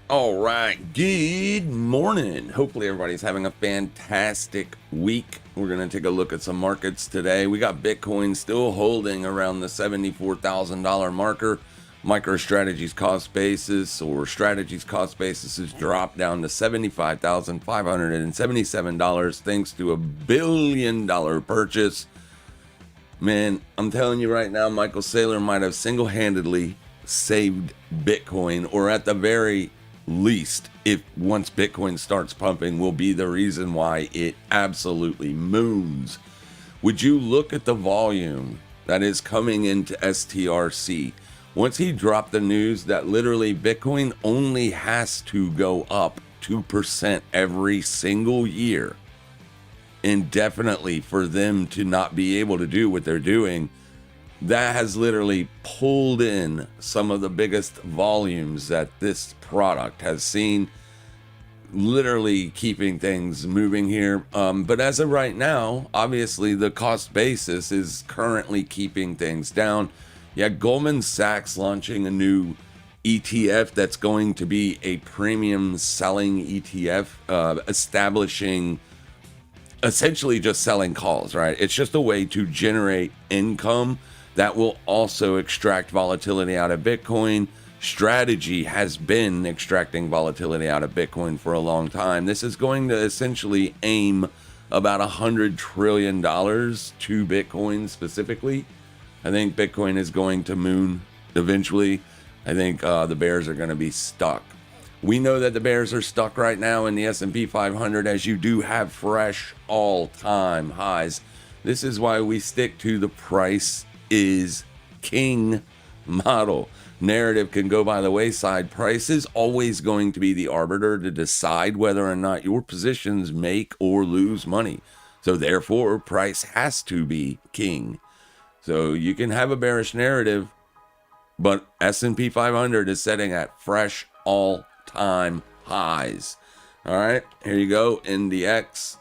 All right, good morning. Hopefully, everybody's having a fantastic week. We're going to take a look at some markets today. We got Bitcoin still holding around the $74,000 marker. MicroStrategy's cost basis or Strategy's cost basis has dropped down to $75,577 thanks to a $1 billion purchase. Man, I'm telling you right now, Michael Saylor might have single-handedly saved Bitcoin, or at the very least, if once Bitcoin starts pumping, will be the reason why it absolutely moons. Would you look at the volume that is coming into STRC? Once he dropped the news that literally Bitcoin only has to go up 2% every single year indefinitely for them to not be able to do what they're doing, that has literally pulled in some of the biggest volumes that this product has seen, literally keeping things moving here. But as of right now, obviously the cost basis is currently keeping things down. Yeah, Goldman Sachs launching a new ETF that's going to be a premium selling ETF, establishing essentially just selling calls, right? It's just a way to generate income that will also extract volatility out of Bitcoin. Strategy has been extracting volatility out of Bitcoin for a long time. This is going to essentially aim about $100 trillion to Bitcoin specifically. I think Bitcoin is going to moon eventually. I think the bears are going to be stuck. We know that the bears are stuck right now in the S&P 500, as you do have fresh all-time highs. This is why we stick to the price is king model. Narrative can go by the wayside. Price is always going to be the arbiter to decide whether or not your positions make or lose money. So therefore, price has to be king. So you can have a bearish narrative, but S&P 500 is setting at fresh all-time highs. All right, here you go, NDX.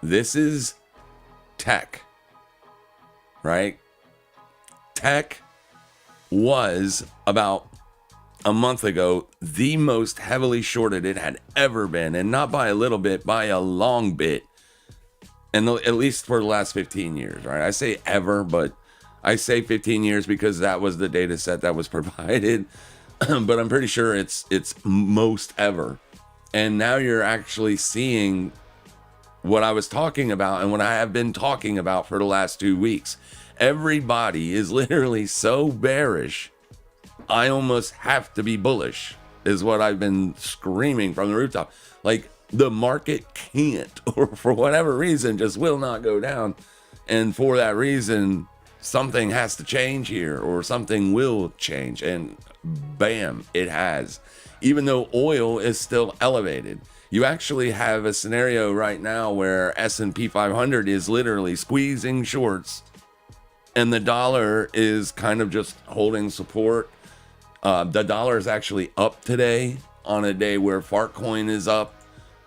This is tech, right? Tech was about a month ago the most heavily shorted it had ever been, and not by a little bit, by a long bit, and at least for the last 15 years, right? I say ever, but I say 15 years because that was the data set that was provided, but I'm pretty sure it's most ever. And now you're actually seeing what I was talking about and what I have been talking about for the last 2 weeks. Everybody is literally so bearish, I almost have to be bullish, is what I've been screaming from the rooftop. Like, the market can't, or for whatever reason, just will not go down. And for that reason, something has to change here, or something will change. And bam, it has. Even though oil is still elevated, you actually have a scenario right now where S&P 500 is literally squeezing shorts, and the dollar is kind of just holding support. The dollar is actually up today on a day where Fartcoin is up.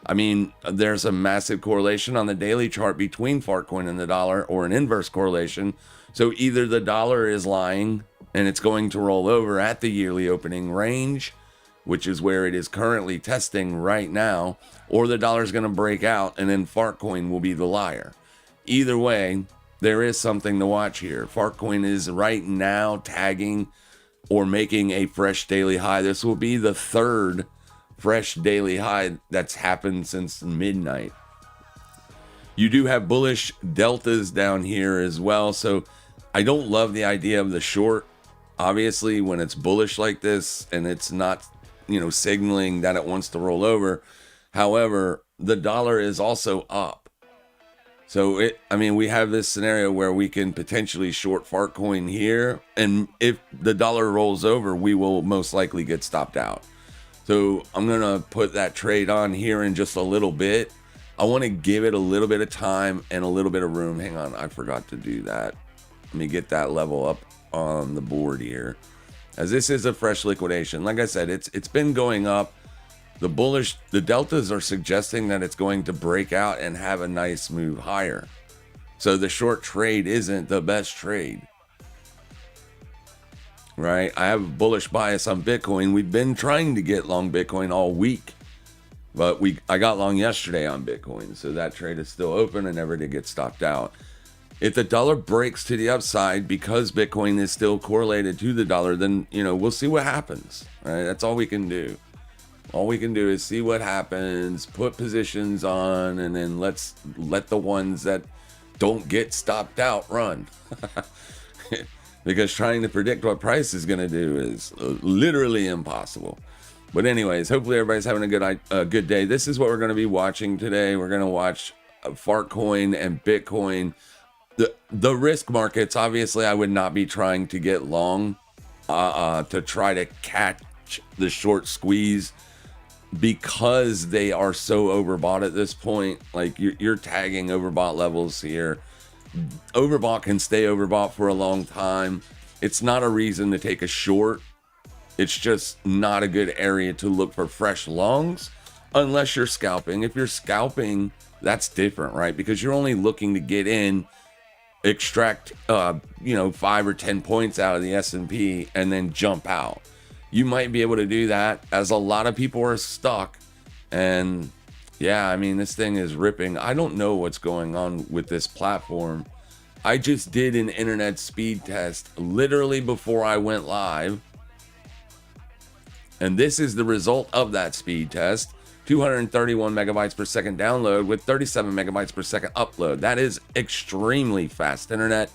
I mean, there's a massive correlation on the daily chart between Fartcoin and the dollar, or an inverse correlation. So either the dollar is lying and it's going to roll over at the yearly opening range, which is where it is currently testing right now, or the dollar is going to break out and then Fartcoin will be the liar. Either way, there is something to watch here. Fartcoin is right now tagging or making a fresh daily high. This will be the third fresh daily high that's happened since midnight. You do have bullish deltas down here as well. So I don't love the idea of the short, obviously, when it's bullish like this and it's not, signaling that it wants to roll over. However, the dollar is also up. So we have this scenario where we can potentially short Fartcoin here. And if the dollar rolls over, we will most likely get stopped out. So I'm going to put that trade on here in just a little bit. I want to give it a little bit of time and a little bit of room. Hang on, I forgot to do that. Let me get that level up on the board here, as this is a fresh liquidation. Like I said, it's been going up. The deltas are suggesting that it's going to break out and have a nice move higher. So the short trade isn't the best trade. right? I have a bullish bias on Bitcoin. We've been trying to get long Bitcoin all week, but I got long yesterday on Bitcoin, so that trade is still open and never did get stopped out. If the dollar breaks to the upside because Bitcoin is still correlated to the dollar, then, we'll see what happens, right? That's all we can do. All we can do is see what happens, put positions on, and then let the ones that don't get stopped out run. Because trying to predict what price is going to do is literally impossible. But anyways, hopefully everybody's having a good day. This is what we're going to be watching today. We're going to watch Fartcoin and Bitcoin. The risk markets, obviously, I would not be trying to get long to try to catch the short squeeze because they are so overbought at this point. Like you're tagging overbought levels here. Overbought can stay overbought for a long time. It's not a reason to take a short. It's just not a good area to look for fresh longs unless you're scalping. If you're scalping, that's different, right? Because you're only looking to get in, extract 5 or 10 points out of the S&P and then jump out. You might be able to do that, as a lot of people are stuck. And yeah, I mean, this thing is ripping. I don't know what's going on with this platform. I just did an internet speed test literally before I went live, and this is the result of that speed test. 231 megabytes per second download with 37 megabytes per second upload. That is extremely fast internet.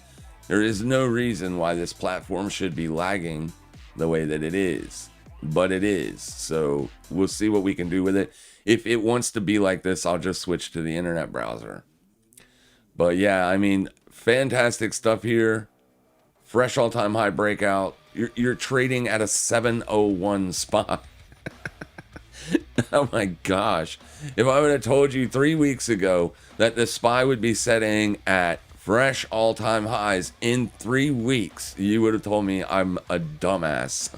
There is no reason why this platform should be lagging the way that it is, but it is. So we'll see what we can do with it. If it wants to be like this, I'll just switch to the internet browser. But yeah, I mean, fantastic stuff here. Fresh all-time high breakout. You're trading at a 701 spot. Oh my gosh. If I would have told you 3 weeks ago that the SPY would be setting at fresh all-time highs in 3 weeks, you would have told me I'm a dumbass.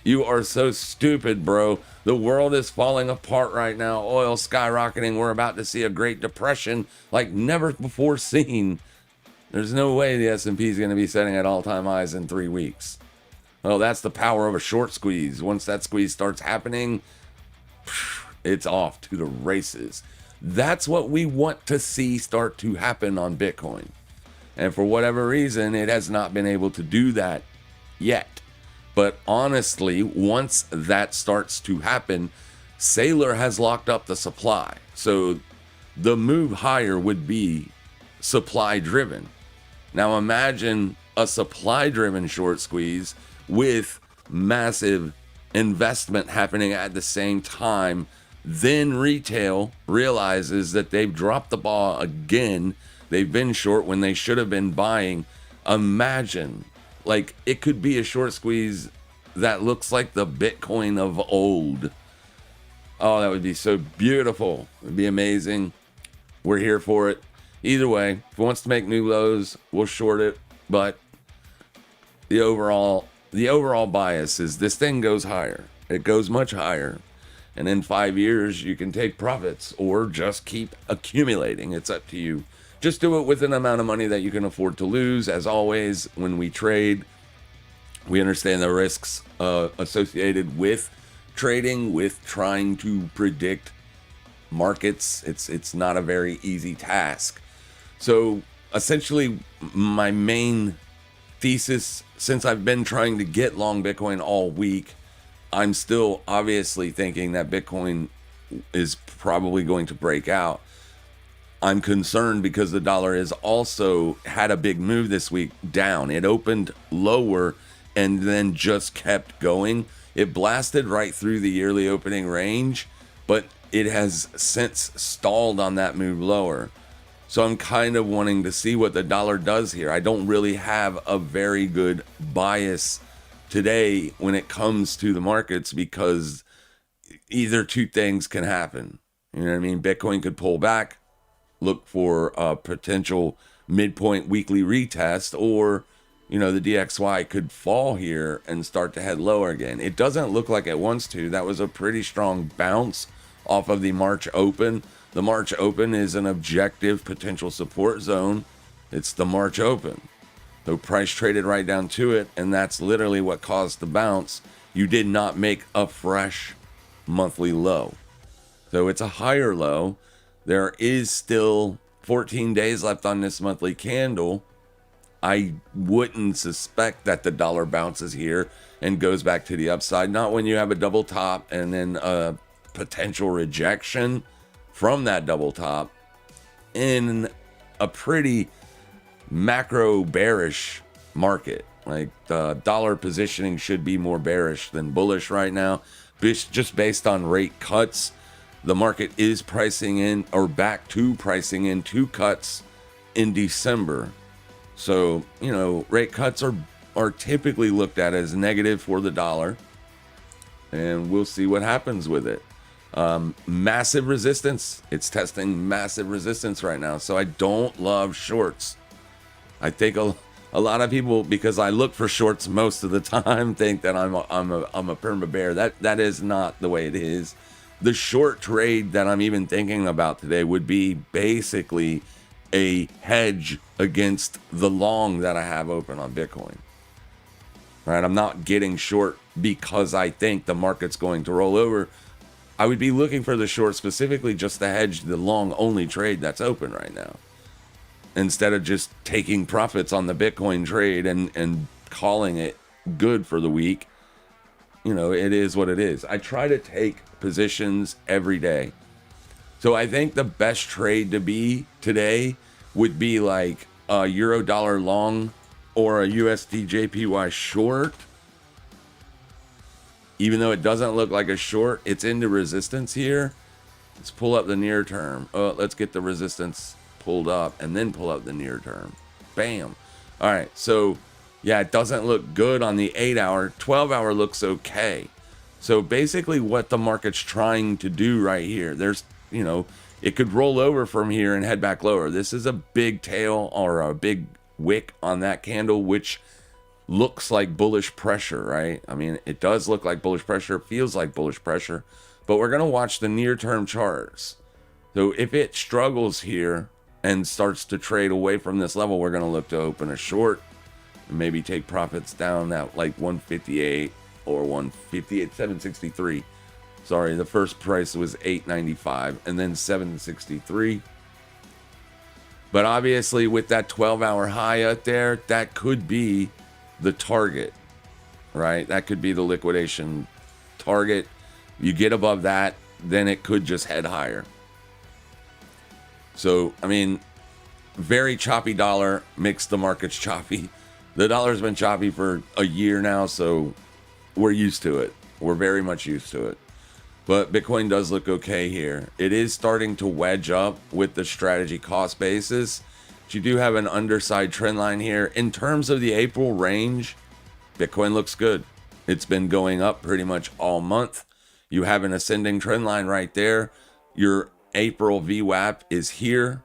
You are so stupid, bro. The world is falling apart right now. Oil skyrocketing. We're about to see a Great Depression like never before seen. There's no way the S&P is going to be setting at all-time highs in 3 weeks. Well, that's the power of a short squeeze. Once that squeeze starts happening, it's off to the races. That's what we want to see start to happen on Bitcoin. And for whatever reason, it has not been able to do that yet. But honestly, once that starts to happen, Saylor has locked up the supply. So the move higher would be supply driven. Now imagine a supply driven short squeeze with massive investment happening at the same time. Then retail realizes that they've dropped the ball again. They've been short when they should have been buying. Imagine, like, it could be a short squeeze that looks like the Bitcoin of old. Oh, that would be so beautiful. It would be amazing. We're here for it. Either way, if it wants to make new lows, we'll short it. But the overall bias is this thing goes higher. It goes much higher. And in 5 years, you can take profits or just keep accumulating. It's up to you. Just do it with an amount of money that you can afford to lose. As always, when we trade, we understand the risks associated with trading, with trying to predict markets. It's not a very easy task. So essentially, my main thesis, since I've been trying to get long Bitcoin all week, I'm still obviously thinking that Bitcoin is probably going to break out. I'm concerned because the dollar has also had a big move this week down. It opened lower and then just kept going. It blasted right through the yearly opening range, but it has since stalled on that move lower. So I'm kind of wanting to see what the dollar does here. I don't really have a very good bias today when it comes to the markets because either two things can happen. You know what I mean? Bitcoin could pull back, look for a potential midpoint weekly retest, or, the DXY could fall here and start to head lower again. It doesn't look like it wants to. That was a pretty strong bounce off of the March open. The March open is an objective potential support zone. It's the March open. So price traded right down to it, and that's literally what caused the bounce. You did not make a fresh monthly low. So it's a higher low. There is still 14 days left on this monthly candle. I wouldn't suspect that the dollar bounces here and goes back to the upside. Not when you have a double top and then a potential rejection from that double top in a pretty macro bearish market. Like the dollar positioning should be more bearish than bullish right now, just based on rate cuts. The market is pricing in, or back to pricing in, 2 cuts in December. So, you know, rate cuts are typically looked at as negative for the dollar, and we'll see what happens with it. Massive resistance. It's testing massive resistance right now. So I don't love shorts. I think a lot of people, because I look for shorts most of the time, think that I'm a perma bear. That is not the way it is. The short trade that I'm even thinking about today would be basically a hedge against the long that I have open on Bitcoin. Right? I'm not getting short because I think the market's going to roll over. I would be looking for the short specifically just to hedge the long only trade that's open right now, instead of just taking profits on the Bitcoin trade and calling it good for the week. You know, it is what it is. I try to take positions every day. So I think the best trade to be today would be like a euro dollar long or a USD JPY short. Even though it doesn't look like a short, it's into resistance here. Let's pull up the near term. Let's get the resistance pulled up and then pull up the near term. Bam. All right. So yeah, it doesn't look good on the 8-hour. 12-hour looks okay. So basically what the market's trying to do right here, there's, you know, it could roll over from here and head back lower. This is a big tail or a big wick on that candle, which looks like bullish pressure, right? I mean, it does look like bullish pressure, feels like bullish pressure, but we're going to watch the near-term charts. So if it struggles here and starts to trade away from this level, we're going to look to open a short and maybe take profits down at like 158 or 158, 763. Sorry, the first price was 895 and then 763. But obviously with that 12-hour high out there, that could be the target, right? That could be the liquidation target. You get above that, then it could just head higher. So, I mean, very choppy dollar makes the markets choppy. The dollar's been choppy for a year now, so we're used to it. We're very much used to it. But Bitcoin does look okay here. It is starting to wedge up with the strategy cost basis. But you do have an underside trend line here. In terms of the April range, Bitcoin looks good. It's been going up pretty much all month. You have an ascending trend line right there. Your April VWAP is here.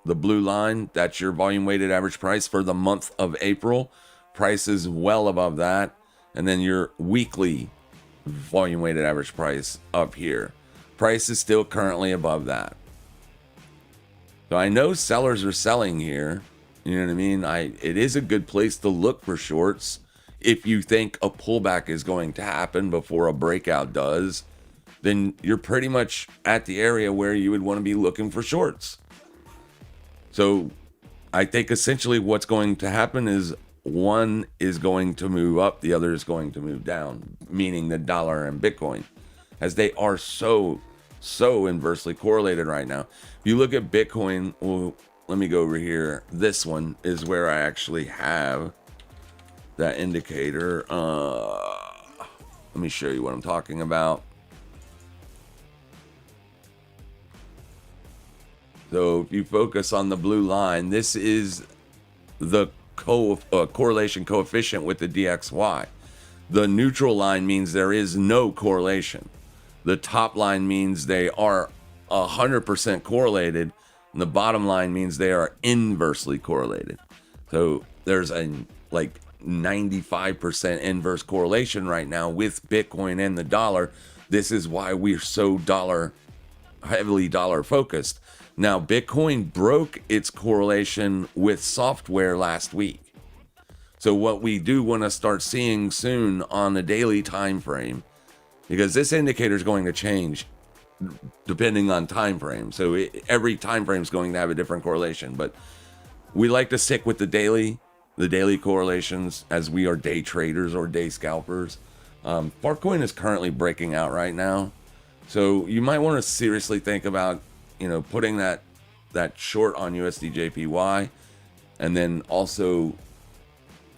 The blue line, that's your volume weighted average price for the month of April. Price is well above that. And then your weekly volume weighted average price up here. Price is still currently above that. So I know sellers are selling here. You know what I mean? It is a good place to look for shorts if you think a pullback is going to happen before a breakout does. Then you're pretty much at the area where you would want to be looking for shorts. So I think essentially what's going to happen is one is going to move up, the other is going to move down, meaning the dollar and Bitcoin, as they are so inversely correlated right now. If you look at Bitcoin, well, let me go over here. This one is where I actually have that indicator. Let me show you what I'm talking about. So if you focus on the blue line, this is the correlation coefficient with the DXY. The neutral line means there is no correlation. The top line means they are 100% correlated, and the bottom line means they are inversely correlated. So there's a like 95% inverse correlation right now with Bitcoin and the dollar. This is why we're so heavily dollar focused. Now, Bitcoin broke its correlation with software last week. So what we do want to start seeing soon on the daily time frame, because this indicator is going to change depending on time frame. So every time frame is going to have a different correlation, but we like to stick with the daily correlations, as we are day traders or day scalpers. Farcoin is currently breaking out right now, so you might want to seriously think about, putting that short on USDJPY, and then also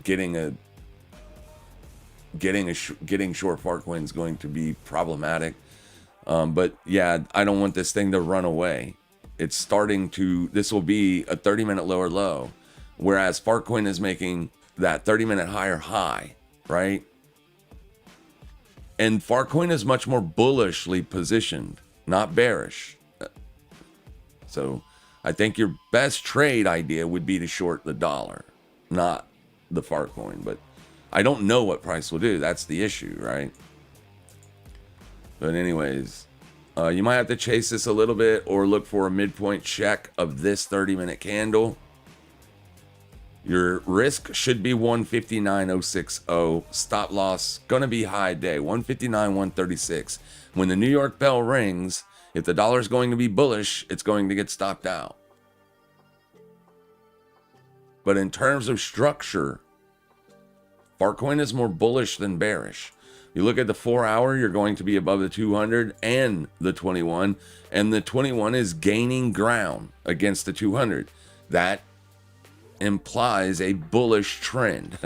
getting short Farcoin is going to be problematic. But yeah, I don't want this thing to run away. It's starting to, this will be a 30-minute lower low, whereas Farcoin is making that 30-minute higher high, right? And Farcoin is much more bullishly positioned, not bearish. So I think your best trade idea would be to short the dollar, not the Farcoin. But I don't know what price will do. That's the issue, right? But anyways, you might have to chase this a little bit or look for a midpoint check of this 30-minute candle. Your risk should be 159.060. Stop loss gonna be high day, 159.136. When the New York bell rings, if the dollar is going to be bullish, it's going to get stopped out. But in terms of structure, Farcoin is more bullish than bearish. You look at the 4-hour, you're going to be above the 200 and the 21, and the 21 is gaining ground against the 200. That implies a bullish trend.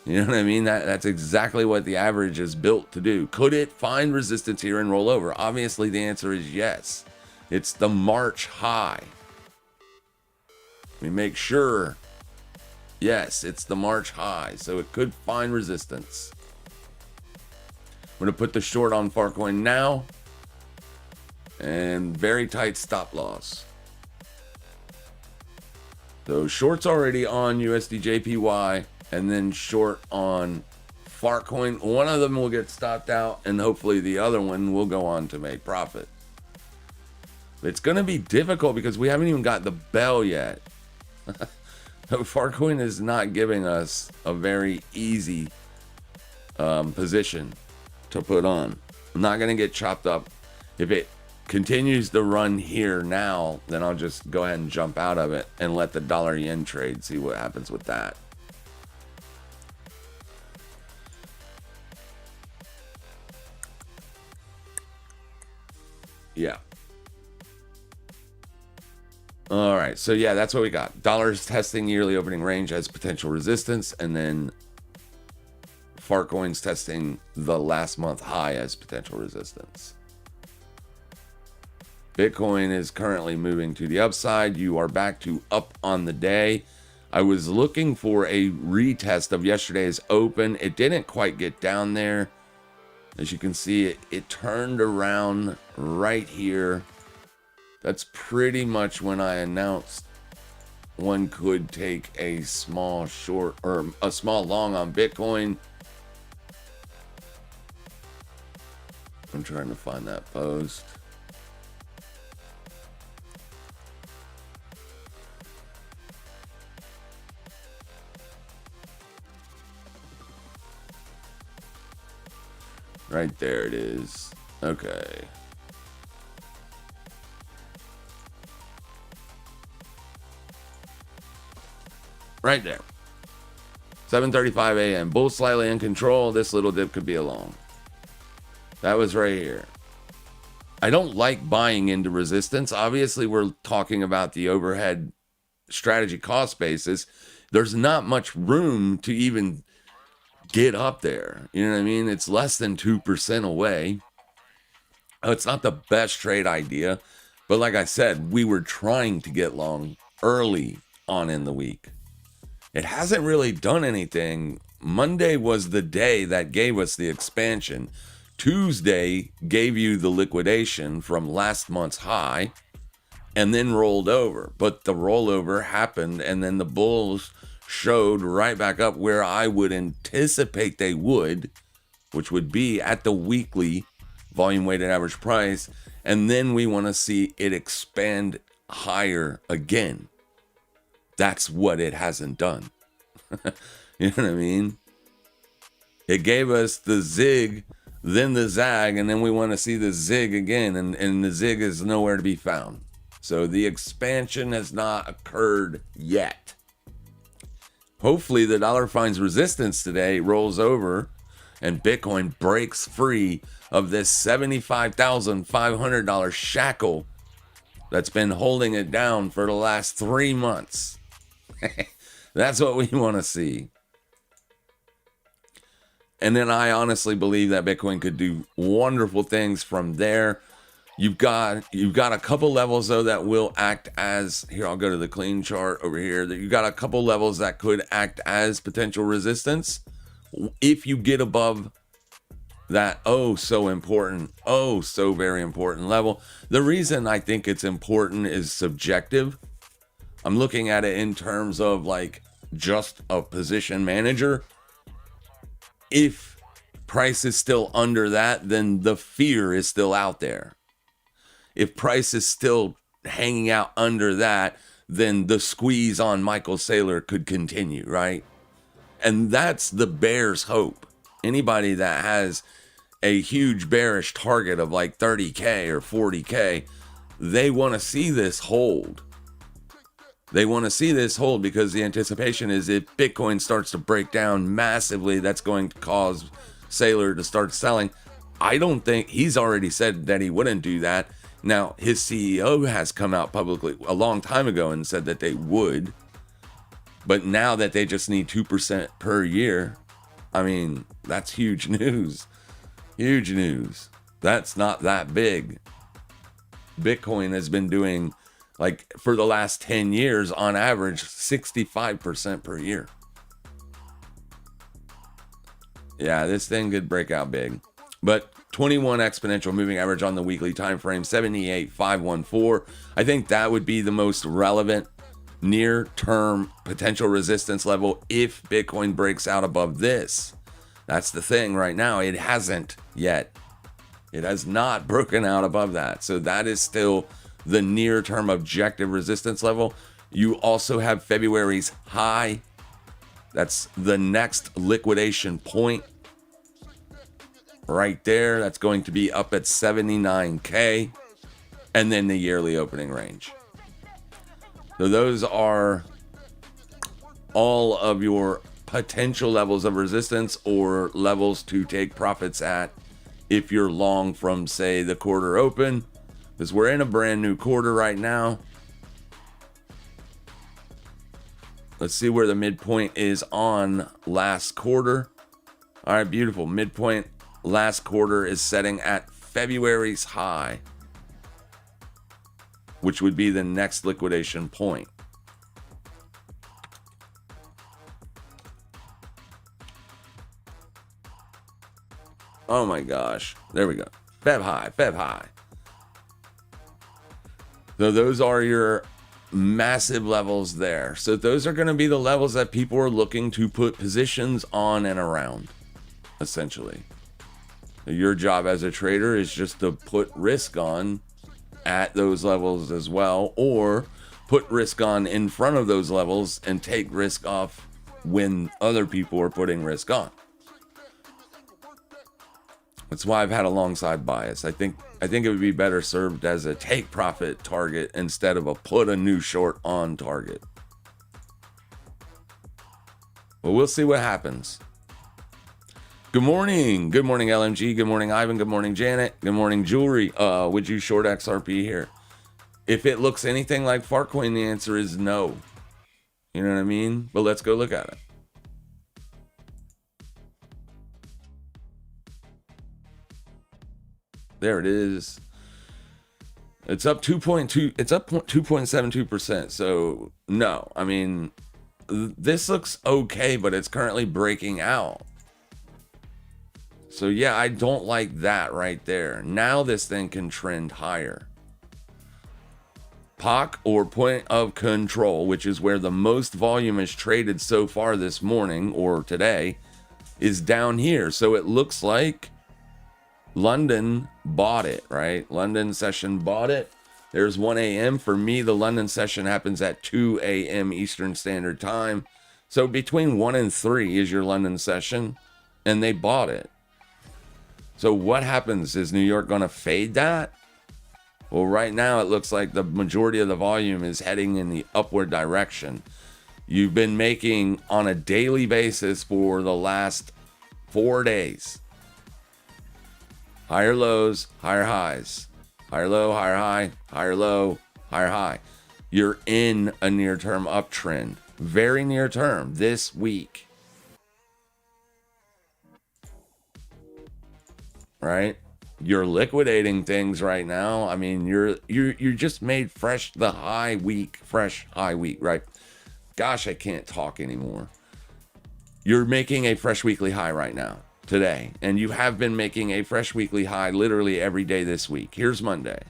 You know what I mean? That's exactly what the average is built to do. Could it find resistance here and roll over? Obviously, the answer is yes. It's the March high. We make sure, yes, it's the March high, so it could find resistance. I'm going to put the short on Farcoin now, and very tight stop loss. So short's already on USDJPY, and then short on Farcoin. One of them will get stopped out, and hopefully the other one will go on to make profit. It's going to be difficult because we haven't even got the bell yet. Farcoin is not giving us a very easy position to put on. I'm not going to get chopped up. If it continues to run here now, then I'll just go ahead and jump out of it and let the dollar yen trade, see what happens with that. Yeah. All right, so yeah, that's what we got. Dollar's testing yearly opening range as potential resistance, and then Farcoin's testing the last month high as potential resistance. Bitcoin is currently moving to the upside. You are back to up on the day. I was looking for a retest of yesterday's open. It didn't quite get down there. As you can see, it turned around right here. That's pretty much when I announced one could take a small short or a small long on Bitcoin. I'm trying to find that post. Right there it is. Okay. Right there. 7:35 a.m. Bull slightly in control. This little dip could be a long. That was right here. I don't like buying into resistance. Obviously, we're talking about the overhead strategy cost basis. There's not much room to even get up there. You know what I mean? It's less than 2% away. It's not the best trade idea. But like I said, we were trying to get long early on in the week. It hasn't really done anything. Monday was the day that gave us the expansion. Tuesday gave you the liquidation from last month's high and then rolled over. But the rollover happened, and then the bulls showed right back up where I would anticipate they would, which would be at the weekly volume weighted average price. And then we want to see it expand higher again. That's what it hasn't done. You You know what I mean? It gave us the zig, then the zag, and then we want to see the zig again, and the zig is nowhere to be found. So the expansion has not occurred yet. Hopefully the dollar finds resistance today, rolls over, and Bitcoin breaks free of this $75,500 shackle that's been holding it down for the last 3 months. That's what we want to see. And then I honestly believe that Bitcoin could do wonderful things from there. You've got a couple levels though that will act as, here I'll go to the clean chart over here, that you got a couple levels that could act as potential resistance if you get above that so important, so very important level. The reason I think it's important is subjective. I'm looking at it in terms of like just a position manager. If price is still under that, then the fear is still out there. If price is still hanging out under that, then the squeeze on Michael Saylor could continue, right? And that's the bear's hope. Anybody that has a huge bearish target of like 30K or 40K, they want to see this hold. They want to see this hold because the anticipation is if Bitcoin starts to break down massively, that's going to cause Saylor to start selling. I don't think, he's already said that he wouldn't do that. Now, his CEO has come out publicly a long time ago and said that they would. But now that they just need 2% per year, I mean, that's huge news. Huge news. That's not that big. Bitcoin has been doing, like, for the last 10 years, on average, 65% per year. Yeah, this thing could break out big. But 21 exponential moving average on the weekly time frame, 78,514. I think that would be the most relevant near-term potential resistance level if Bitcoin breaks out above this. That's the thing right now. It hasn't yet. It has not broken out above that. So that is still the near-term objective resistance level. You also have February's high. That's the next liquidation point. Right there, that's going to be up at 79K, and then the yearly opening range. So those are all of your potential levels of resistance or levels to take profits at if you're long from, say, the quarter open, because we're in a brand new quarter right now. Let's see where the midpoint is on last quarter. All right, beautiful. Midpoint last quarter is setting at February's high, which would be the next liquidation point. Oh my gosh. There we go. Feb high, Feb high. So those are your massive levels there. So those are going to be the levels that people are looking to put positions on and around, essentially. Your job as a trader is just to put risk on at those levels as well, or put risk on in front of those levels and take risk off when other people are putting risk on. That's why I've had a long side bias. I think it would be better served as a take profit target instead of a put a new short on target. Well, we'll see what happens. Good morning. Good morning, LMG. Good morning, Ivan. Good morning, Janet. Good morning, Jewelry. Would you short XRP here? If it looks anything like Farcoin, the answer is no. You know what I mean? But let's go look at it. There it is. It's up 2.2. It's up 2.72%. So no, I mean, this looks okay, but it's currently breaking out. So yeah, I don't like that right there. Now this thing can trend higher. POC, or point of control, which is where the most volume is traded so far this morning or today, is down here. So it looks like London bought it, right? London session bought it. There's 1 a.m. For me, the London session happens at 2 a.m. Eastern Standard Time. So between 1 and 3 is your London session, and they bought it. So what happens? Is New York going to fade that? Well, right now it looks like the majority of the volume is heading in the upward direction. You've been making on a daily basis for the last 4 days. Higher lows, higher highs. Higher low, higher high, higher low, higher high. You're in a near-term uptrend. Very near term this week. Right? You're liquidating things right now. I mean, you just made fresh high week, right? Gosh, I can't talk anymore. You're making a fresh weekly high right now, today. And you have been making a fresh weekly high literally every day this week. Here's Monday.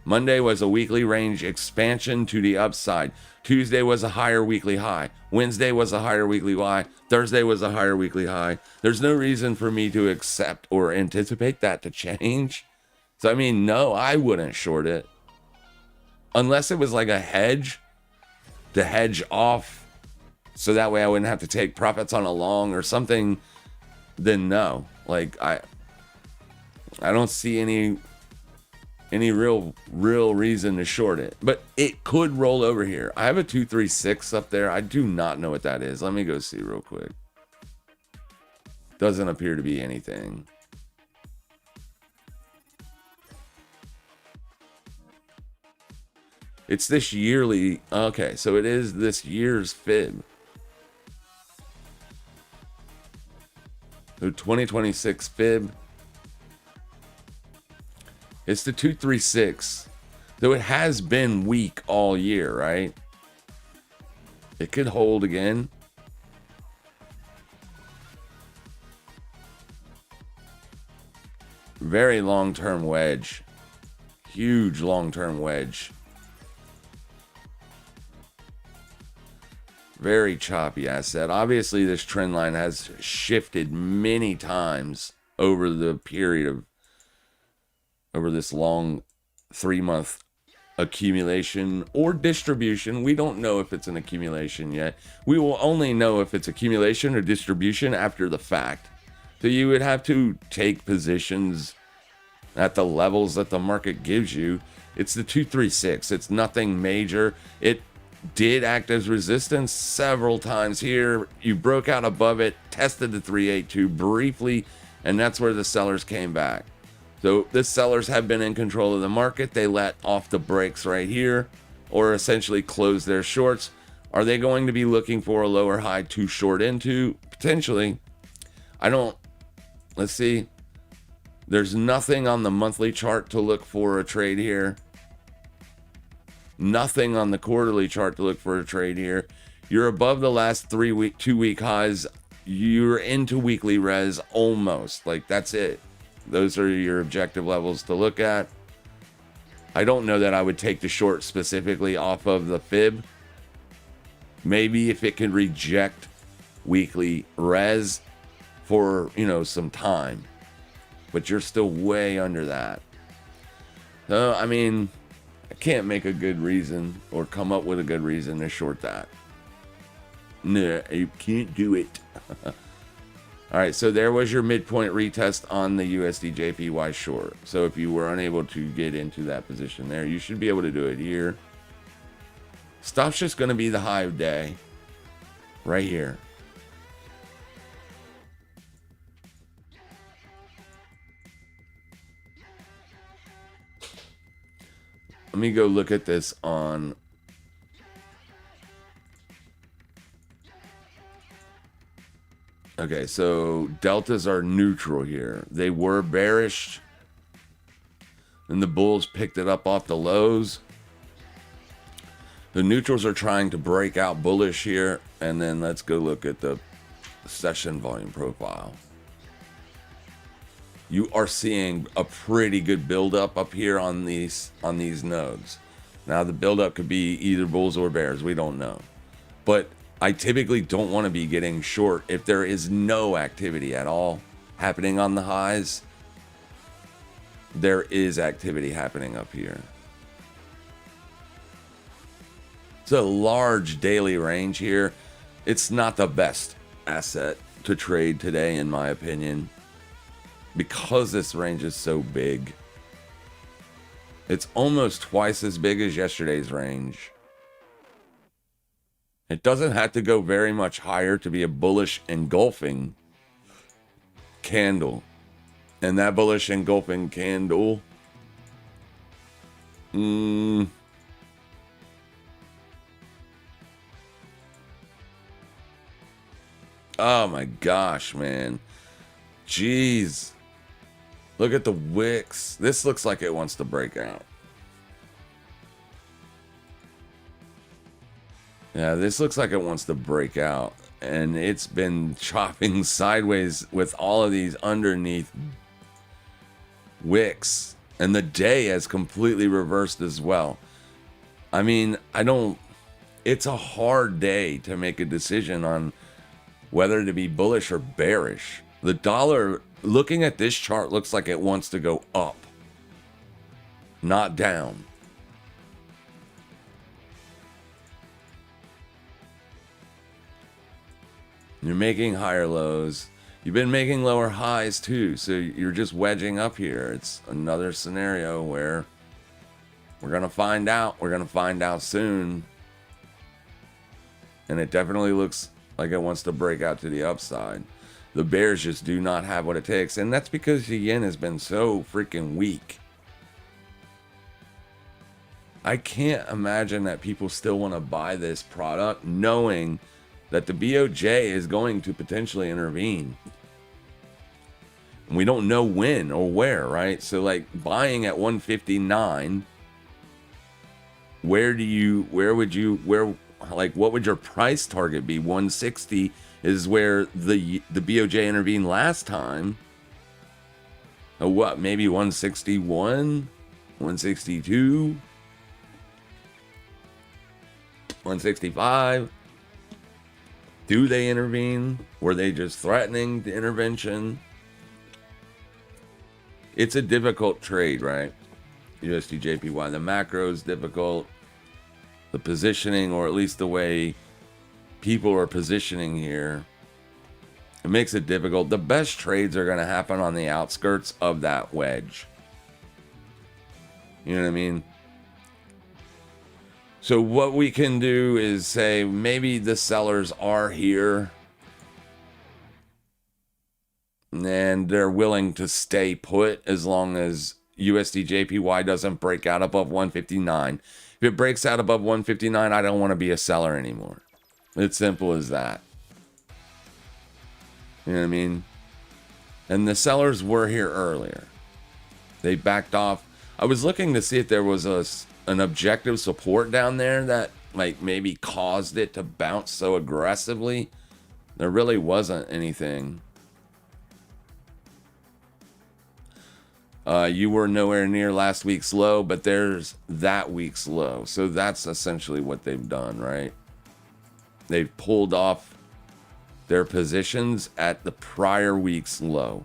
Monday was a weekly range expansion to the upside. Tuesday was a higher weekly high. Wednesday was a higher weekly high. Thursday was a higher weekly high. There's no reason for me to accept or anticipate that to change. So, I mean, no, I wouldn't short it. Unless it was like a hedge to hedge off so that way I wouldn't have to take profits on a long or something, then no. Like, I don't see any real reason to short it, but it could roll over here. I have a 236 up there. I do not know what that is. Let me go see real quick. Doesn't appear to be anything. It's this yearly. Okay, so it is this year's fib. So 2026 fib. It's the 236. Though it has been weak all year, right? It could hold again. Very long-term wedge. Huge long-term wedge. Very choppy asset. Obviously, this trend line has shifted many times over the period of over this long 3-month accumulation or distribution. We don't know if it's an accumulation yet. We will only know if it's accumulation or distribution after the fact. So you would have to take positions at the levels that the market gives you. It's the 236. It's nothing major. It did act as resistance several times here. You broke out above it, tested the 382 briefly, and that's where the sellers came back. So the sellers have been in control of the market. They let off the brakes right here, or essentially close their shorts. Are they going to be looking for a lower high to short into? Potentially. Let's see. There's nothing on the monthly chart to look for a trade here. Nothing on the quarterly chart to look for a trade here. You're above the last 2-week highs. You're into weekly res almost. Like, that's it. Those are your objective levels to look at. I don't know that I would take the short specifically off of the fib. Maybe if it can reject weekly res for, some time. But you're still way under that. So, I mean, I can't make a good reason or come up with a good reason to short that. No, you can't do it. All right, so there was your midpoint retest on the USD JPY short. So if you were unable to get into that position there, you should be able to do it here. Stop's just going to be the high of day right here. Let me go look at this on okay, so deltas are neutral here. They were bearish. Then the bulls picked it up off the lows. The neutrals are trying to break out bullish here. And then let's go look at the session volume profile. You are seeing a pretty good buildup up here on these nodes. Now the buildup could be either bulls or bears. We don't know. But I typically don't want to be getting short if there is no activity at all happening on the highs. There is activity happening up here. It's a large daily range here. It's not the best asset to trade today, in my opinion, because this range is so big. It's almost twice as big as yesterday's range. It doesn't have to go very much higher to be a bullish engulfing candle. And that bullish engulfing candle, oh my gosh, man. Jeez. Look at the wicks. This looks like it wants to break out. Yeah, this looks like it wants to break out. And it's been chopping sideways with all of these underneath wicks. And the day has completely reversed as well. I mean, it's a hard day to make a decision on whether to be bullish or bearish. The dollar, looking at this chart, looks like it wants to go up, not down. You're making higher lows. You've been making lower highs too, so you're just wedging up here. It's another scenario where we're going to find out. We're going to find out soon. And it definitely looks like it wants to break out to the upside. The bears just do not have what it takes. And that's because the yen has been so freaking weak. I can't imagine that people still want to buy this product knowing that the BOJ is going to potentially intervene. And we don't know when or where, right? So like buying at 159, what would your price target be? 160 is where the BOJ intervened last time. What, maybe 161, 162, 165? Do they intervene? Were they just threatening the intervention? It's a difficult trade, right? USD JPY. The macro is difficult. The positioning, or at least the way people are positioning here, it makes it difficult. The best trades are going to happen on the outskirts of that wedge. You know what I mean? So what we can do is say maybe the sellers are here and they're willing to stay put as long as USD JPY doesn't break out above 159. If it breaks out above 159, I don't want to be a seller anymore. It's simple as that. You know what I mean? And the sellers were here earlier. They backed off. I was looking to see if there was an objective support down there that like maybe caused it to bounce so aggressively. There really wasn't anything. You were nowhere near last week's low, but there's that week's low. So that's essentially what they've done, right? They've pulled off their positions at the prior week's low.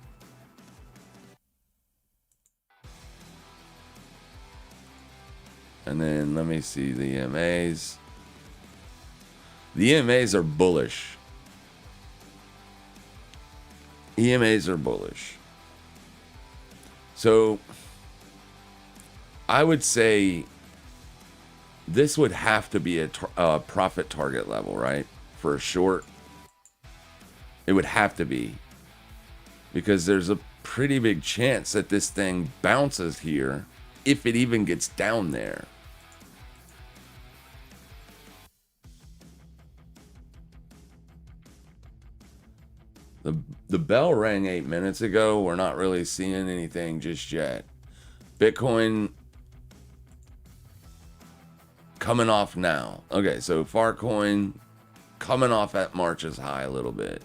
And then let me see the EMAs. The EMAs are bullish. EMAs are bullish. So I would say this would have to be a profit target level, right? For a short. It would have to be. Because there's a pretty big chance that this thing bounces here, if it even gets down there. The bell rang 8 minutes ago. We're not really seeing anything just yet. Bitcoin coming off now. Okay, so Farcoin coming off at March's high a little bit.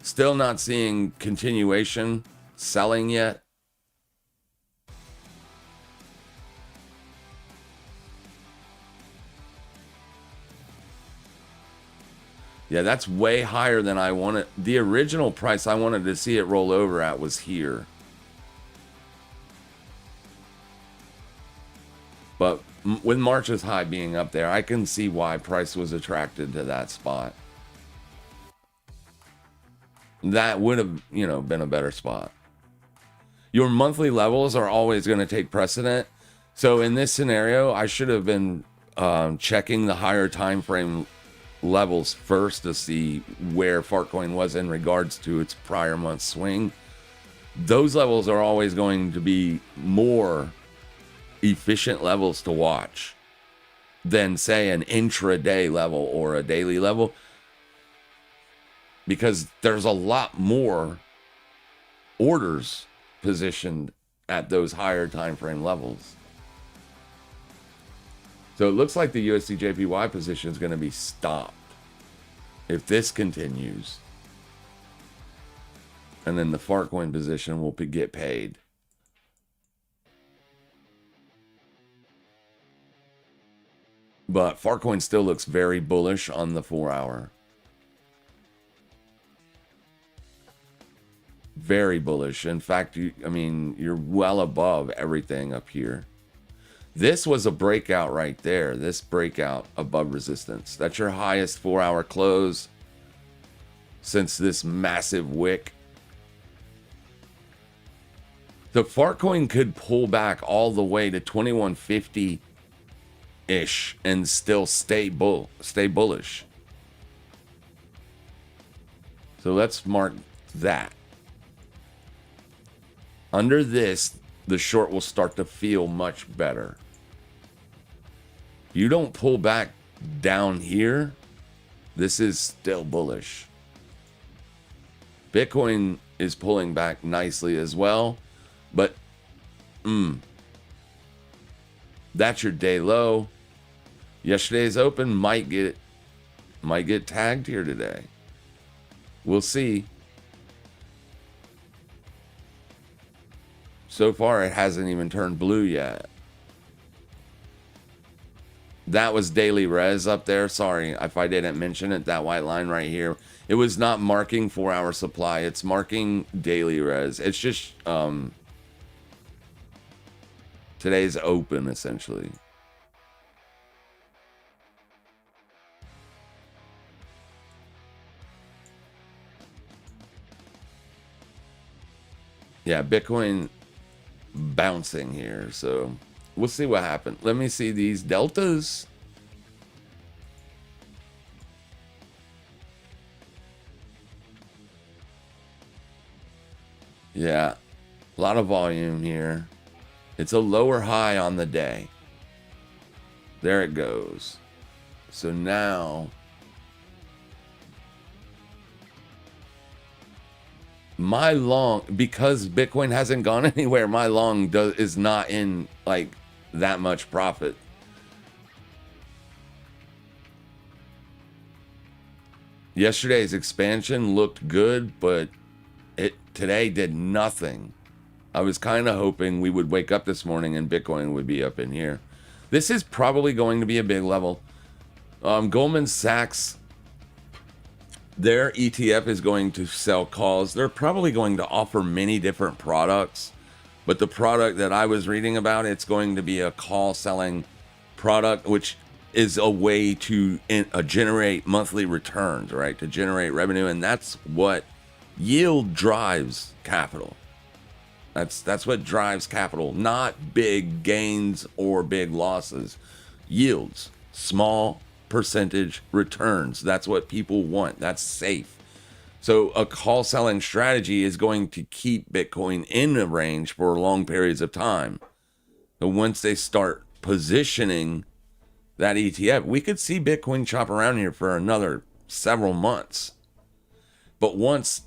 Still not seeing continuation selling yet. Yeah, that's way higher than I wanted. The original price I wanted to see it roll over at was here. But with March's high being up there, I can see why price was attracted to that spot. that would have, you know, been a better spot. Your monthly levels are always going to take precedent. So in this scenario, I should have been checking the higher time frame levels first to see where Fartcoin was in regards to its prior month swing. Those levels are always going to be more efficient levels to watch than, say, an intraday level or a daily level, because there's a lot more orders positioned at those higher time frame levels. So it looks like the USD JPY position is going to be stopped if this continues. And then the Fartcoin position will get paid. But Fartcoin still looks very bullish on the 4-hour. Very bullish. In fact, you're well above everything up here. This was a breakout right there. This breakout above resistance. That's your highest 4-hour close since this massive wick. The Fartcoin could pull back all the way to 2150-ish and still stay bullish. So let's mark that. Under this, the short will start to feel much better. You don't pull back down here, this is still bullish. Bitcoin is pulling back nicely as well, but that's your day low. Yesterday's open might get tagged here today. We'll see. So far, it hasn't even turned blue yet. That was daily res up there. Sorry if I didn't mention it. That white line right here. It was not marking 4-hour supply. It's marking daily res. It's just today's open, essentially. Yeah, Bitcoin bouncing here, so we'll see what happens. Let me see these deltas. Yeah, a lot of volume here. It's a lower high on the day. There it goes. So now my long, because Bitcoin hasn't gone anywhere, my long is not in like that much profit. Yesterday's expansion looked good, but it today did nothing. I was kind of hoping we would wake up this morning and Bitcoin would be up in here. This is probably going to be a big level. Goldman Sachs, their ETF is going to sell calls. They're probably going to offer many different products, but the product that I was reading about, it's going to be a call selling product, which is a way to generate monthly returns, right? To generate revenue, and that's what yield drives capital. That's what drives capital, not big gains or big losses. Yields, small percentage returns. That's what people want. That's safe. So a call selling strategy is going to keep Bitcoin in a range for long periods of time. But once they start positioning that ETF, we could see Bitcoin chop around here for another several months. But once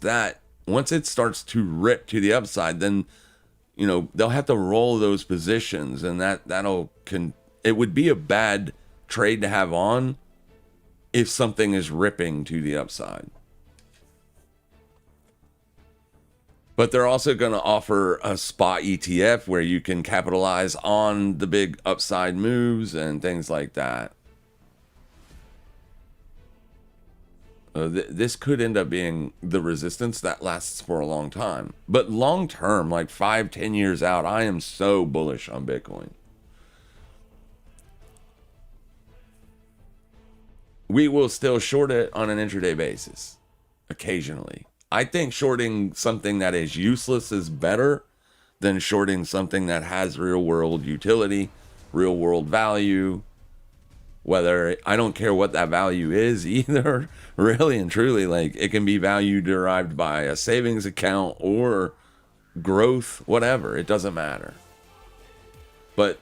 it starts to rip to the upside, then they'll have to roll those positions, and it would be a bad trade to have on if something is ripping to the upside. But they're also going to offer a spot ETF where you can capitalize on the big upside moves and things like that. This could end up being the resistance that lasts for a long time. But long term, like 5-10 years out, I am so bullish on Bitcoin. We will still short it on an intraday basis, occasionally. I think shorting something that is useless is better than shorting something that has real world utility, real world value. Whether, I don't care what that value is either, really and truly. Like, it can be value derived by a savings account or growth, whatever. It doesn't matter. But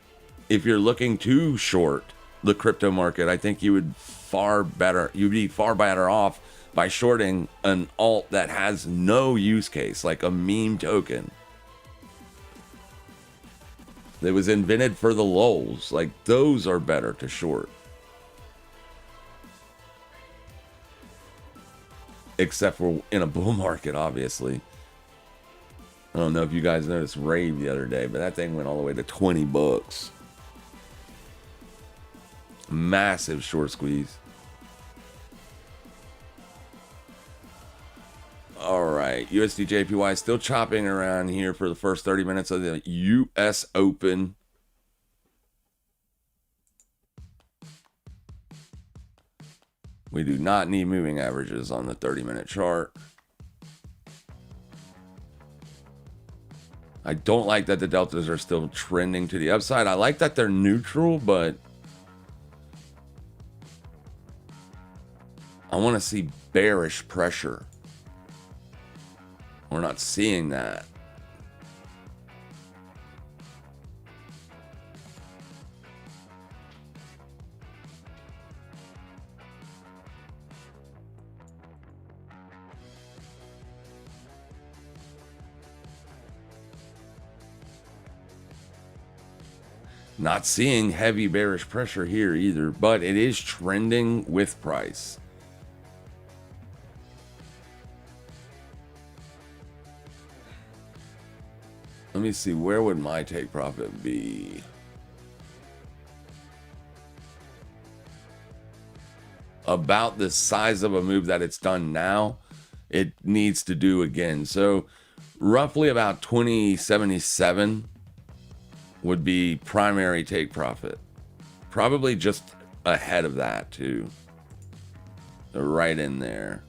if you're looking to short the crypto market, I think you'd be far better off by shorting an alt that has no use case, like a meme token that was invented for the lulz. Like, those are better to short. Except for in a bull market, obviously. I don't know if you guys noticed Rave the other day, but that thing went all the way to $20. Massive short squeeze. All right, USD/JPY still chopping around here for the first 30 minutes of the US Open. We do not need moving averages on the 30-minute chart. I don't like that the deltas are still trending to the upside. I like that they're neutral, but I want to see bearish pressure. We're not seeing that. Not seeing heavy bearish pressure here either, but it is trending with price. Let me see, where would my take profit be? About the size of a move that it's done now, it needs to do again. So roughly about 2077 would be primary take profit. Probably just ahead of that too. So right in there.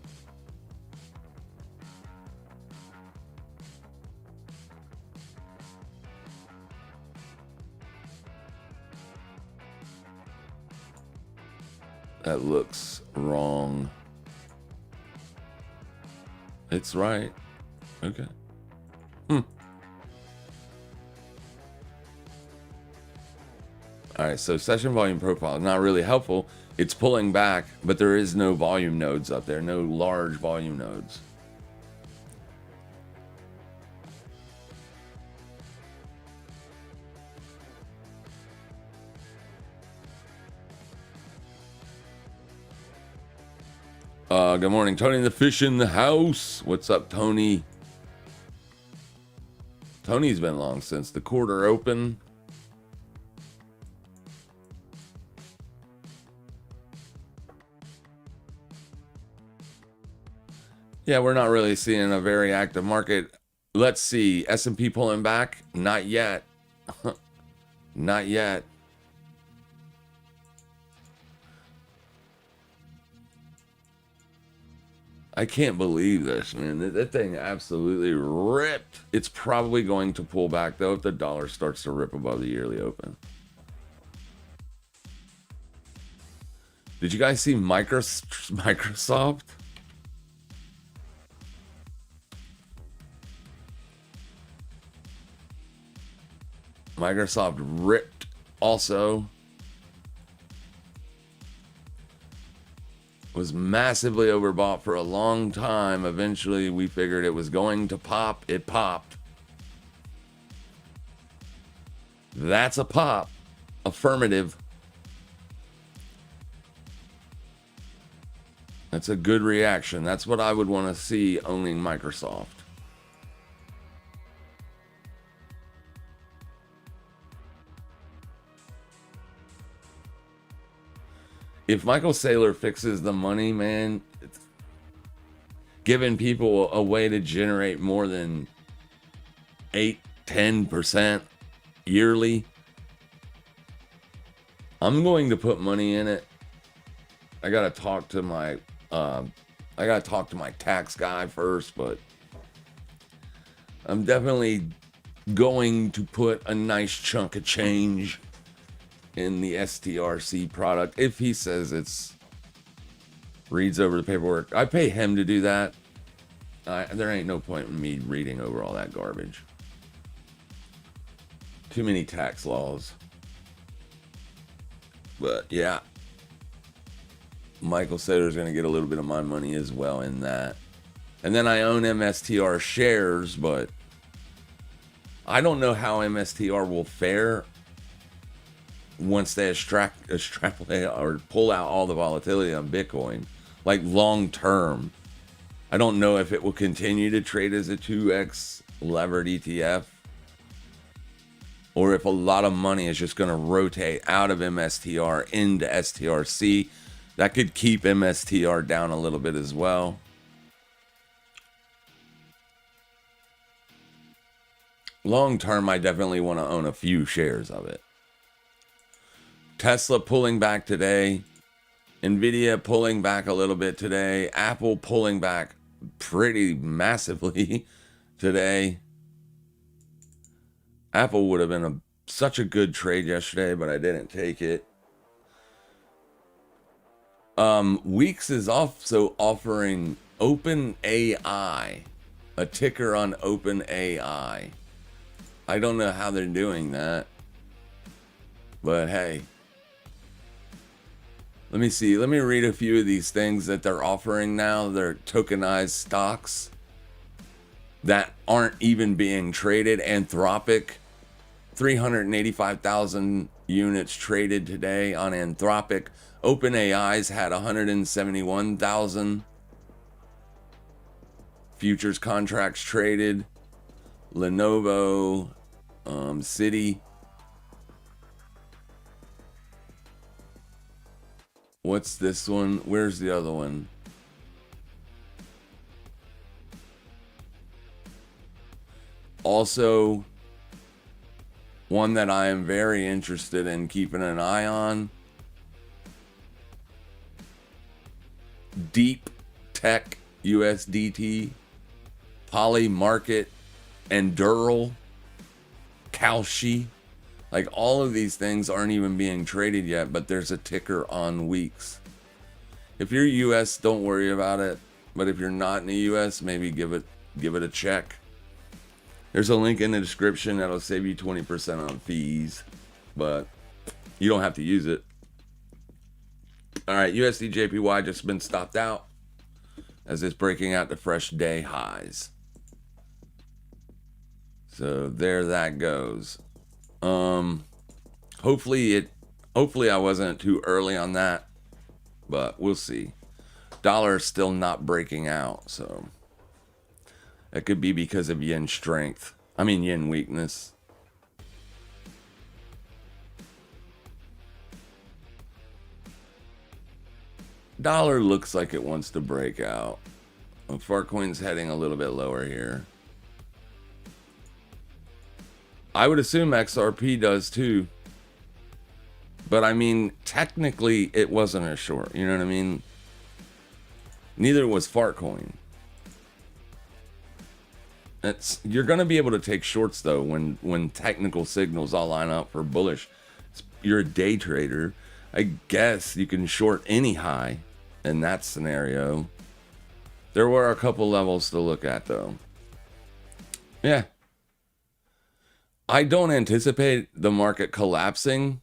That looks wrong. It's right. Okay. All right, so session volume profile is not really helpful. It's pulling back, but there is no volume nodes up there, no large volume nodes. Good morning, Tony the Fish in the house. What's up, Tony? Tony's been long since the quarter open. Yeah, we're not really seeing a very active market. Let's see, S&P pulling back? Not yet. Not yet. I can't believe this, man. That thing absolutely ripped. It's probably going to pull back, though, if the dollar starts to rip above the yearly open. Did you guys see Microsoft? Microsoft ripped also. Was massively overbought for a long time. Eventually, we figured it was going to pop. It popped. That's a pop. Affirmative. That's a good reaction. That's what I would want to see owning Microsoft. If Michael Saylor fixes the money, man, it's giving people a way to generate more than 8-10% yearly, I'm going to put money in it. I got to talk to my I got to talk to my tax guy first, but I'm definitely going to put a nice chunk of change in the STRC product if he says it's reads over the paperwork. I pay him to do that. There ain't no point in me reading over all that garbage. Too many tax laws. But yeah, Michael Soder's going to get a little bit of my money as well in that. And then I own MSTR shares, but I don't know how MSTR will fare once they extrapolate or pull out all the volatility on Bitcoin. Like long term, I don't know if it will continue to trade as a 2x levered ETF, or if a lot of money is just going to rotate out of MSTR into STRC. That could keep MSTR down a little bit as well. Long term, I definitely want to own a few shares of it. Tesla pulling back today. Nvidia pulling back a little bit today. Apple pulling back pretty massively today. Apple would have been such a good trade yesterday, but I didn't take it. Weeks is also offering OpenAI, a ticker on OpenAI. I don't know how they're doing that, but hey. Let me see. Let me read a few of these things that they're offering now. They're tokenized stocks that aren't even being traded. Anthropic, 385,000 units traded today on Anthropic. OpenAI's had 171,000 futures contracts traded. Lenovo, Citi. What's this one? Where's the other one? Also, one that I am very interested in keeping an eye on. Deep Tech USDT, Poly Market, Endural, Kalshi. Like all of these things aren't even being traded yet, but there's a ticker on Weeks. If you're US, don't worry about it. But if you're not in the US, maybe give it a check. There's a link in the description that'll save you 20% on fees, but you don't have to use it. All right, USD JPY just been stopped out as it's breaking out to fresh day highs. So there that goes. Hopefully I wasn't too early on that, but we'll see. Dollar is still not breaking out, so it could be because of yen weakness. Dollar looks like it wants to break out. Farcoin's heading a little bit lower here. I would assume XRP does too. But I mean, technically it wasn't a short, you know what I mean? Neither was Farcoin. You're going to be able to take shorts though when technical signals all line up for bullish. You're a day trader. I guess you can short any high in that scenario. There were a couple levels to look at though. Yeah. I don't anticipate the market collapsing,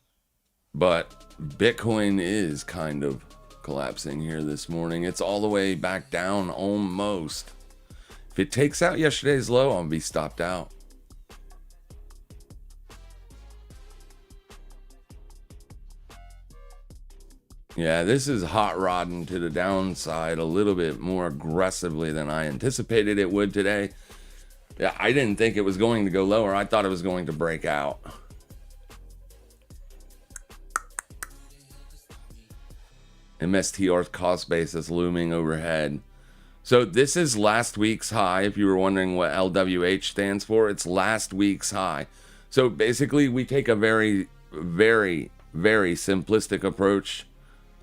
but Bitcoin is kind of collapsing here this morning. It's all the way back down almost. If it takes out yesterday's low, I'll be stopped out. Yeah, this is hot rodding to the downside a little bit more aggressively than I anticipated it would today. Yeah, I didn't think it was going to go lower. I thought it was going to break out. MSTR's cost basis looming overhead. So this is last week's high. If you were wondering what LWH stands for, it's last week's high. So basically we take a very, very, very simplistic approach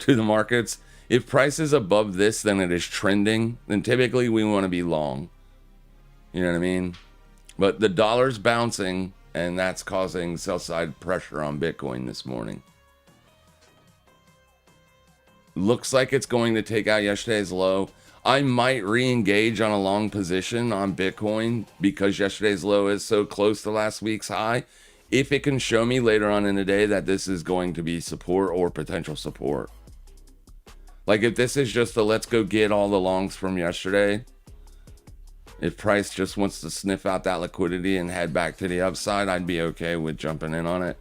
to the markets. If price is above this, then it is trending. Then typically we want to be long. You know what I mean? But the dollar's bouncing, and that's causing sell-side pressure on Bitcoin this morning. Looks like it's going to take out yesterday's low. I might re-engage on a long position on Bitcoin because yesterday's low is so close to last week's high. If it can show me later on in the day that this is going to be support or potential support. Like if this is just a let's go get all the longs from yesterday, if price just wants to sniff out that liquidity and head back to the upside, I'd be okay with jumping in on it.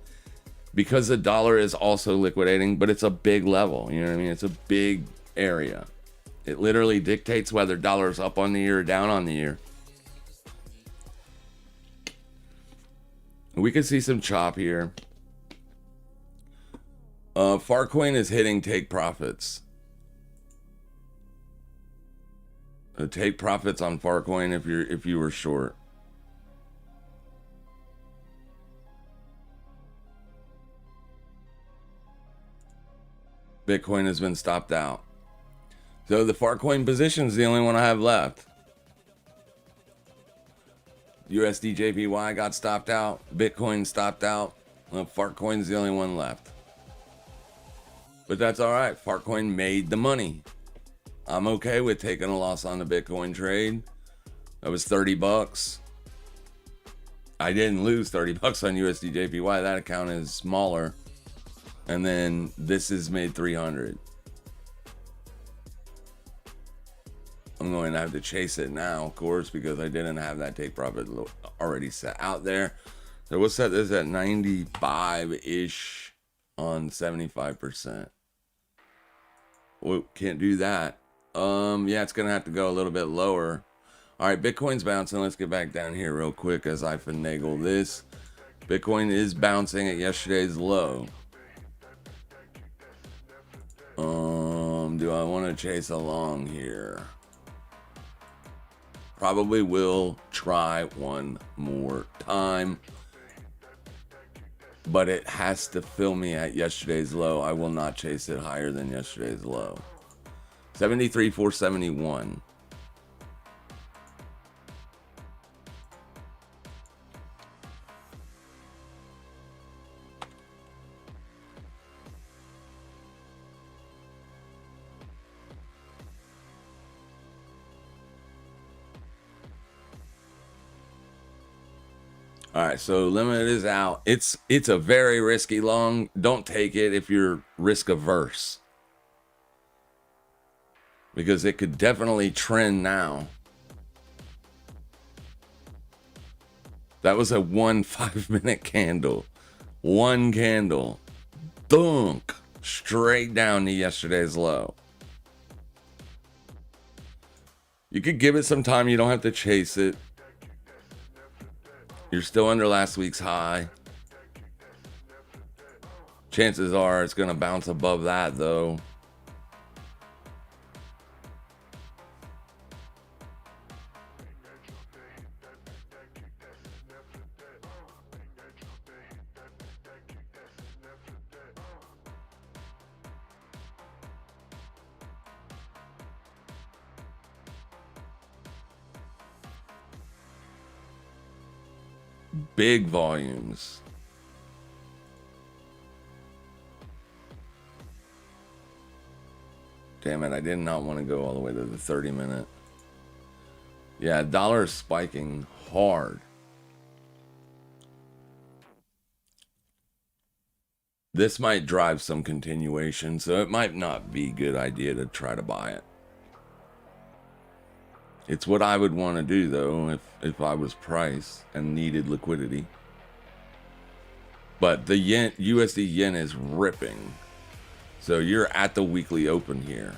Because the dollar is also liquidating, but it's a big level. You know what I mean? It's a big area. It literally dictates whether dollar's up on the year or down on the year. We could see some chop here. Farcoin is hitting take profits. Take profits on Farcoin if you were short. Bitcoin has been stopped out. So the Farcoin position is the only one I have left. USD JPY got stopped out. Bitcoin stopped out. Farcoin's the only one left. But that's all right. Farcoin made the money. I'm okay with taking a loss on the Bitcoin trade. That was $30. I didn't lose $30 on USD JPY. That account is smaller. And then this is made 300. I'm going to have to chase it now, of course, because I didn't have that take profit already set out there. So we'll set this at 95-ish on 75%. Well, can't do that. Yeah, it's going to have to go a little bit lower. All right, Bitcoin's bouncing. Let's get back down here real quick as I finagle this. Bitcoin is bouncing at yesterday's low. Do I want to chase along here? Probably will try one more time. But it has to fill me at yesterday's low. I will not chase it higher than yesterday's low. 73,471. All right, so limit is out. It's a very risky long. Don't take it if you're risk averse. Because it could definitely trend now. That was a 5-minute candle. One candle. Dunk. Straight down to yesterday's low. You could give it some time. You don't have to chase it. You're still under last week's high. Chances are it's going to bounce above that, though. Big volumes. Damn it, I did not want to go all the way to the 30-minute. Yeah, dollar is spiking hard. This might drive some continuation, so it might not be a good idea to try to buy it. It's what I would want to do, though, if I was price and needed liquidity. But the yen, USD yen is ripping. So you're at the weekly open here.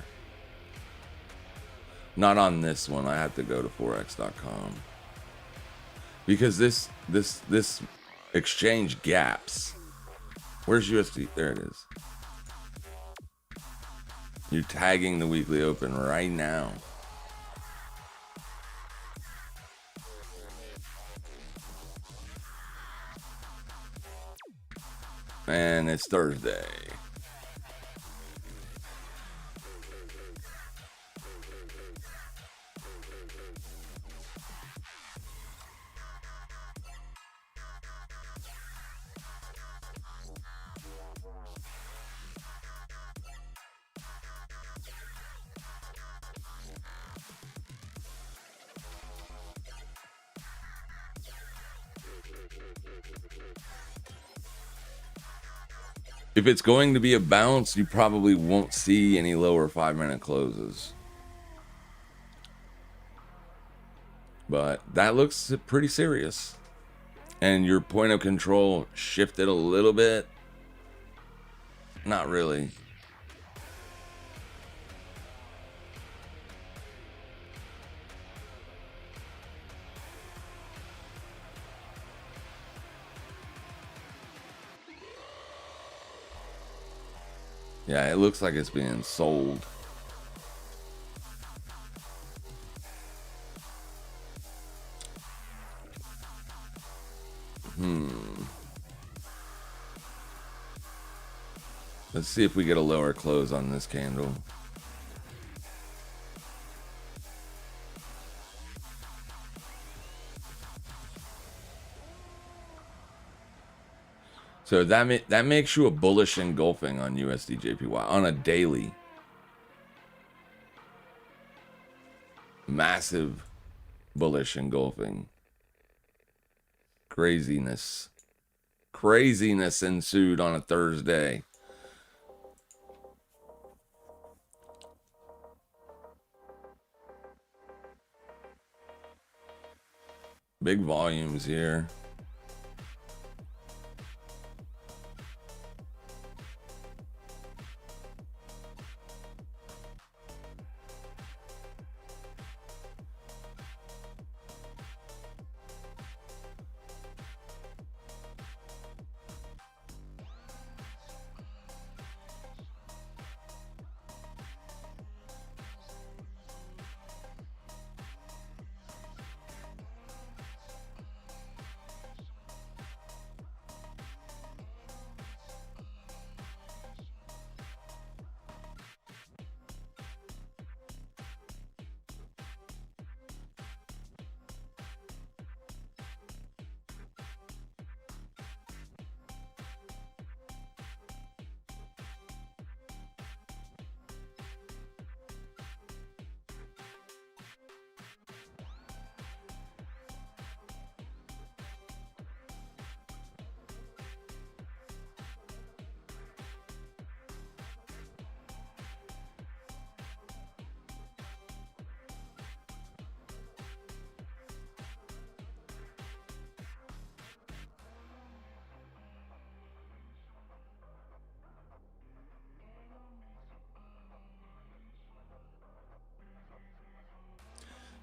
Not on this one. I have to go to forex.com. Because this exchange gaps. Where's USD? There it is. You're tagging the weekly open right now. And it's Thursday. If it's going to be a bounce, you probably won't see any lower 5-minute closes. But that looks pretty serious. And your point of control shifted a little bit. Not really. Yeah, it looks like it's being sold. Let's see if we get a lower close on this candle. So that makes you a bullish engulfing on USD JPY on a daily. Massive bullish engulfing. Craziness ensued on a Thursday. Big volumes here.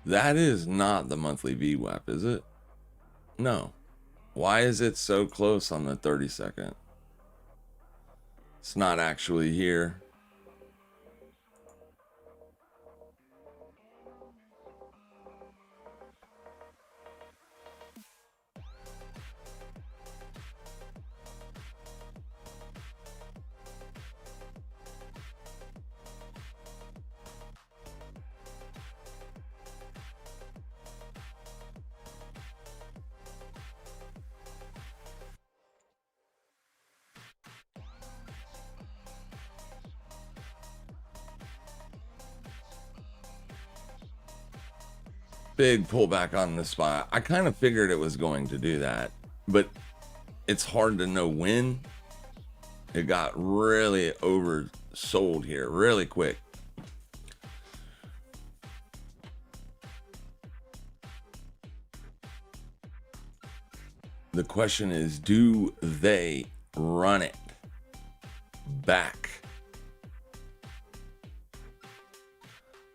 That is not the monthly VWAP, is it? No. Why is it so close on the 30-second? It's not actually here. Big pullback on the spot. I kind of figured it was going to do that, but it's hard to know when. It got really oversold here really quick. The question is, do they run it back?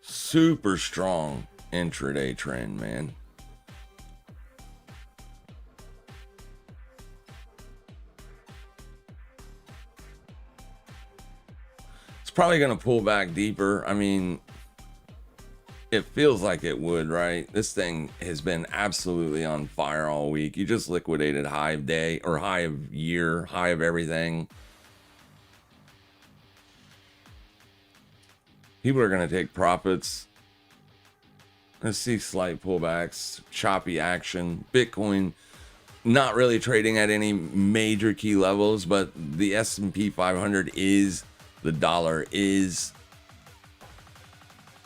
Super strong intraday trend, man. It's probably going to pull back deeper. I mean, it feels like it would, right? This thing has been absolutely on fire all week. You just liquidated high of day or high of year, high of everything. People are going to take profits. Let's see slight pullbacks, choppy action. Bitcoin not really trading at any major key levels, but the S&P 500 is, the dollar is.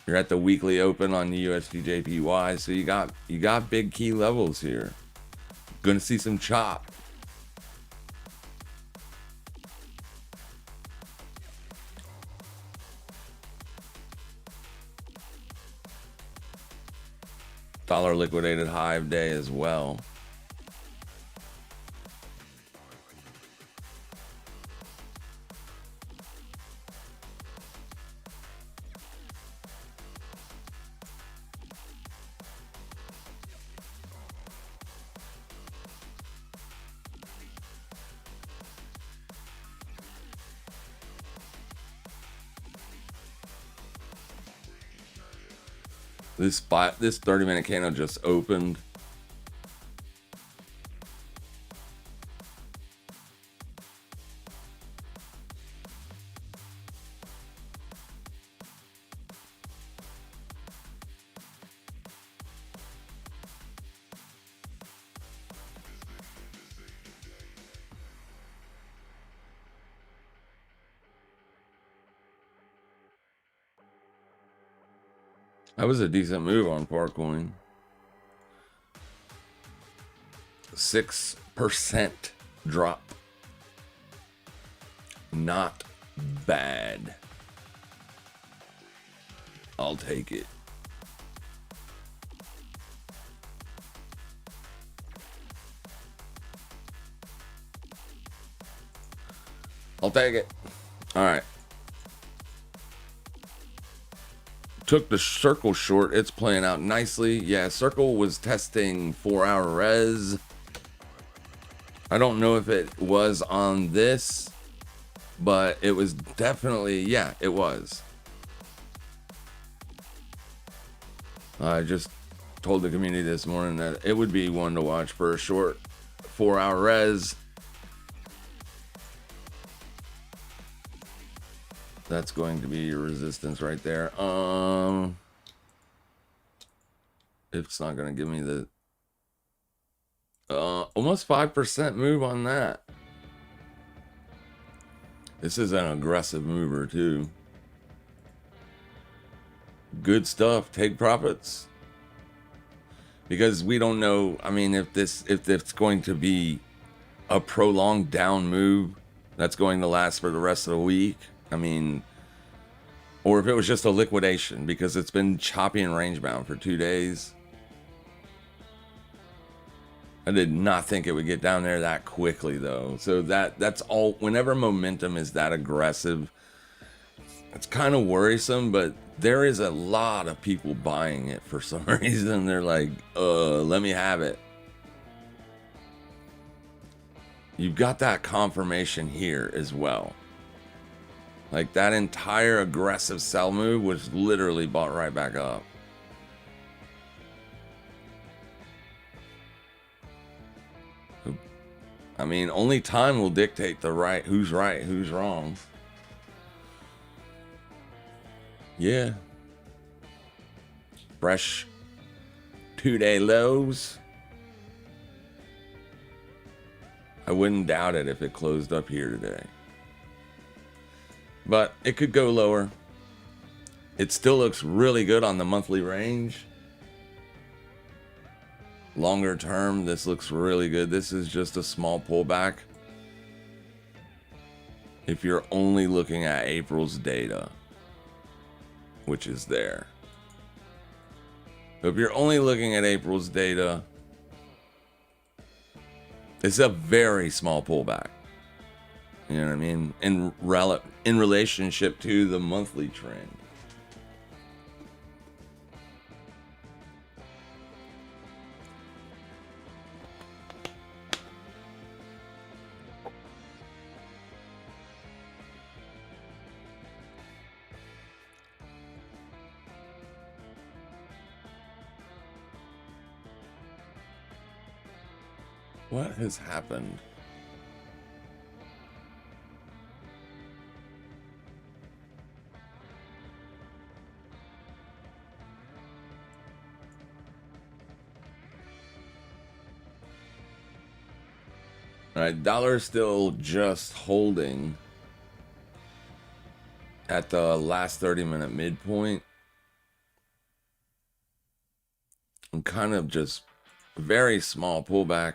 You're at the weekly open on the USD JPY, so you got big key levels here. Gonna see some chop. Dollar liquidated high of day as well. This 30-minute candle just opened. That was a decent move on Farcoin. 6% drop. Not bad. I'll take it. I'll take it. All right. Took the Circle short. It's playing out nicely. Yeah, Circle was testing 4-hour res. I don't know if it was on this, but it was definitely, yeah, it was. I just told the community this morning that it would be one to watch for a short 4-hour res. That's going to be your resistance right there. It's not going to give me the almost 5% move on that. This is an aggressive mover too. Good stuff. Take profits, because we don't know. I mean, if it's going to be a prolonged down move that's going to last for the rest of the week. I mean, or if it was just a liquidation, because it's been choppy and range bound for 2 days. I did not think it would get down there that quickly, though. So that's all. Whenever momentum is that aggressive, it's kind of worrisome, but there is a lot of people buying it for some reason. They're like, let me have it. You've got that confirmation here as well. Like, that entire aggressive sell move was literally bought right back up. I mean, only time will dictate who's right, who's wrong. Yeah. Fresh 2-day lows. I wouldn't doubt it if it closed up here today. But it could go lower. It still looks really good on the monthly range. Longer term, this looks really good. This is just a small pullback. If you're only looking at April's data, which is there. If you're only looking at April's data, it's a very small pullback. You know what I mean? In relationship to the monthly trend. What has happened? All right, dollar still just holding at the last 30-minute midpoint. And kind of just very small pullback.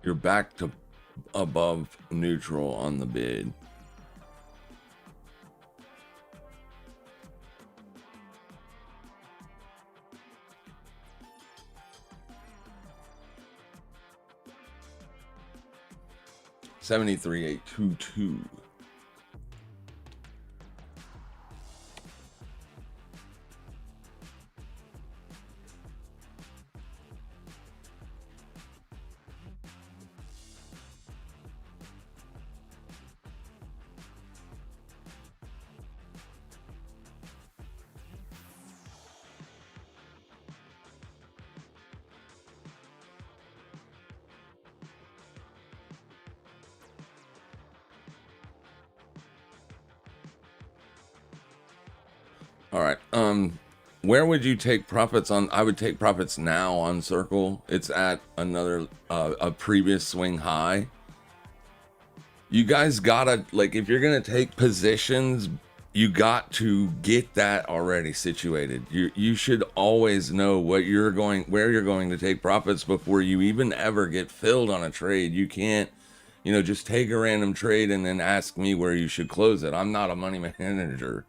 You're back to above neutral on the bid. $73,822. All right. Where would you take profits on? I would take profits now on Circle. It's at another a previous swing high. You guys gotta, like, if you're gonna take positions, you got to get that already situated. You should always know where you're going to take profits before you even ever get filled on a trade. You can't, just take a random trade and then ask me where you should close it. I'm not a money manager.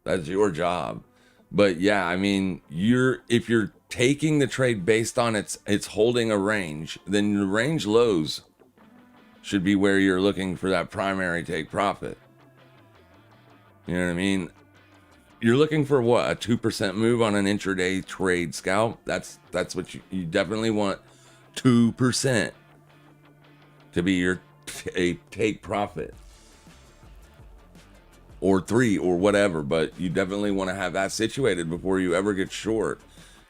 That's your job. But yeah, I mean, if you're taking the trade based on it's holding a range, then the range lows should be where you're looking for that primary take profit. You know what I mean? You're looking for what, a 2% move on an intraday trade scalp? That's what you definitely want 2% to be your take profit. Or 3 or whatever, but you definitely want to have that situated before you ever get short.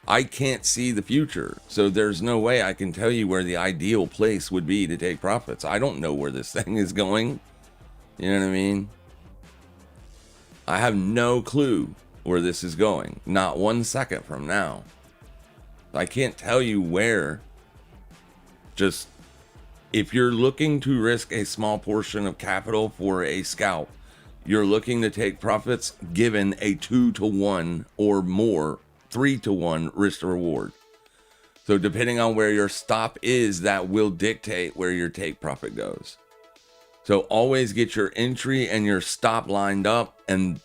I can't see the future, so there's no way I can tell you where the ideal place would be to take profits. I don't know where this thing is going. You know what I mean? I have no clue where this is going. Not 1 second from now. I can't tell you where. Just, if you're looking to risk a small portion of capital for a scalp, you're looking to take profits given a 2-to-1 or more, 3-to-1 risk to reward. So depending on where your stop is, that will dictate where your take profit goes. So always get your entry and your stop lined up, and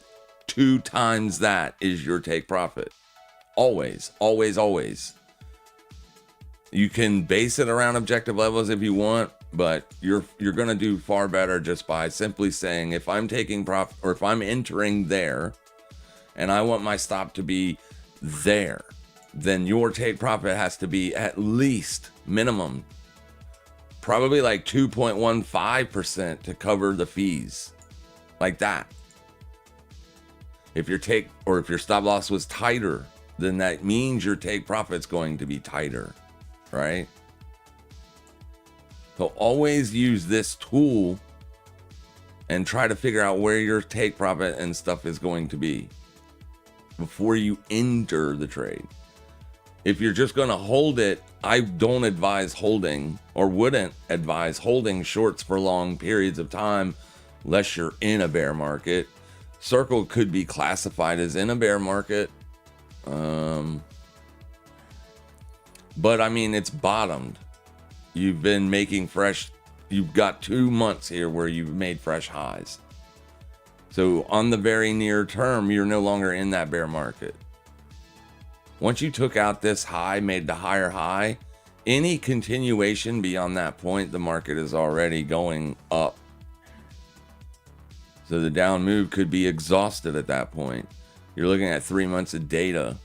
2 times that is your take profit. Always, always, always. You can base it around objective levels if you want, but you're going to do far better just by simply saying, if I'm taking profit, or if I'm entering there and I want my stop to be there, then your take profit has to be at least minimum, probably like 2.15% to cover the fees, like that. If your stop loss was tighter, then that means your take profit's going to be tighter, right? So always use this tool and try to figure out where your take profit and stuff is going to be before you enter the trade. If you're just going to hold it, I don't advise holding, or wouldn't advise holding shorts for long periods of time unless you're in a bear market. Circle could be classified as in a bear market. But I mean, it's bottomed. You've been making you've got 2 months here where you've made fresh highs. So on the very near term, you're no longer in that bear market. Once you took out this high, made the higher high, any continuation beyond that point, the market is already going up. So the down move could be exhausted at that point. You're looking at 3 months of data.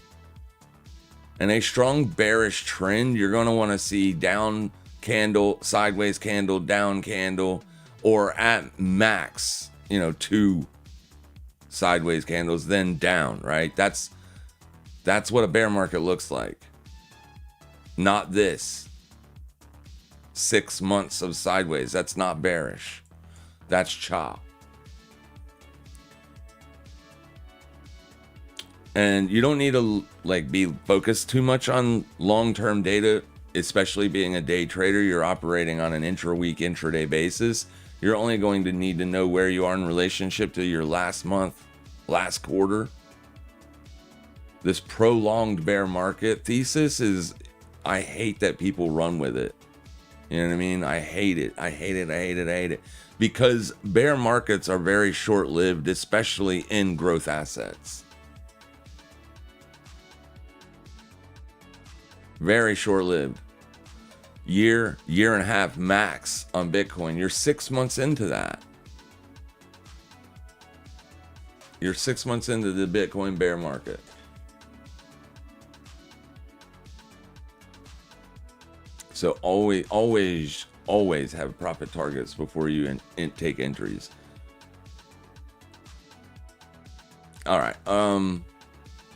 And a strong bearish trend, you're going to want to see down candle, sideways candle, down candle, or at max, 2 sideways candles, then down, right? That's what a bear market looks like. Not this 6 months of sideways. That's not bearish. That's chop. And you don't need to be focused too much on long-term data, especially being a day trader. You're operating on an intra-week, intraday basis. You're only going to need to know where you are in relationship to your last month, last quarter. This prolonged bear market thesis I hate that people run with it. You know what I mean? I hate it. I hate it. I hate it. I hate it. Because bear markets are very short-lived, especially in growth assets. Very short-lived. Year and a half max on Bitcoin. You're 6 months into that. You're 6 months into the Bitcoin bear market. So always have profit targets before you take entries. All right.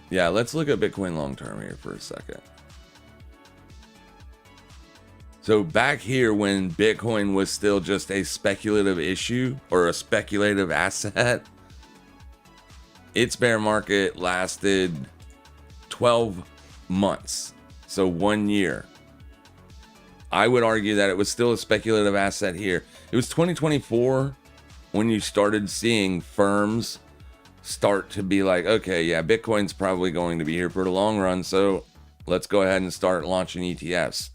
Yeah, let's look at Bitcoin long term here for a second. So back here when Bitcoin was still just a speculative issue or a speculative asset, its bear market lasted 12 months. So 1 year. I would argue that it was still a speculative asset here. It was 2024 when you started seeing firms start to be like, okay, yeah, Bitcoin's probably going to be here for the long run, so let's go ahead and start launching ETFs.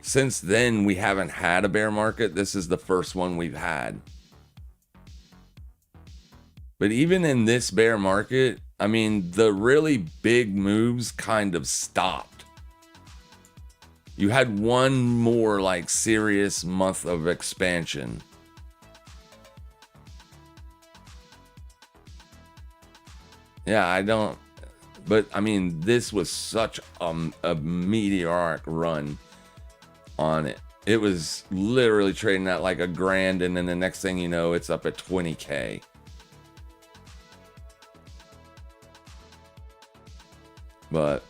Since then, we haven't had a bear market. This is the first one we've had. But even in this bear market, I mean, the really big moves kind of stopped. You had one more like serious month of expansion. Yeah, but I mean, this was such a meteoric run on it. It was literally trading at like $1,000, and then the next thing you know, it's up at 20K. But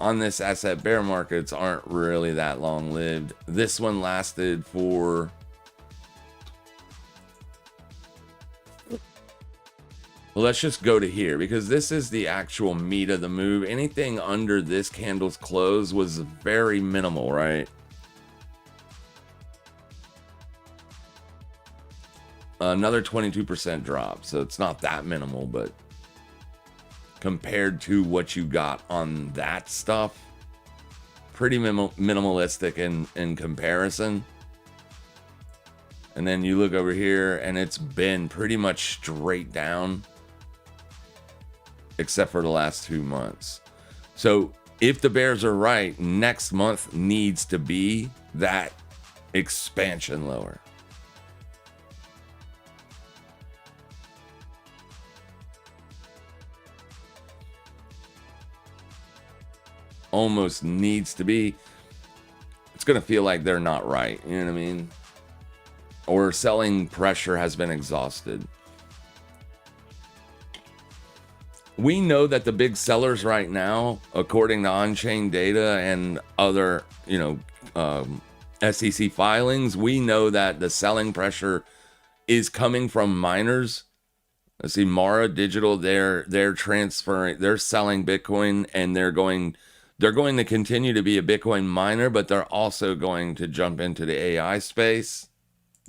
on this asset, bear markets aren't really that long lived. This one lasted for well, let's just go to here because this is the actual meat of the move. Anything under this candle's close was very minimal, right? Another 22% drop, so it's not that minimal, but compared to what you got on that stuff, pretty minimalistic in comparison. And then you look over here and it's been pretty much straight down except for the last 2 months. So if the bears are right, next month needs to be that expansion lower. Almost needs to be. It's going to feel like they're not right. You know what I mean? Or selling pressure has been exhausted. We know that the big sellers right now, according to on-chain data and other, SEC filings, we know that the selling pressure is coming from miners. Let's see, Mara Digital, they're transferring, they're selling Bitcoin, and they're going to continue to be a Bitcoin miner, but they're also going to jump into the AI space,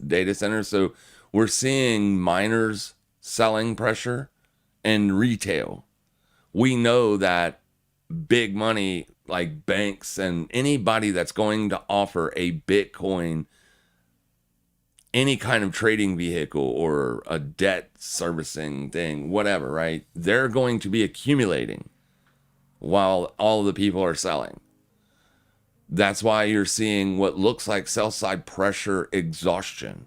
data centers. So we're seeing miners selling pressure and retail. We know that big money like banks and anybody that's going to offer a Bitcoin, any kind of trading vehicle or a debt servicing thing, whatever, right? They're going to be accumulating while all the people are selling. That's why you're seeing what looks like sell-side pressure exhaustion.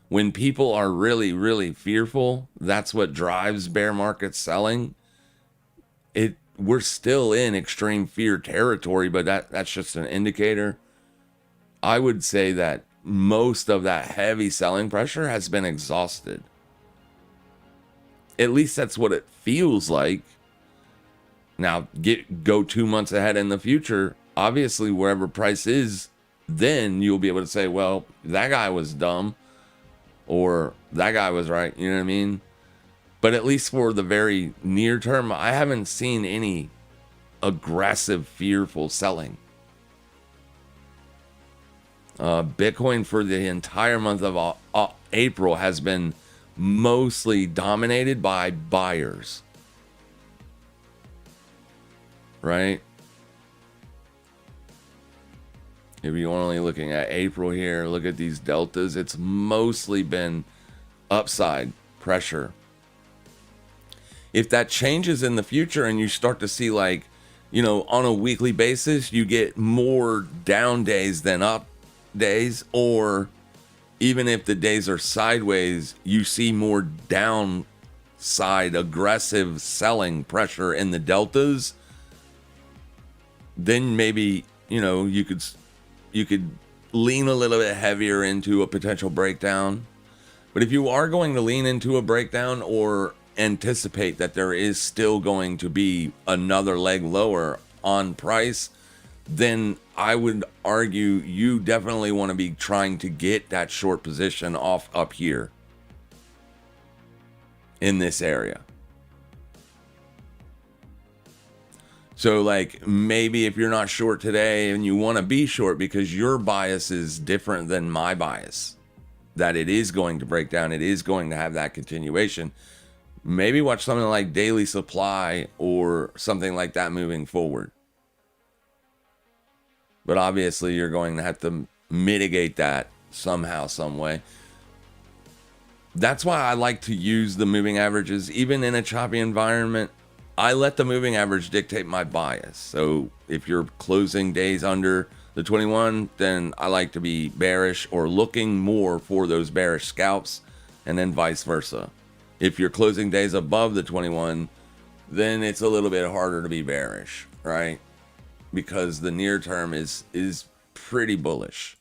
When people are really, really fearful, that's what drives bear market selling. We're still in extreme fear territory, but that's just an indicator. I would say that most of that heavy selling pressure has been exhausted. At least that's what it feels like. Now, go 2 months ahead in the future. Obviously, wherever price is, then you'll be able to say, well, that guy was dumb or that guy was right. You know what I mean? But at least for the very near term, I haven't seen any aggressive, fearful selling. Bitcoin for the entire month of April has been mostly dominated by buyers. Right? If you're only looking at April here, look at these deltas. It's mostly been upside pressure. If that changes in the future and you start to see, like, you know, on a weekly basis, you get more down days than up days, or even if the days are sideways, you see more downside aggressive selling pressure in the deltas, then maybe, you know, you could lean a little bit heavier into a potential breakdown. But if you are going to lean into a breakdown or anticipate that there is still going to be another leg lower on price, then I would argue you definitely want to be trying to get that short position off up here in this area. So, like, maybe if you're not short today and you want to be short because your bias is different than my bias, that it is going to break down, it is going to have that continuation, maybe watch something like daily supply or something like that moving forward. But obviously you're going to have to mitigate that somehow, some way. That's why I like to use the moving averages. Even in a choppy environment, I let the moving average dictate my bias. So if you're closing days under the 21, then I like to be bearish or looking more for those bearish scalps, and then vice versa. If you're closing days above the 21, then it's a little bit harder to be bearish, right? Because the near term is pretty bullish.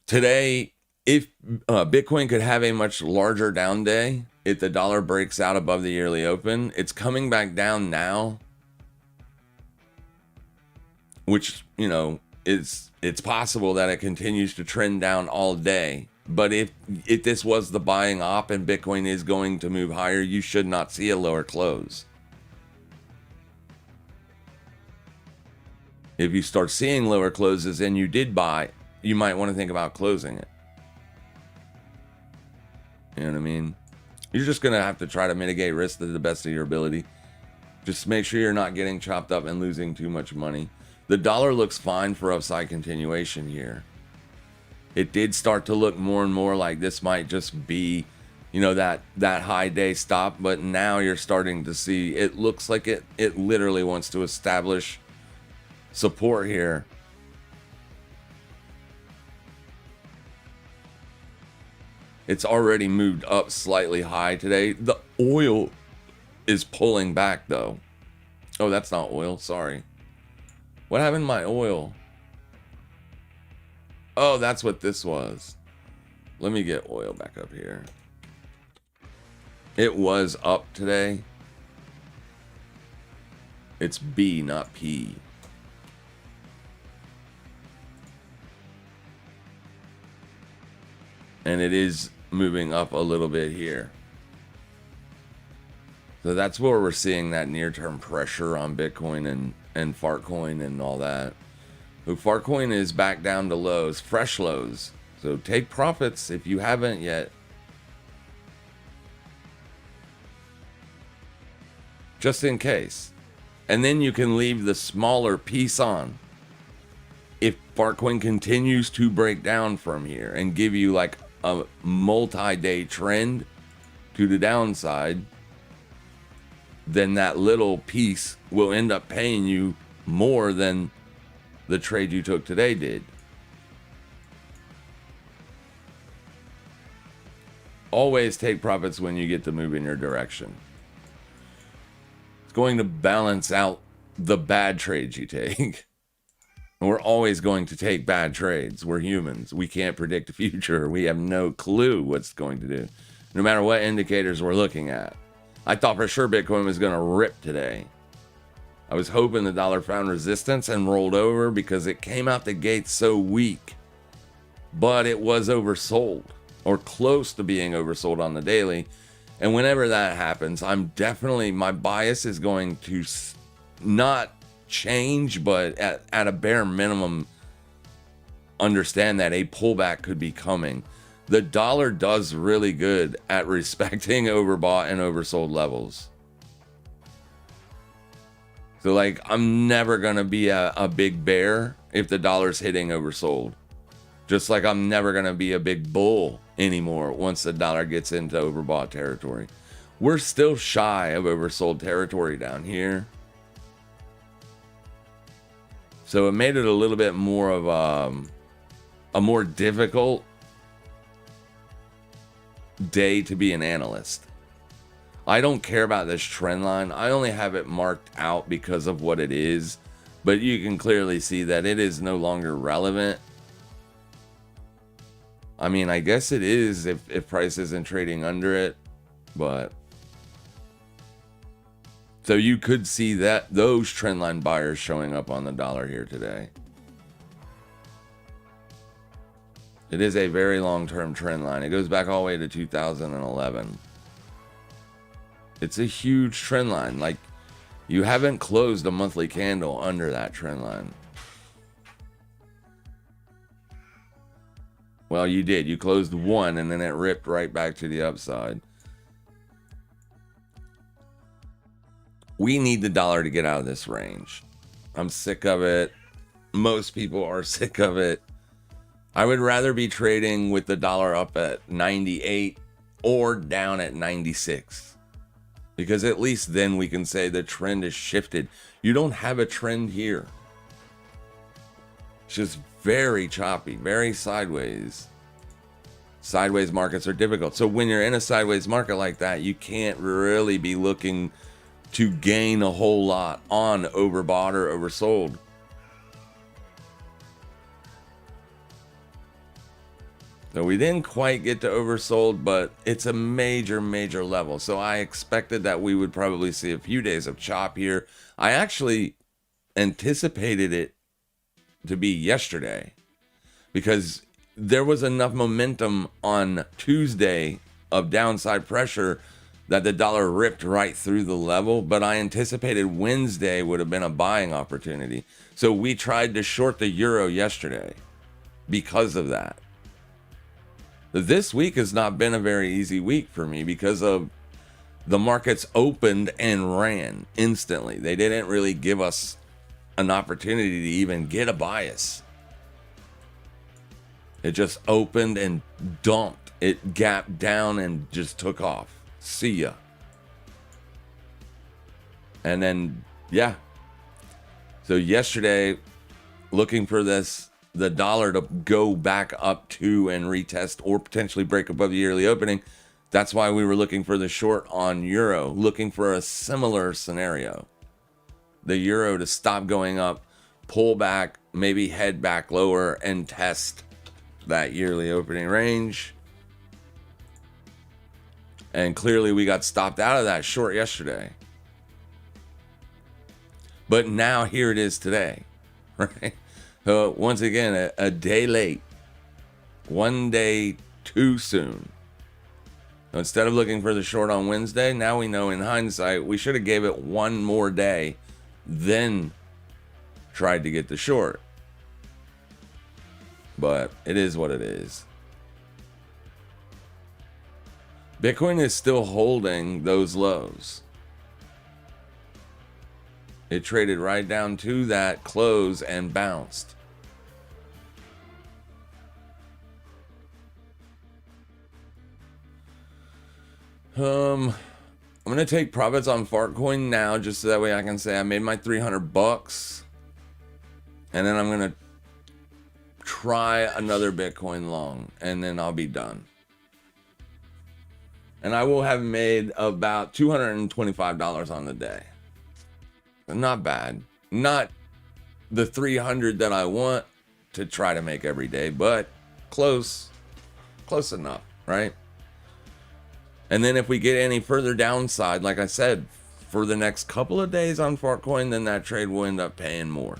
Today, if Bitcoin could have a much larger down day, if the dollar breaks out above the yearly open, it's coming back down now, which, you know, it's possible that it continues to trend down all day. But if this was the buying op and Bitcoin is going to move higher, you should not see a lower close. If you start seeing lower closes and you did buy, you might want to think about closing it. You know what I mean? You're just going to have to try to mitigate risk to the best of your ability. Just make sure you're not getting chopped up and losing too much money. The dollar looks fine for upside continuation here. It did start to look more and more like this might just be, you know, that high day stop. But now you're starting to see, it looks like it literally wants to establish support here. It's already moved up slightly high today. The oil is pulling back though. Oh, that's not oil. Sorry. What happened to my oil? Oh, that's what this was. Let me get oil back up here. It was up today. It's B, not P. And it is moving up a little bit here. So that's where we're seeing that near-term pressure on Bitcoin and Fartcoin and all that. So Fartcoin is back down to lows, fresh lows. So take profits if you haven't yet. Just in case. And then you can leave the smaller piece on. If Fartcoin continues to break down from here and give you like a multi-day trend to the downside, then that little piece will end up paying you more than the trade you took today did. Always take profits when you get to move in your direction. It's going to balance out the bad trades you take. We're always going to take bad trades. We're humans. We can't predict the future. We have no clue what's going to do, no matter what indicators we're looking at. I thought for sure Bitcoin was going to rip today. I was hoping the dollar found resistance and rolled over because it came out the gate so weak. But it was oversold, or close to being oversold on the daily. And whenever that happens, my bias is going to not change, but at a bare minimum, understand that a pullback could be coming. The dollar does really good at respecting overbought and oversold levels. So like, I'm never going to be a big bear if the dollar's hitting oversold. Just like I'm never going to be a big bull anymore once the dollar gets into overbought territory. We're still shy of oversold territory down here. So it made it a little bit more of a more difficult day to be an analyst. I don't care about this trend line. I only have it marked out because of what it is. But you can clearly see that it is no longer relevant. I mean, I guess it is if price isn't trading under it. But so you could see that those trendline buyers showing up on the dollar here today. It is a very long-term trend line. It goes back all the way to 2011. It's a huge trend line. Like, you haven't closed a monthly candle under that trend line. Well, you did. You closed one and then it ripped right back to the upside. We need the dollar to get out of this range. I'm sick of it. Most people are sick of it. I would rather be trading with the dollar up at 98 or down at 96. Because at least then we can say the trend is shifted. You don't have a trend here. It's just very choppy, very sideways. Sideways markets are difficult. So when you're in a sideways market like that, you can't really be looking to gain a whole lot on overbought or oversold. So we didn't quite get to oversold, but it's a major, major level. So I expected that we would probably see a few days of chop here. I actually anticipated it to be yesterday because there was enough momentum on Tuesday of downside pressure that the dollar ripped right through the level, but I anticipated Wednesday would have been a buying opportunity. So we tried to short the euro yesterday because of that. This week has not been a very easy week for me because of the markets opened and ran instantly. They didn't really give us an opportunity to even get a bias. It just opened and dumped. It gapped down and just took off. See ya. And then, yeah. So yesterday, looking for the dollar to go back up to and retest or potentially break above the yearly opening. That's why we were looking for the short on euro, looking for a similar scenario. The euro to stop going up, pull back, maybe head back lower and test that yearly opening range. And clearly we got stopped out of that short yesterday. But now here it is today, right? So once again, a day late, one day too soon. Instead of looking for the short on Wednesday, now we know in hindsight, we should have gave it one more day, then tried to get the short. But it is what it is. Bitcoin is still holding those lows. It traded right down to that close and bounced. I'm gonna take profits on Fartcoin now, just so that way I can say I made my $300, and then I'm gonna try another Bitcoin long, and then I'll be done. And I will have made about $225 on the day. Not bad. Not the 300 that I want to try to make every day, but close enough, right? And then if we get any further downside, like I said, for the next couple of days on Fartcoin, then that trade will end up paying more.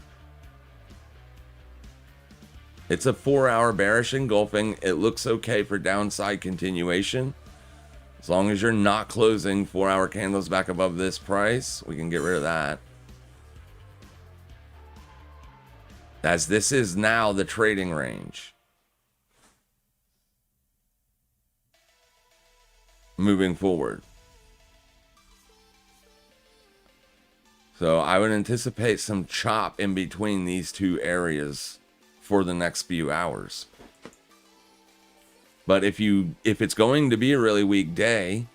It's a 4-hour bearish engulfing. It looks okay for downside continuation. As long as you're not closing 4-hour candles back above this price, we can get rid of that. As this is now the trading range. Moving forward. So I would anticipate some chop in between these two areas for the next few hours. But if it's going to be a really weak day,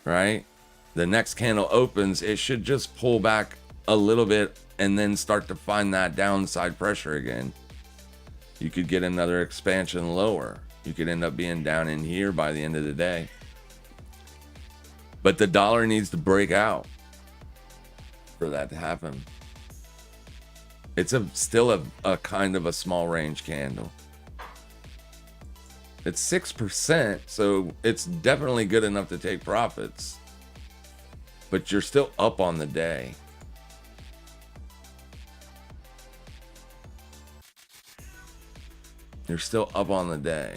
right? The next candle opens, it should just pull back a little bit and then start to find that downside pressure again. You could get another expansion lower. You could end up being down in here by the end of the day. But the dollar needs to break out for that to happen. It's still a kind of a small range candle. It's 6%, so it's definitely good enough to take profits. But you're still up on the day. You're still up on the day.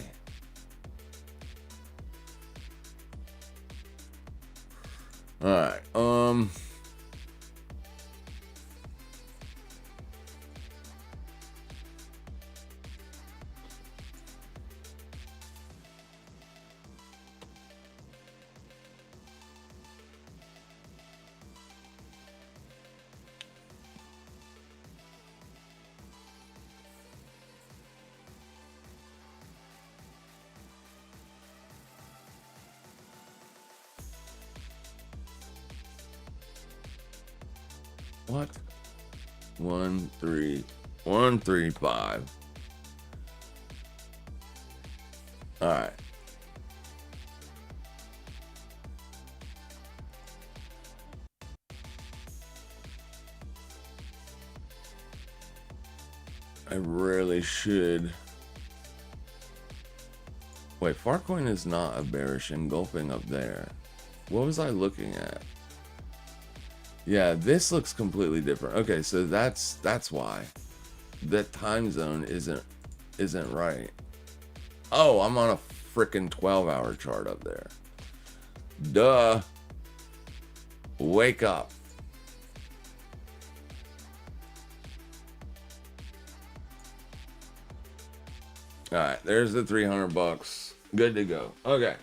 All right. What? 13135. All right. I really should. Wait, Farcoin is not a bearish engulfing up there. What was I looking at? Yeah, this looks completely different. Okay, so that's why that time zone isn't right. Oh, I'm on a freaking 12-hour chart up there. Duh. Wake up. All right, there's the 300 bucks. Good to go. Okay.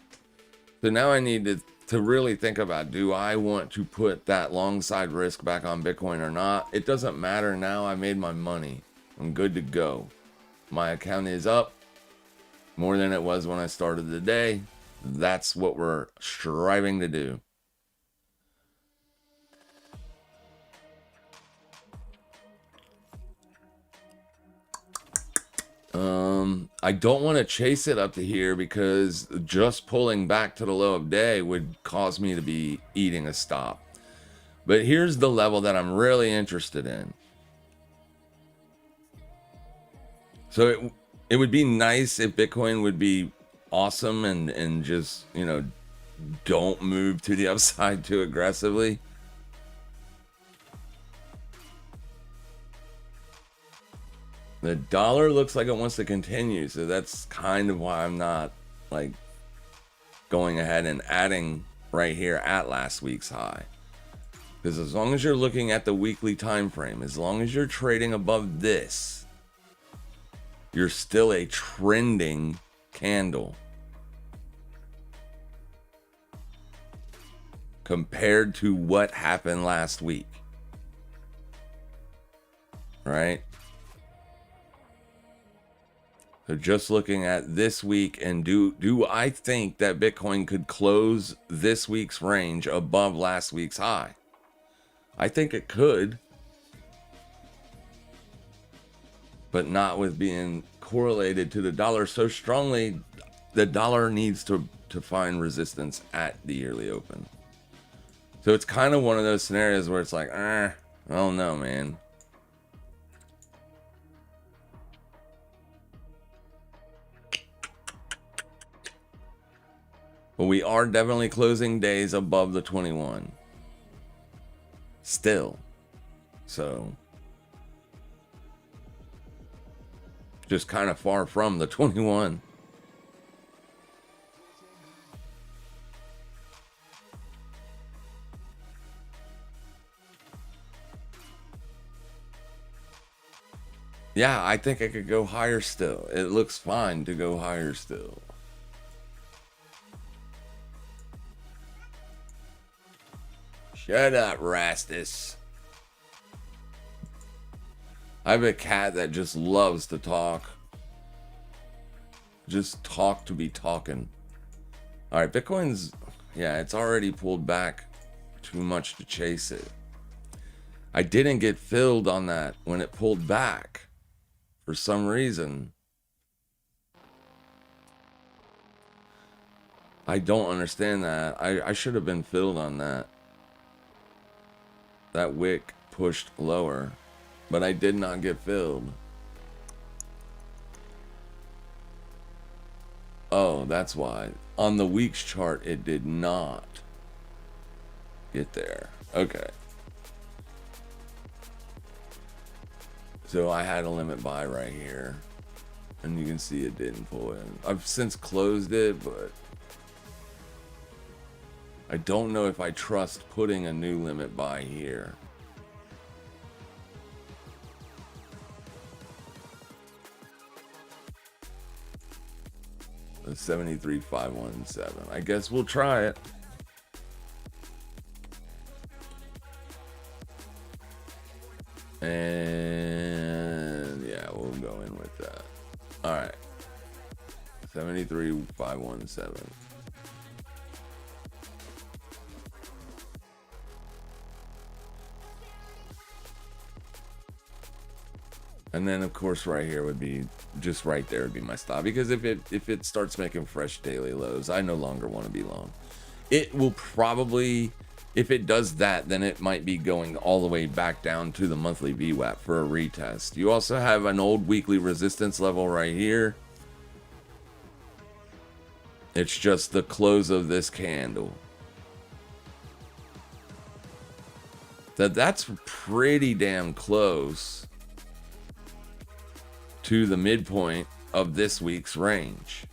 So now I need to really think about, do I want to put that long side risk back on Bitcoin or not? It doesn't matter now. I made my money. I'm good to go. My account is up more than it was when I started the day. That's what we're striving to do. I don't want to chase it up to here because just pulling back to the low of day would cause me to be eating a stop. But here's the level that I'm really interested in. So it would be nice if Bitcoin would be awesome and just, you know, don't move to the upside too aggressively. The dollar looks like it wants to continue, so that's kind of why I'm not like going ahead and adding right here at last week's high. Because as long as you're looking at the weekly time frame, as long as you're trading above this, you're still a trending candle compared to what happened last week. Right? So just looking at this week, and do I think that Bitcoin could close this week's range above last week's high? I think it could, but not with being correlated to the dollar so strongly. The dollar needs to find resistance at the yearly open. So it's kind of one of those scenarios where it's like, I don't know, man. But we are definitely closing days above the 21. Still. So. Just kind of far from the 21. Yeah, I think I could go higher still. It looks fine to go higher still. Shut up, Rastus. I have a cat that just loves to talk. Just talk to be talking. All right, Bitcoin's, yeah, it's already pulled back too much to chase it. I didn't get filled on that when it pulled back for some reason. I don't understand that. I should have been filled on that. That wick pushed lower, but I did not get filled. Oh, that's why. On the week's chart, it did not get there. Okay. So I had a limit buy right here, and you can see it didn't pull in. I've since closed it, but I don't know if I trust putting a new limit buy here. The 73,517. I guess we'll try it. And yeah, we'll go in with that. All right. 73,517. And then of course right here would be just right there would be my stop, because if it starts making fresh daily lows, I no longer want to be long. It will probably, if it does that, then it might be going all the way back down to the monthly VWAP for a retest. You also have an old weekly resistance level right here. It's just the close of this candle. That's pretty damn close to the midpoint of this week's range.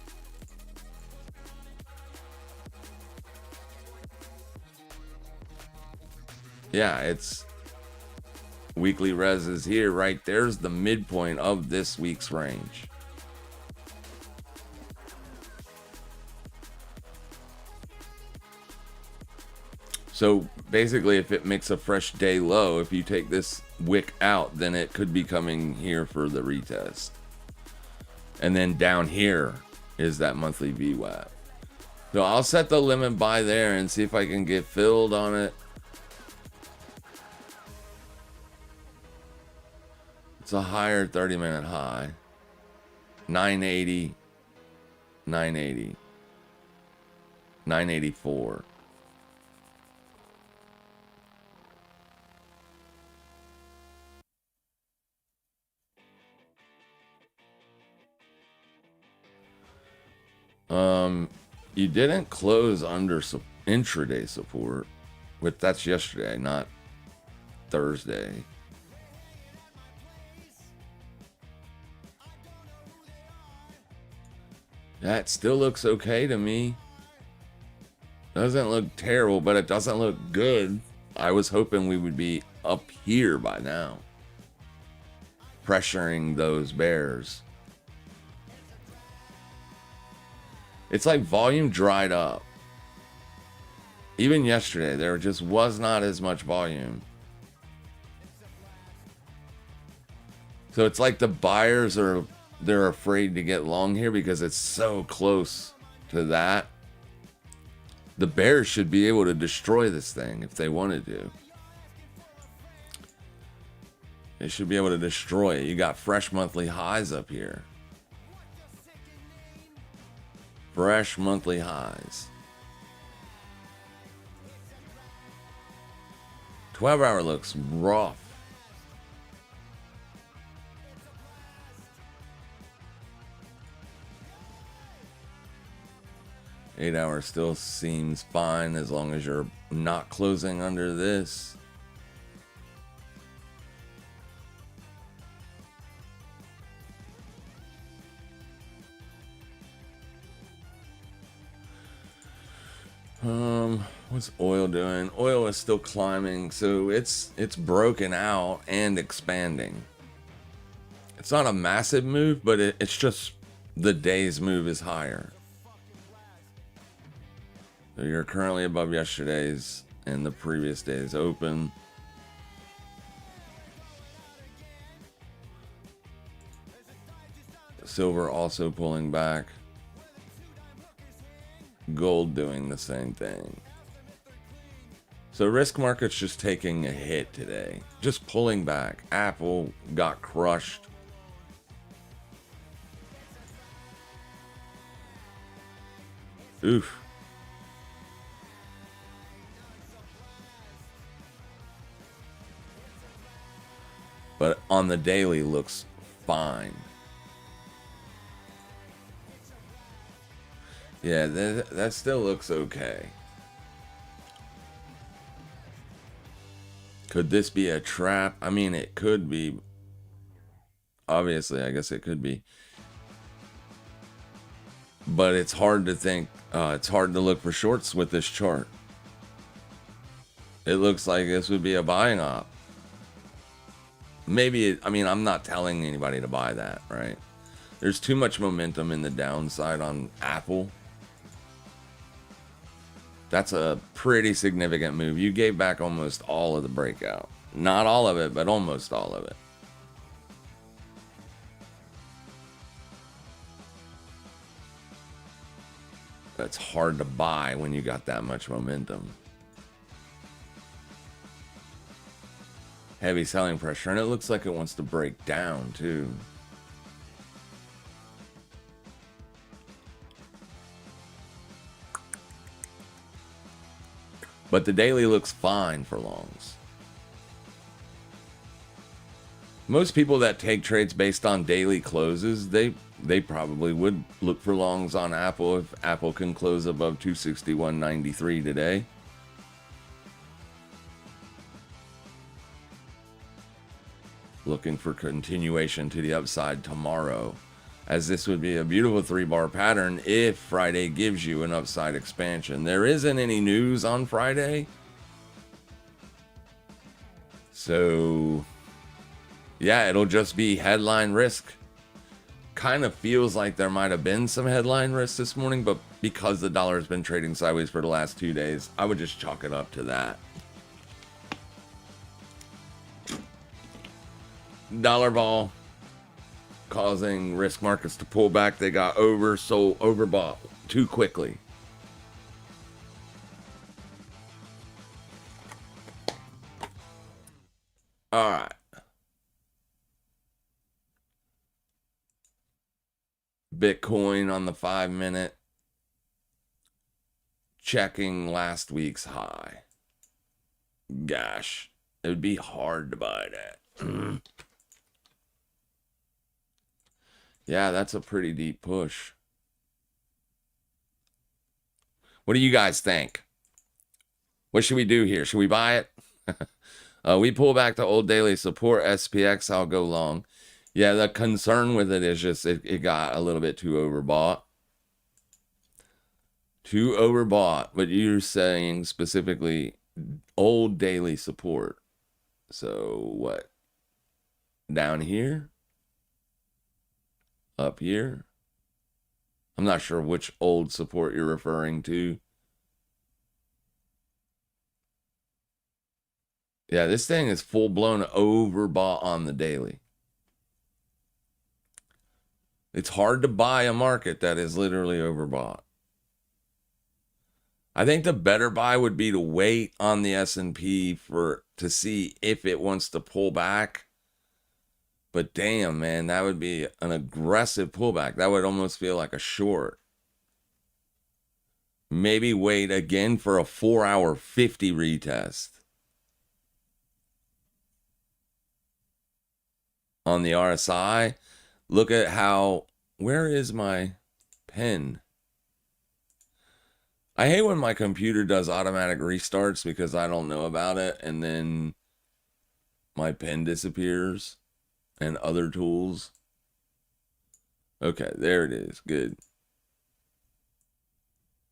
Yeah, it's weekly res is here, right? There's the midpoint of this week's range. So basically, if it makes a fresh day low, if you take this wick out, then it could be coming here for the retest. And then down here is that monthly VWAP. So I'll set the limit buy there and see if I can get filled on it. It's a higher 30-minute high. 980, 980, 984. You didn't close under intraday support, but that's yesterday, not Thursday. That still looks okay to me. Doesn't look terrible, but it doesn't look good. I was hoping we would be up here by now, pressuring those bears. It's like volume dried up. Even yesterday, there just was not as much volume. So it's like the buyers they're afraid to get long here because it's so close to that. The bears should be able to destroy this thing if they wanted to. They should be able to destroy it. You got fresh monthly highs up here. Fresh monthly highs. 12-hour looks rough. Eight-hour still seems fine as long as you're not closing under this. What's oil doing? Oil is still climbing, so it's broken out and expanding. It's not a massive move, but it's just the day's move is higher. So you're currently above yesterday's, and the previous day's open. Silver also pulling back. Gold doing the same thing. So risk market's just taking a hit today. Just pulling back. Apple got crushed. Oof. But on the daily looks fine. Yeah, that still looks okay. Could this be a trap? I mean, it could be. Obviously, I guess it could be. But it's hard to think. It's hard to look for shorts with this chart. It looks like this would be a buying op. Maybe, I mean, I'm not telling anybody to buy that, right? There's too much momentum in the downside on Apple. That's a pretty significant move. You gave back almost all of the breakout. Not all of it, but almost all of it. That's hard to buy when you got that much momentum. Heavy selling pressure, and it looks like it wants to break down too. But the daily looks fine for longs. Most people that take trades based on daily closes, they probably would look for longs on Apple if Apple can close above 261.93 today. Looking for continuation to the upside tomorrow, as this would be a beautiful 3-bar pattern if Friday gives you an upside expansion. There isn't any news on Friday, so yeah, it'll just be headline risk. Kind of feels like there might have been some headline risk this morning, but because the dollar has been trading sideways for the last 2 days, I would just chalk it up to that. Dollar vol causing risk markets to pull back. They got overbought too quickly. All right. Bitcoin on the 5-minute. Checking last week's high. Gosh, it would be hard to buy that. Yeah, that's a pretty deep push. What do you guys think? What should we do here? Should we buy it? We pull back to old daily support. SPX, I'll go long. Yeah, the concern with it is just it got a little bit too overbought. Too overbought, but you're saying specifically old daily support. So what? Down here? Up here? I'm not sure which old support you're referring to. Yeah, this thing is full-blown overbought on the daily. It's hard to buy a market that is literally overbought. I think the better buy would be to wait on the S&P to see if it wants to pull back. But damn, man, that would be an aggressive pullback. That would almost feel like a short. Maybe wait again for a 4-hour 50 retest. On the RSI, look at how, where is my pen? I hate when my computer does automatic restarts because I don't know about it, and then my pen disappears and other tools. Okay, there it is. Good.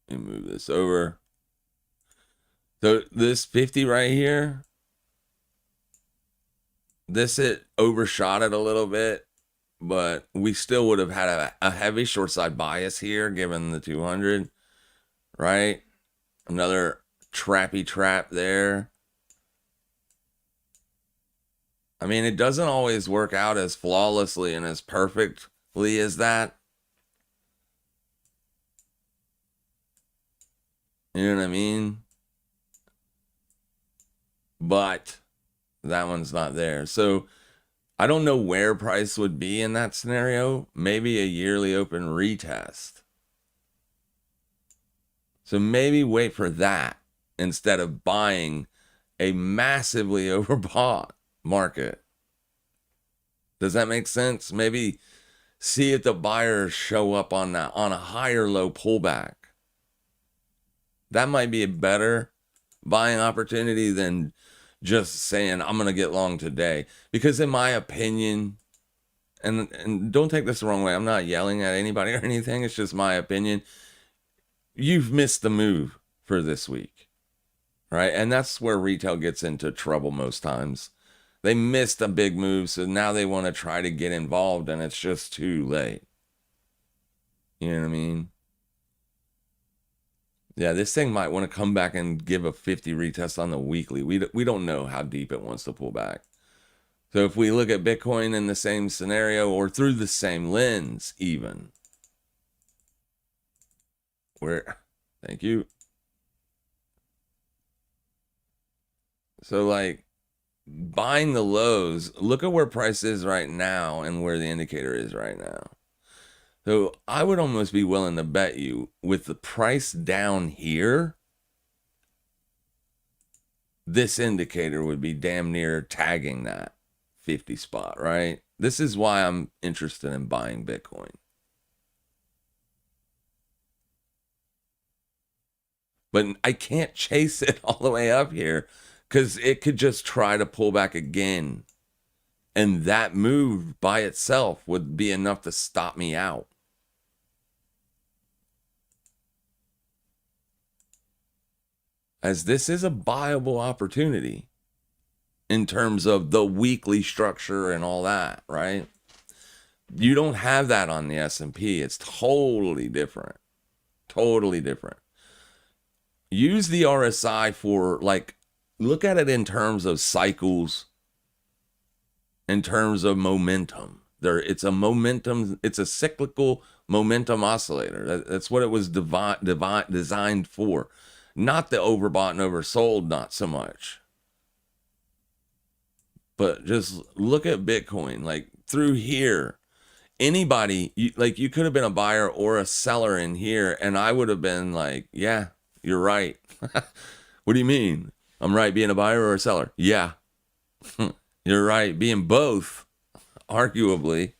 Let me move this over. So this 50 right here, it overshot it a little bit, but we still would have had a heavy short side bias here given the 200, right? Another trappy trap there. I mean, it doesn't always work out as flawlessly and as perfectly as that. You know what I mean? But that one's not there. So I don't know where price would be in that scenario. Maybe a yearly open retest. So maybe wait for that instead of buying a massively overbought market. Does that make sense? Maybe see if the buyers show up on that, on a higher low pullback. That might be a better buying opportunity than just saying I'm going to get long today. Because in my opinion, and don't take this the wrong way, I'm not yelling at anybody or anything, it's just my opinion, you've missed the move for this week, right? And that's where retail gets into trouble most times. They missed a big move, so now they want to try to get involved, and it's just too late. You know what I mean? Yeah, this thing might want to come back and give a 50 retest on the weekly. We don't know how deep it wants to pull back. So if we look at Bitcoin in the same scenario or through the same lens even, thank you. So like buying the lows, look at where price is right now and where the indicator is right now. So I would almost be willing to bet you with the price down here, this indicator would be damn near tagging that 50 spot, right? This is why I'm interested in buying Bitcoin. But I can't chase it all the way up here because it could just try to pull back again. And that move by itself would be enough to stop me out. As this is a buyable opportunity in terms of the weekly structure and all that, right? You don't have that on the S&P. It's totally different. Totally different. Use the RSI for, like, look at it in terms of cycles, in terms of momentum. It's a cyclical momentum oscillator. That's what it was designed for. Not the overbought and oversold, not so much. But just look at Bitcoin, like through here. Anybody, you could have been a buyer or a seller in here, and I would have been like, yeah, you're right. What do you mean? I'm right being a buyer or a seller? Yeah. You're right being both, arguably.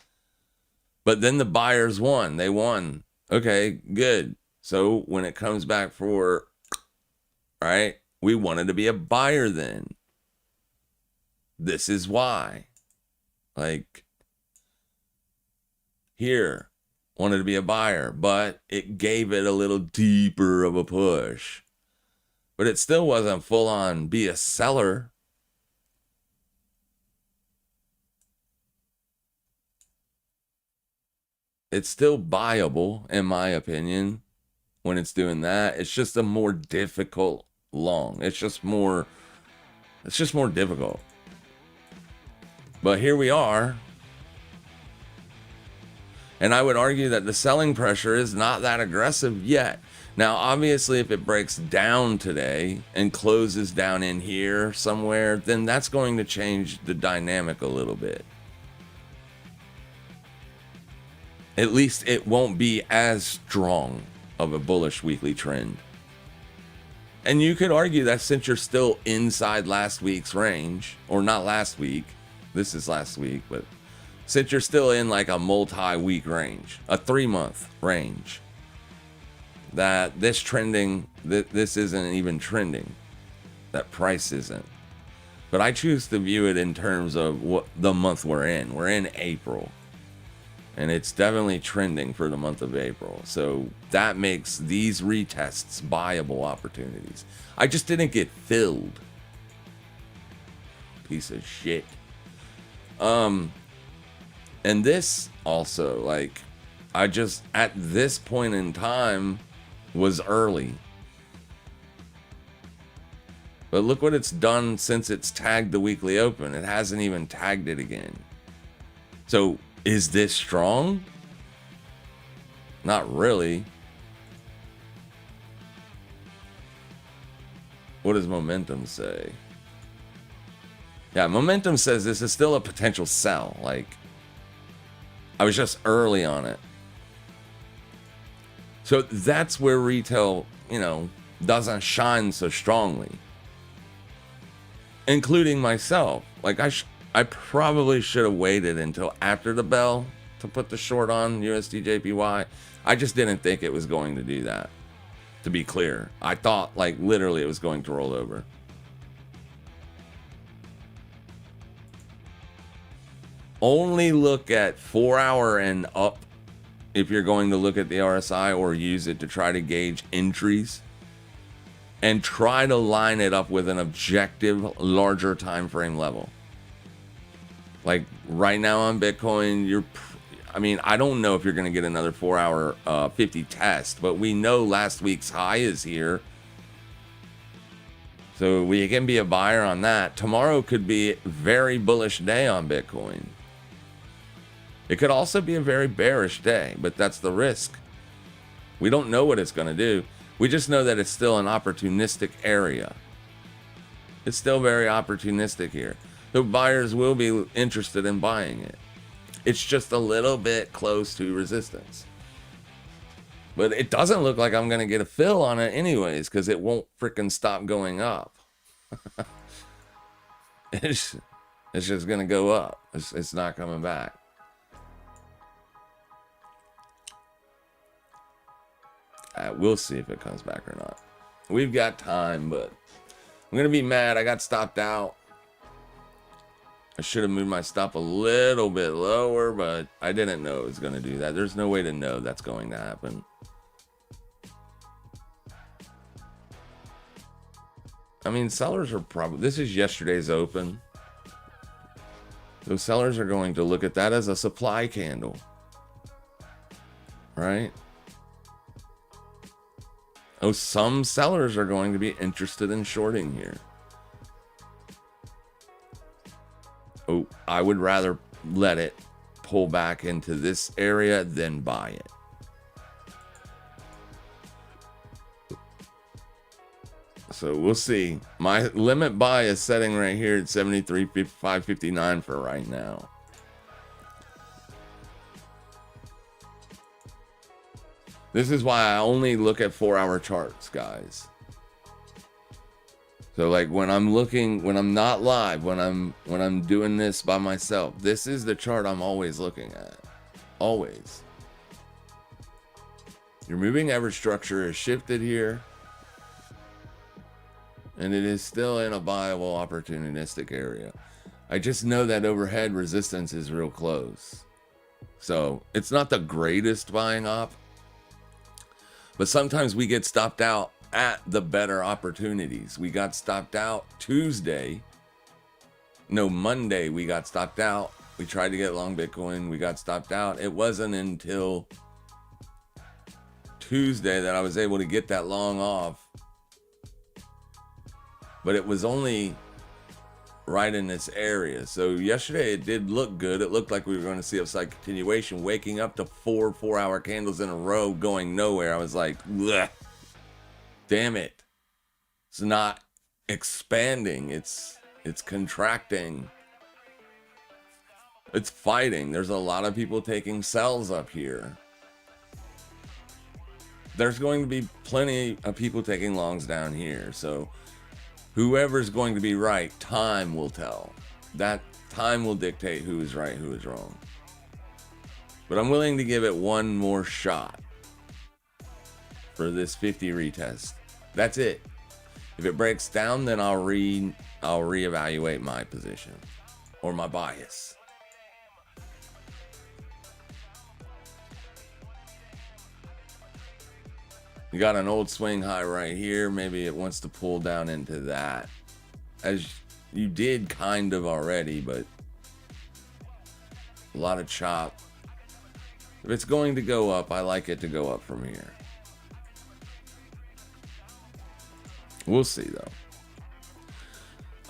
But then the buyers won. They won. Okay, good. So when it comes back for... right? We wanted to be a buyer then. This is why. Like, here, wanted to be a buyer, but it gave it a little deeper of a push. But it still wasn't full on be a seller. It's still buyable, in my opinion. When it's doing that, it's just a more difficult long. It's just more difficult. But here we are. And I would argue that the selling pressure is not that aggressive yet. Now, obviously, if it breaks down today and closes down in here somewhere, then that's going to change the dynamic a little bit. At least it won't be as strong of a bullish weekly trend. And you could argue that since you're still inside last week's range, or not last week, this is last week, but since you're still in like a multi-week range, a 3-month range, that this trending, this isn't even trending, that price isn't. But I choose to view it in terms of what the month we're in. We're in April. And it's definitely trending for the month of April. So that makes these retests buyable opportunities. I just didn't get filled. Piece of shit. And this also, like, I just, at this point in time, was early. But look what it's done since it's tagged the weekly open. It hasn't even tagged it again. So is this strong? Not really. What does momentum say? Yeah, momentum says this is still a potential sell. Like, I was just early on it. So that's where retail, doesn't shine so strongly. Including myself. Like, I probably should have waited until after the bell to put the short on USD/JPY. I just didn't think it was going to do that. To be clear, I thought like literally it was going to roll over. Only look at 4 hour and up if you're going to look at the RSI or use it to try to gauge entries, and try to line it up with an objective larger time frame level. Like right now on Bitcoin, I don't know if you're going to get another 4 hour 50 test, but we know last week's high is here. So we can be a buyer on that. Tomorrow could be a very bullish day on Bitcoin. It could also be a very bearish day, but that's the risk. We don't know what it's going to do. We just know that it's still an opportunistic area. It's still very opportunistic here. So buyers will be interested in buying it. It's just a little bit close to resistance. But it doesn't look like I'm going to get a fill on it anyways, because it won't freaking stop going up. It's just going to go up. It's not coming back. We'll see if it comes back or not. We've got time, but I'm going to be mad. I got stopped out. I should have moved my stop a little bit lower, but I didn't know it was going to do that. There's no way to know that's going to happen. I mean, sellers are probably... This is yesterday's open. Those sellers are going to look at that as a supply candle. Right? Oh, some sellers are going to be interested in shorting here. Oh, I would rather let it pull back into this area than buy it. So we'll see. My limit buy is setting right here at 73.559 for right now. This is why I only look at 4 hour charts, guys. So like when I'm not live, when I'm doing this by myself, this is the chart I'm always looking at. Always. Your moving average structure is shifted here. And it is still in a viable opportunistic area. I just know that overhead resistance is real close. So it's not the greatest buying op. But sometimes we get stopped out at the better opportunities. We got stopped out Monday we got stopped out. We tried to get long Bitcoin. We got stopped out. It wasn't until Tuesday that I was able to get that long off. But it was only right in this area. So yesterday it did look good. It looked like we were going to see a slight continuation, waking up to 4 4-hour candles in a row going nowhere. I was like, bleh. Damn it. It's not expanding. It's contracting. It's fighting. There's a lot of people taking sells up here. There's going to be plenty of people taking longs down here. So whoever's going to be right, time will tell. That time will dictate who is right, who is wrong. But I'm willing to give it one more shot for this 50 retest. That's it. If it breaks down, then I'll reevaluate my position or my bias. You got an old swing high right here. Maybe it wants to pull down into that, as you did kind of already, but a lot of chop. If it's going to go up, I like it to go up from here. We'll see though.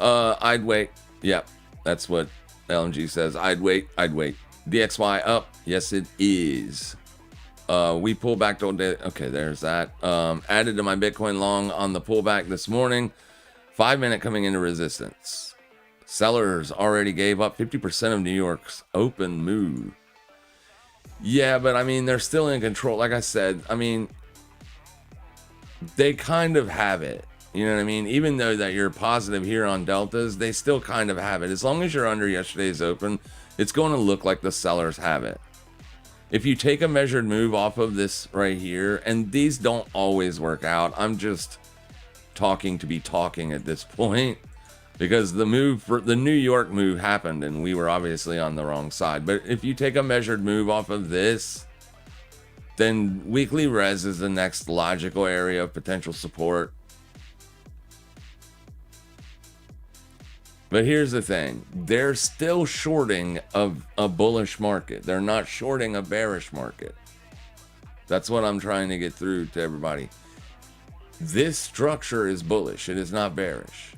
I'd wait. Yep, that's what LMG says. I'd wait. DXY up. Yes, it is. We pull back to okay, there's that. Added to my Bitcoin long on the pullback this morning. 5 minute coming into resistance. Sellers already gave up 50% of New York's open move. Yeah, but I mean, they're still in control. Like I said, I mean, they kind of have it. You know what I mean? Even though that you're positive here on deltas, they still kind of have it. As long as you're under yesterday's open, it's going to look like the sellers have it. If you take a measured move off of this right here, and these don't always work out, I'm just talking to be talking at this point, because the move for the New York move happened and we were obviously on the wrong side. But if you take a measured move off of this, then weekly res is the next logical area of potential support. But here's the thing, they're still shorting a bullish market. They're not shorting a bearish market. That's what I'm trying to get through to everybody. This structure is bullish. It is not bearish.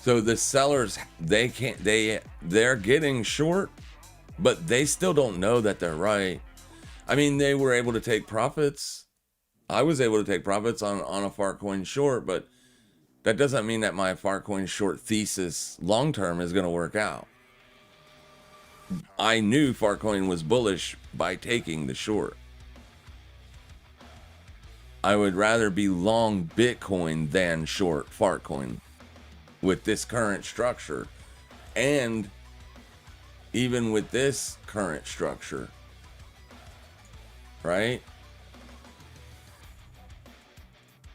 So the sellers, they're getting short, but they still don't know that they're right. I mean, they were able to take profits. I was able to take profits on a Farcoin short, but that doesn't mean that my Farcoin short thesis long-term is going to work out. I knew Farcoin was bullish by taking the short. I would rather be long Bitcoin than short Farcoin with this current structure. And even with this current structure, right?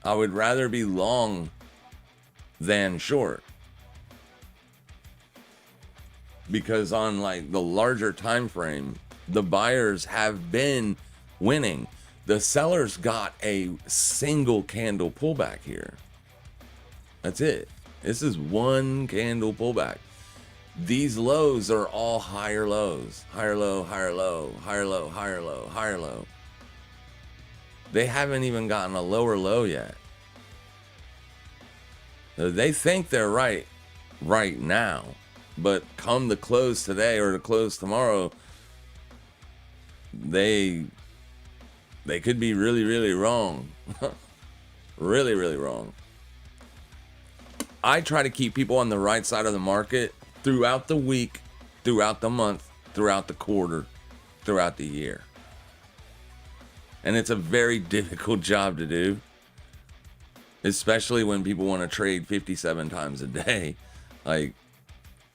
I would rather be long than short, because on like the larger time frame, the buyers have been winning. The sellers got a single candle pullback here. That's it. This is one candle pullback. These lows are all higher lows. Higher low, higher low, higher low, higher low, higher low. They haven't even gotten a lower low yet. They think they're right now, but come the close today or the close tomorrow, they could be really, really wrong. Really, really wrong. I try to keep people on the right side of the market throughout the week, throughout the month, throughout the quarter, throughout the year. And it's a very difficult job to do, especially when people want to trade 57 times a day. Like,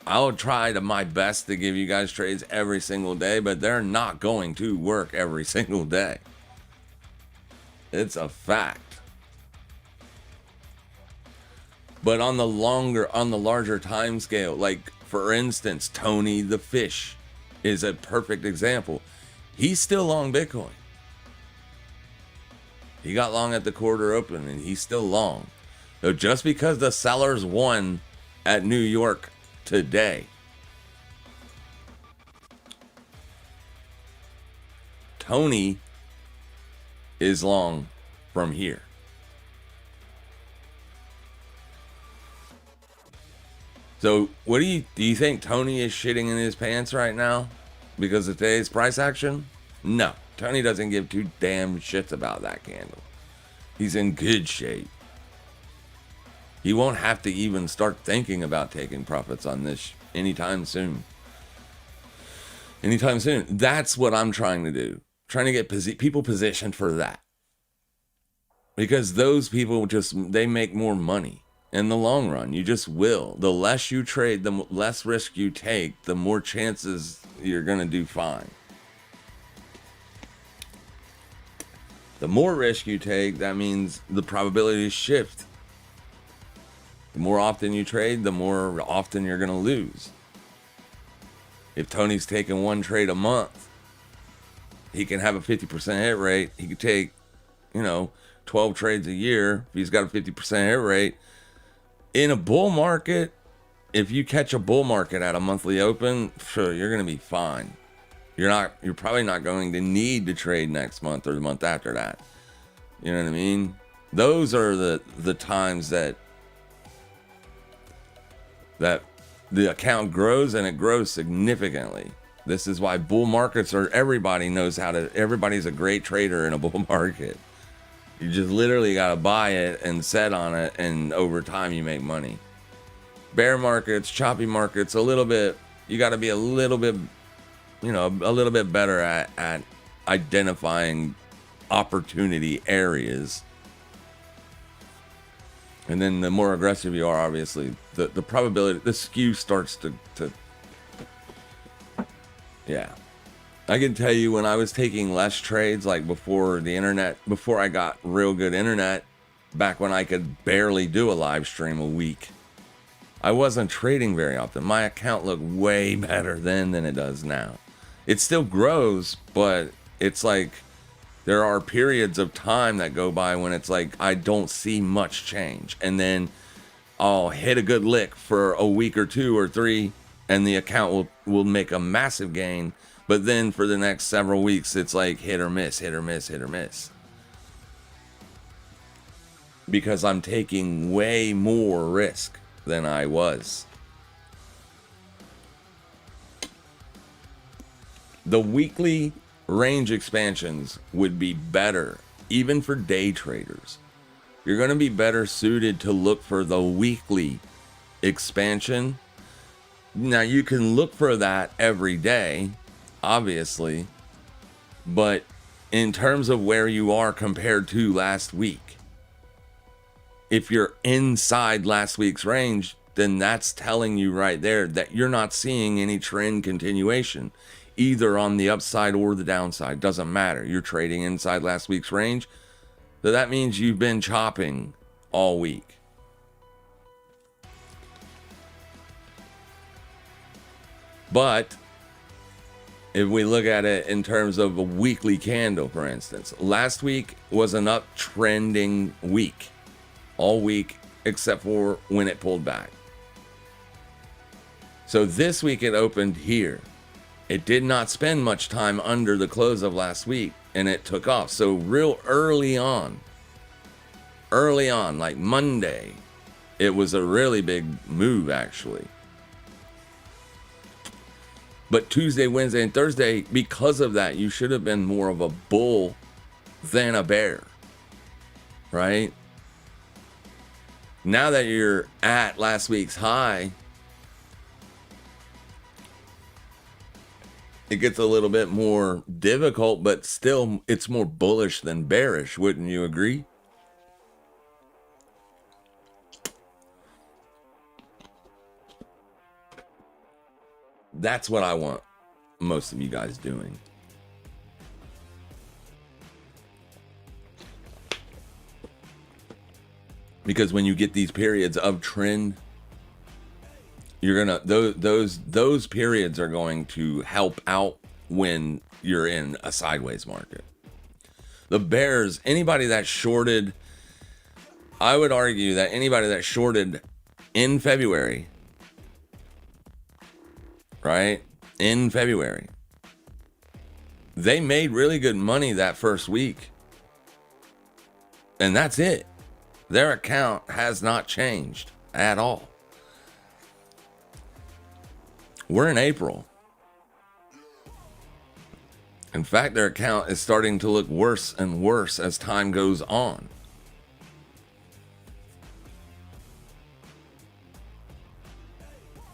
I'll try to my best to give you guys trades every single day, but they're not going to work every single day. It's a fact. But on the larger time scale, like for instance, Tony the Fish is a perfect example. He's still long Bitcoin. He got long at the quarter open and he's still long. So just because the sellers won at New York today, Tony is long from here. So what do you think Tony is shitting in his pants right now because of today's price action? No, Tony doesn't give two damn shits about that candle. He's in good shape. He won't have to even start thinking about taking profits on this anytime soon. Anytime soon. That's what I'm trying to do. Trying to get people positioned for that. Because those people they make more money. In the long run, you just will. The less you trade, the less risk you take, the more chances you're going to do fine. The more risk you take, that means the probabilities shift. The more often you trade, the more often you're going to lose. If Tony's taking one trade a month, he can have a 50% hit rate. He could take, 12 trades a year. If he's got a 50% hit rate, in a bull market, if you catch a bull market at a monthly open, sure, you're going to be fine. You're probably not going to need to trade next month or the month after that. You know what I mean? Those are the times that the account grows, and it grows significantly. This is why bull markets are, everybody's a great trader in a bull market. You just literally got to buy it and set on it, and over time you make money. Bear markets, choppy markets, you got to be a little bit better at identifying opportunity areas. And then the more aggressive you are, obviously, the probability, the skew starts to yeah. I can tell you, when I was taking less trades, like before I got real good internet, back when I could barely do a live stream a week, I wasn't trading very often. My account looked way better then than it does now. It still grows, but it's like there are periods of time that go by when it's like I don't see much change. And then I'll hit a good lick for a week or 2 or 3, and the account will make a massive gain. But then for the next several weeks, it's like hit or miss, hit or miss, hit or miss. Because I'm taking way more risk than I was. The weekly range expansions would be better, even for day traders. You're going to be better suited to look for the weekly expansion. Now, you can look for that every day, obviously, but in terms of where you are compared to last week, if you're inside last week's range, then that's telling you right there that you're not seeing any trend continuation, either on the upside or the downside. Doesn't matter. You're trading inside last week's range. So that means you've been chopping all week. But if we look at it in terms of a weekly candle, for instance, last week was an uptrending week. All week, except for when it pulled back. So this week it opened here. It did not spend much time under the close of last week, and it took off. So real early on, like Monday, it was a really big move, actually. But Tuesday, Wednesday, and Thursday, because of that, you should have been more of a bull than a bear, right? Now that you're at last week's high, it gets a little bit more difficult, but still it's more bullish than bearish. Wouldn't you agree? That's what I want most of you guys doing. Because when you get these periods of trend, you're gonna those periods are going to help out when you're in a sideways market. The bears, anybody that shorted, I would argue that anybody that shorted in February, right? In February, they made really good money that first week. And that's it. Their account has not changed at all. We're in April. In fact, their account is starting to look worse and worse as time goes on.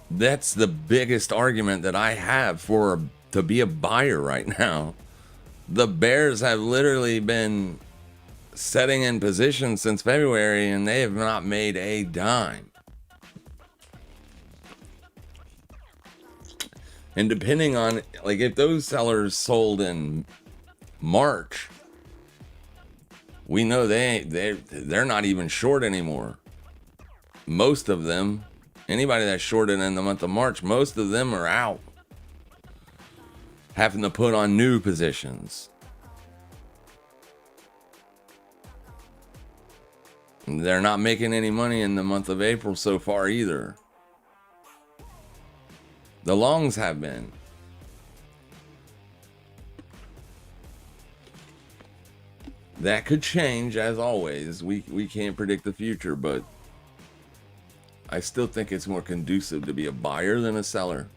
That's the biggest argument that I have to be a buyer right now. The bears have literally been setting in position since February, and they have not made a dime. And depending on, like, if those sellers sold in March, we know they're not even short anymore. Most of them, anybody that shorted in the month of March, most of them are out, having to put on new positions. They're not making any money in the month of April so far either. The longs have been. That could change, as always. We can't predict the future, but I still think it's more conducive to be a buyer than a seller.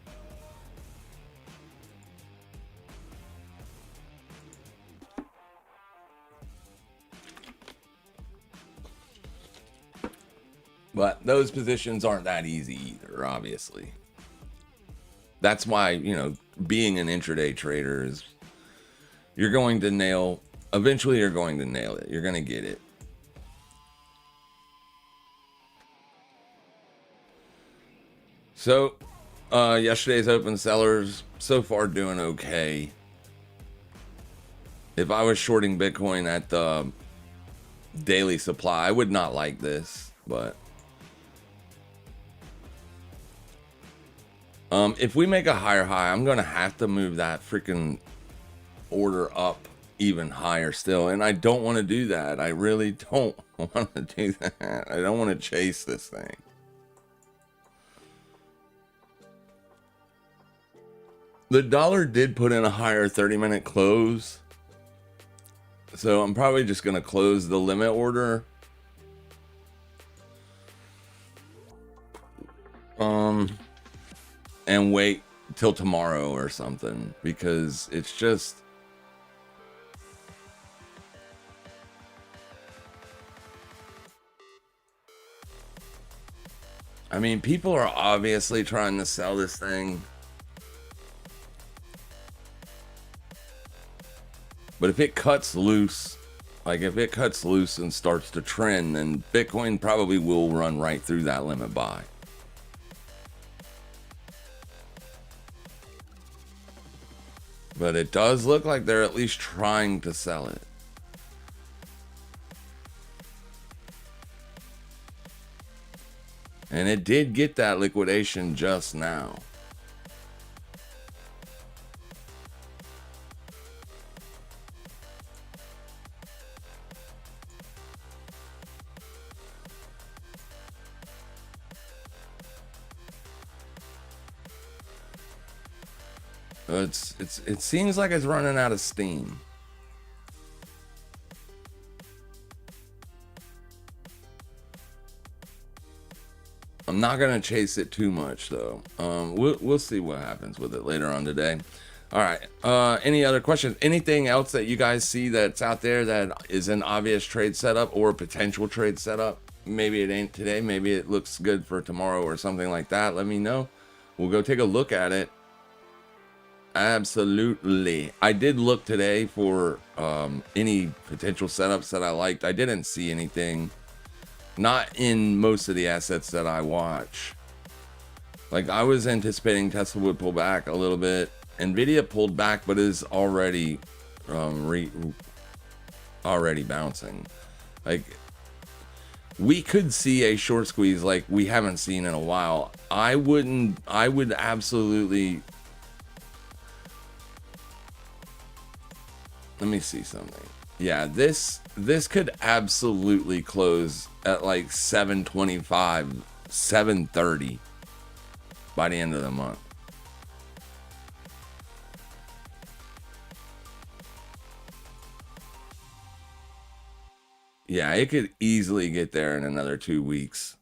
But those positions aren't that easy either, obviously. That's why, you know, being an intraday trader is, you're going to nail, eventually you're going to nail it. You're going to get it. So, yesterday's open sellers so far doing okay. If I was shorting Bitcoin at the daily supply, I would not like this, but if we make a higher high, I'm gonna have to move that freaking order up even higher still, and I don't want to do that. I really don't want to do that. I don't want to chase this thing. The dollar did put in a higher 30-minute close, so I'm probably just gonna close the limit order. And wait till tomorrow or something, because it's just, I mean, people are obviously trying to sell this thing, but if it cuts loose, like if it cuts loose and starts to trend, then Bitcoin probably will run right through that limit buy. But it does look like they're at least trying to sell it. And it did get that liquidation just now. It seems like it's running out of steam. I'm not gonna chase it too much though. We'll see what happens with it later on today. All right. Any other questions? Anything else that you guys see that's out there that is an obvious trade setup or a potential trade setup? Maybe it ain't today. Maybe it looks good for tomorrow or something like that. Let me know. We'll go take a look at it. Absolutely. I did look today for any potential setups that I liked. I didn't see anything. Not in most of the assets that I watch. Like, I was anticipating Tesla would pull back a little bit. Nvidia pulled back, but is already already bouncing. Like, we could see a short squeeze like we haven't seen in a while. I would absolutely. Let me see something. Yeah, this could absolutely close at like 725, 730 by the end of the month. Yeah, it could easily get there in another 2 weeks.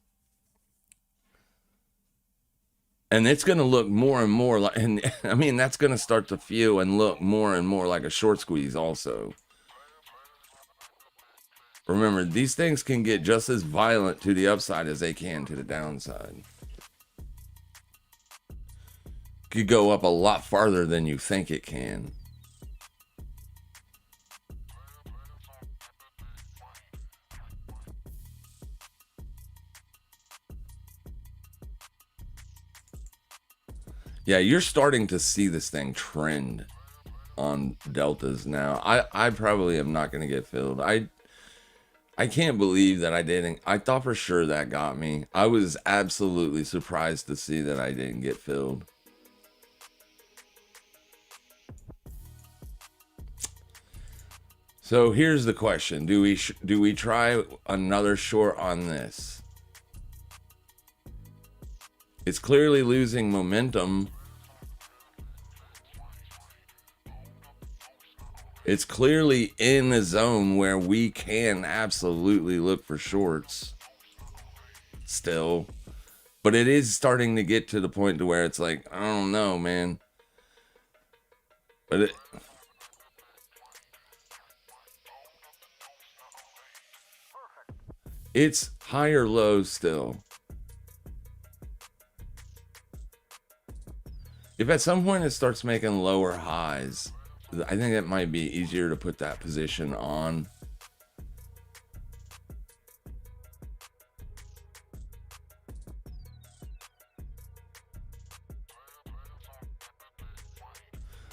And it's going to look more and more like, and I mean, that's going to start to feel and look more and more like a short squeeze also. Remember, these things can get just as violent to the upside as they can to the downside. Could go up a lot farther than you think it can. Yeah, you're starting to see this thing trend on deltas now. I probably am not going to get filled. I can't believe that I didn't. I thought for sure that got me. I was absolutely surprised to see that I didn't get filled. So here's the question: do we try another short on this? It's clearly losing momentum. It's clearly in a zone where we can absolutely look for shorts still. But it is starting to get to the point to where it's like, I don't know, man. But it's higher lows still. If at some point it starts making lower highs, I think it might be easier to put that position on.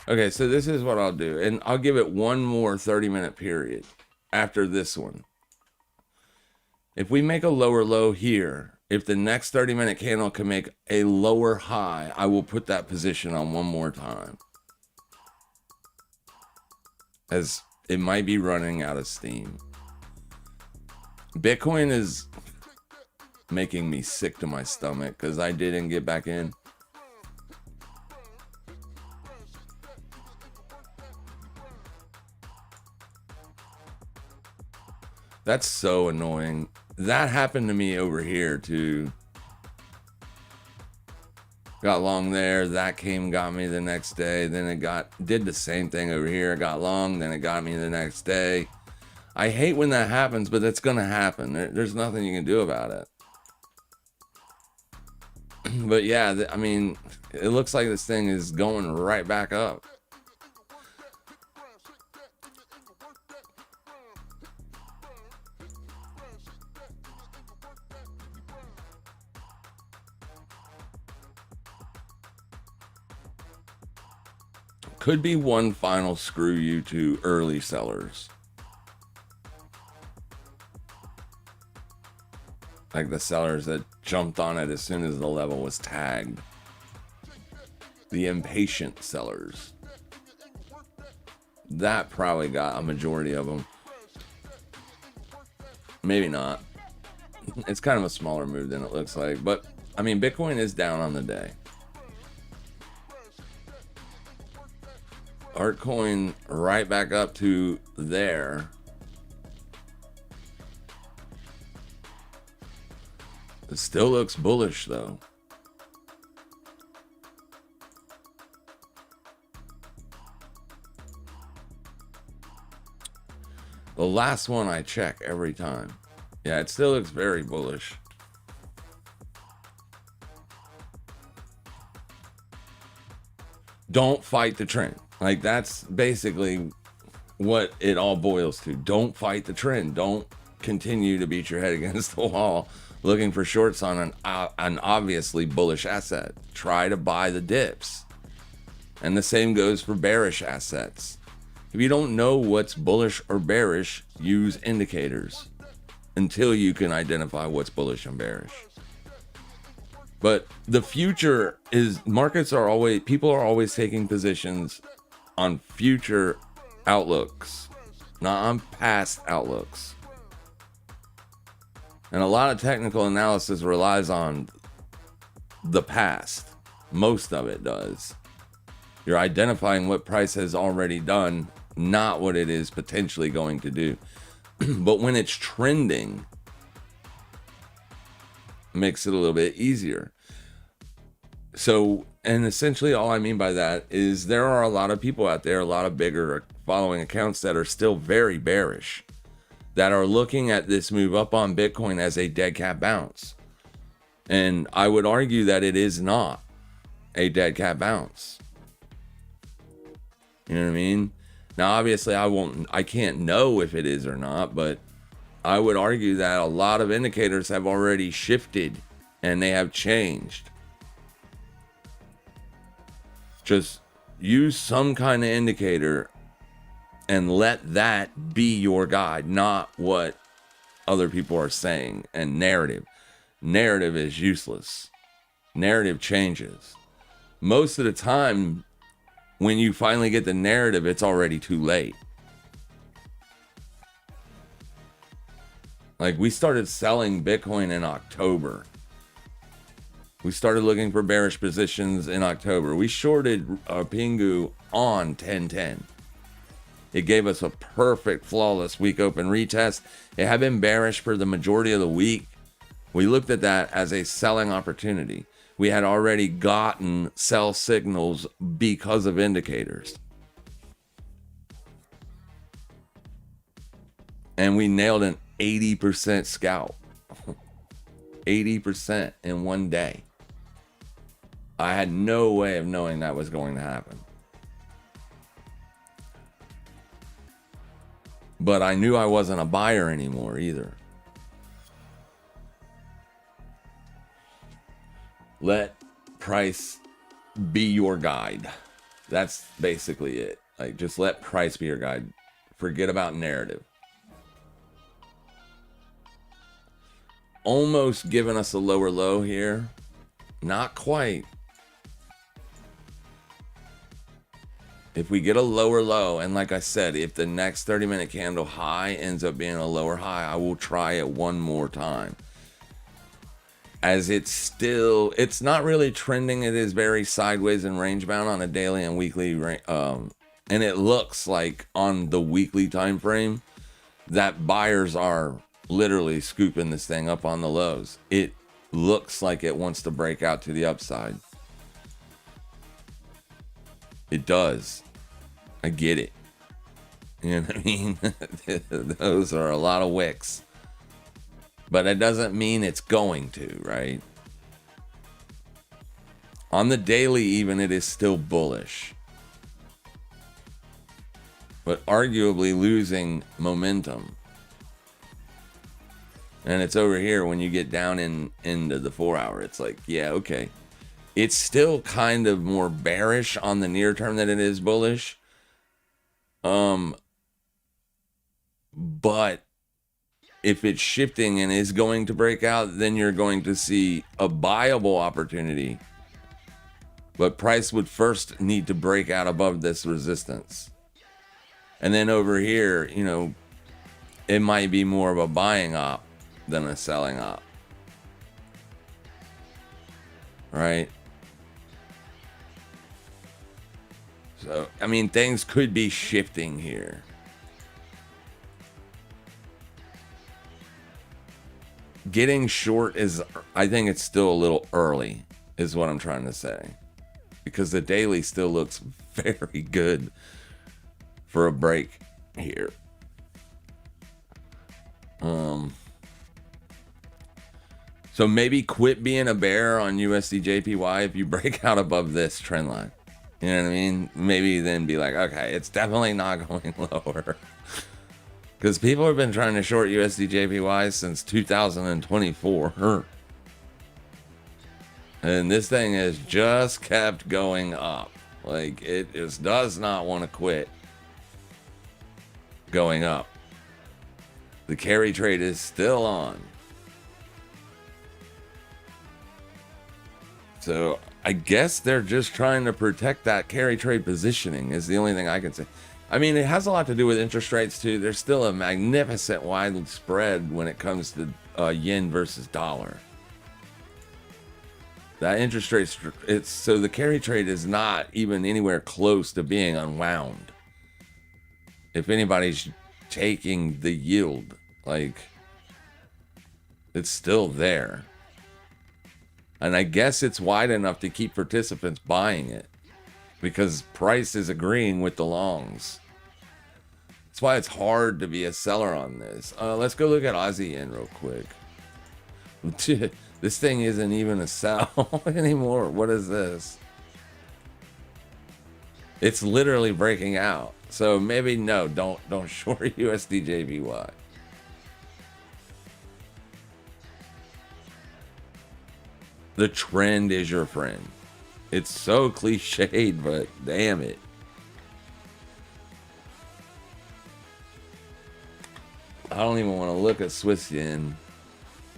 Okay, so this is what I'll do. And I'll give it one more 30-minute period after this one. If we make a lower low here, if the next 30-minute candle can make a lower high, I will put that position on one more time. As it might be running out of steam. Bitcoin is making me sick to my stomach because I didn't get back in. That's so annoying. That happened to me over here too. Got long there, that came, got me the next day. Then it did the same thing over here. Got long, then it got me the next day. I hate when that happens, but it's gonna happen. There's nothing you can do about it. But yeah, I mean, it looks like this thing is going right back up. Could be one final screw you to early sellers. Like the sellers that jumped on it as soon as the level was tagged. The impatient sellers. That probably got a majority of them. Maybe not. It's kind of a smaller move than it looks like. But, I mean, Bitcoin is down on the day. Altcoin right back up to there. It still looks bullish though. The last one I check every time. Yeah, it still looks very bullish. Don't fight the trend. Like, that's basically what it all boils to. Don't fight the trend. Don't continue to beat your head against the wall looking for shorts on an obviously bullish asset. Try to buy the dips. And the same goes for bearish assets. If you don't know what's bullish or bearish, use indicators until you can identify what's bullish and bearish. But the future is, people are always taking positions on future outlooks, not on past outlooks. And a lot of technical analysis relies on the past. Most of it does. You're identifying what price has already done, not what it is potentially going to do. But when it's trending, it makes it a little bit easier. So, and essentially all I mean by that is there are a lot of people out there, a lot of bigger following accounts that are still very bearish, that are looking at this move up on Bitcoin as a dead cat bounce. And I would argue that it is not a dead cat bounce. You know what I mean? Now, obviously, I can't know if it is or not, but I would argue that a lot of indicators have already shifted and they have changed. Just use some kind of indicator and let that be your guide, not what other people are saying. And narrative is useless. Narrative changes. Most of the time, when you finally get the narrative, it's already too late. Like, we started selling Bitcoin in October. We started looking for bearish positions in October. We shorted Pingu on 1010. It gave us a perfect, flawless week open retest. It had been bearish for the majority of the week. We looked at that as a selling opportunity. We had already gotten sell signals because of indicators. And we nailed an 80% scalp. 80% in one day. I had no way of knowing that was going to happen. But I knew I wasn't a buyer anymore either. Let price be your guide. That's basically it. Like, just let price be your guide. Forget about narrative. Almost giving us a lower low here. Not quite. If we get a lower low, and like I said, if the next 30-minute candle high ends up being a lower high, I will try it one more time. As it's not really trending. It is very sideways and range bound on a daily and weekly, and it looks like on the weekly time frame that buyers are literally scooping this thing up on the lows. It looks like it wants to break out to the upside. It does. I get it. You know what I mean? Those are a lot of wicks. But it doesn't mean it's going to, right? On the daily even, it is still bullish. But arguably losing momentum. And it's over here when you get down into the 4 hour. It's like, yeah, okay. It's still kind of more bearish on the near term than it is bullish. But if it's shifting and is going to break out, then you're going to see a buyable opportunity. But price would first need to break out above this resistance. And then over here, you know, it might be more of a buying op than a selling op. Right? So, I mean, things could be shifting here. Getting short is, I think it's still a little early, is what I'm trying to say. Because the daily still looks very good for a break here. So maybe quit being a bear on USD JPY if you break out above this trend line. You know what I mean? Maybe then be like, okay, it's definitely not going lower. Because people have been trying to short USD JPY since 2024. And this thing has just kept going up. Like, it just does not want to quit going up. The carry trade is still on. So I guess they're just trying to protect that carry trade positioning is the only thing I can say. I mean, it has a lot to do with interest rates too. There's still a magnificent wide spread when it comes to yen versus dollar. That interest rate, so the carry trade is not even anywhere close to being unwound. If anybody's taking the yield, like, it's still there. And I guess it's wide enough to keep participants buying it because price is agreeing with the longs. That's why it's hard to be a seller on this. Let's go look at Aussie yen real quick. This thing isn't even a sell anymore. What is this? It's literally breaking out. So maybe no, don't short USD JPY. The trend is your friend. It's so cliched, but damn it. I don't even want to look at Swiss yen,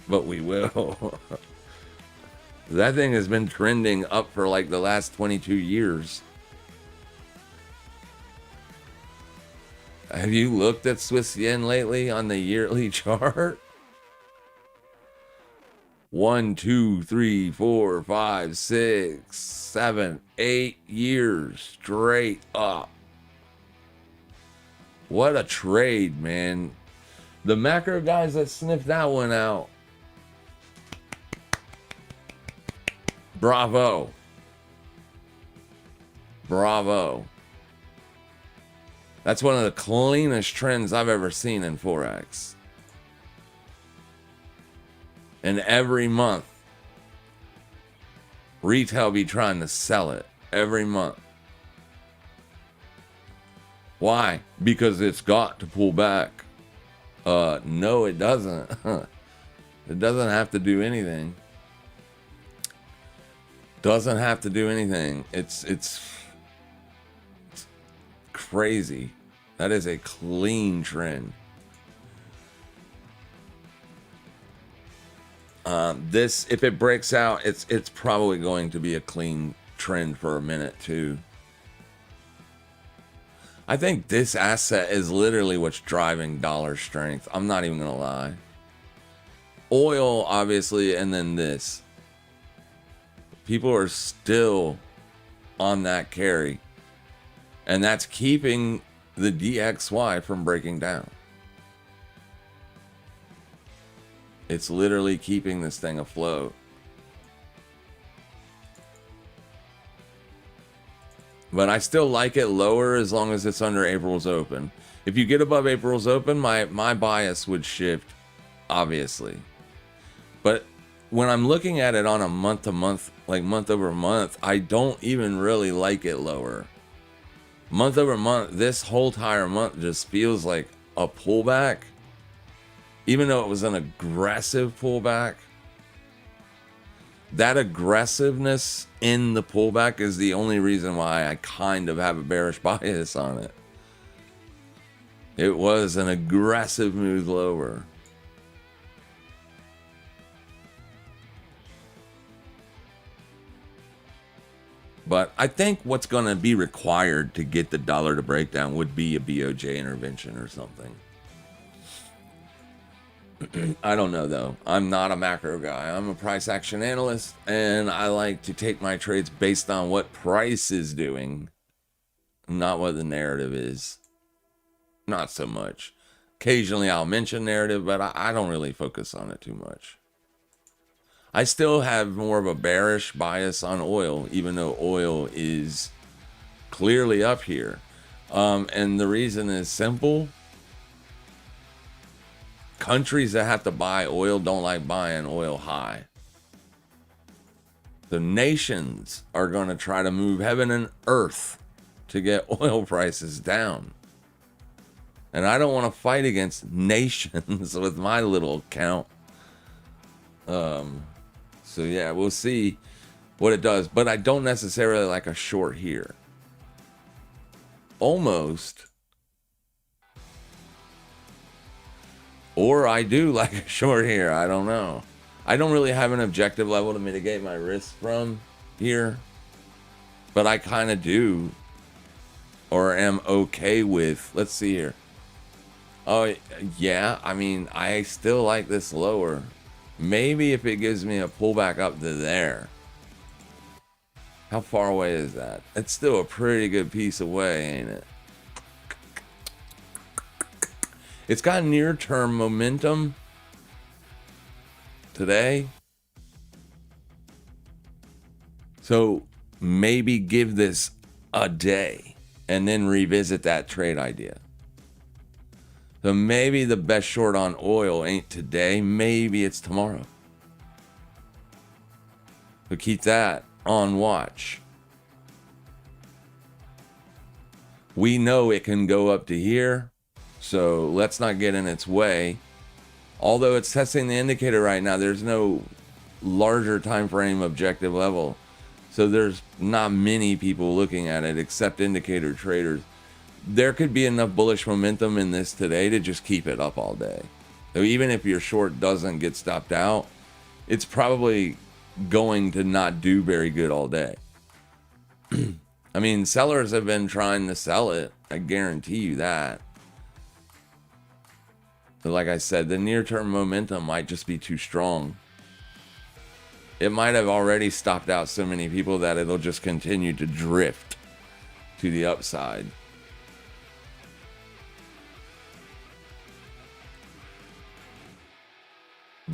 but we will. That thing has been trending up for like the last 22 years. Have you looked at Swiss yen lately on the yearly chart? 1, 2, 3, 4, 5, 6, 7, 8 years straight up. What a trade, man. The macro guys that sniffed that one out, bravo. Bravo. That's one of the cleanest trends I've ever seen in Forex. And every month, retail be trying to sell it. Every month. Why? Because it's got to pull back. No, it doesn't. It doesn't have to do anything. Doesn't have to do anything. It's crazy. That is a clean trend. This, if it breaks out, it's probably going to be a clean trend for a minute too. I think this asset is literally what's driving dollar strength. I'm not even gonna lie. Oil, obviously, and then this. People are still on that carry. And that's keeping the DXY from breaking down. It's literally keeping this thing afloat. But I still like it lower as long as it's under April's open. If you get above April's open, my bias would shift, obviously. But when I'm looking at it on a month to month, like month over month, I don't even really like it lower. Month over month, this whole entire month just feels like a pullback. Even though it was an aggressive pullback. That aggressiveness in the pullback is the only reason why I kind of have a bearish bias on it. It was an aggressive move lower. But I think what's going to be required to get the dollar to break down would be a BOJ intervention or something. I don't know though. I'm not a macro guy. I'm a price action analyst, and I like to take my trades based on what price is doing, not what the narrative is. Not so much. Occasionally I'll mention narrative, but I don't really focus on it too much. I still have more of a bearish bias on oil, even though oil is clearly up here. And the reason is simple. Countries that have to buy oil don't like buying oil high. The nations are going to try to move heaven and earth to get oil prices down. And I don't want to fight against nations with my little account. So yeah, we'll see what it does. But I don't necessarily like a short here. Almost. Or I do like a short here. I don't know. I don't really have an objective level to mitigate my risk from here. But I kind of do. Or am okay with. Let's see here. Oh, yeah. I mean, I still like this lower. Maybe if it gives me a pullback up to there. How far away is that? It's still a pretty good piece away, ain't it? It's got near-term momentum today. So maybe give this a day and then revisit that trade idea. So maybe the best short on oil ain't today. Maybe it's tomorrow. So keep that on watch. We know it can go up to here. So let's not get in its way. Although it's testing the indicator right now, there's no larger time frame objective level. So there's not many people looking at it except indicator traders. There could be enough bullish momentum in this today to just keep it up all day. So even if your short doesn't get stopped out, it's probably going to not do very good all day. I mean, sellers have been trying to sell it. I guarantee you that. But like I said, the near-term momentum might just be too strong. It might have already stopped out so many people that it'll just continue to drift to the upside.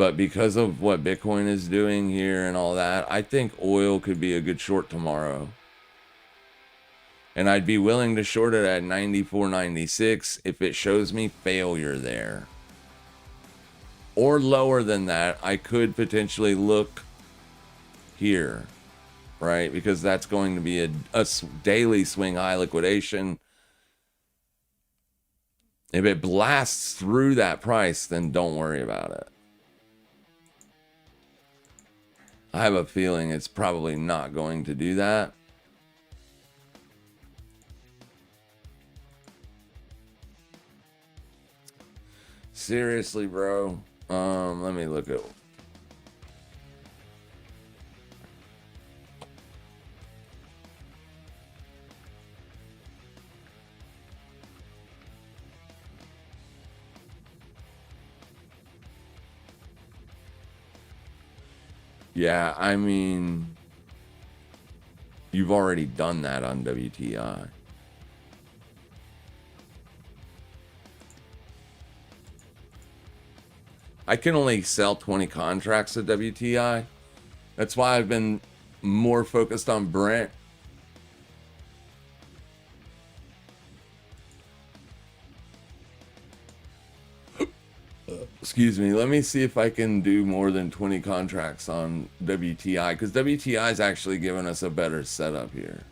But because of what Bitcoin is doing here and all that, I think oil could be a good short tomorrow. And I'd be willing to short it at 94.96 if it shows me failure there. Or lower than that, I could potentially look here, right? Because that's going to be a daily swing high liquidation. If it blasts through that price, then don't worry about it. I have a feeling it's probably not going to do that. Seriously, bro. Let me look at... Yeah, I mean, you've already done that on WTI. I can only sell 20 contracts at WTI. That's why I've been more focused on Brent. Excuse me. Let me see if I can do more than 20 contracts on WTI, because WTI is actually giving us a better setup here.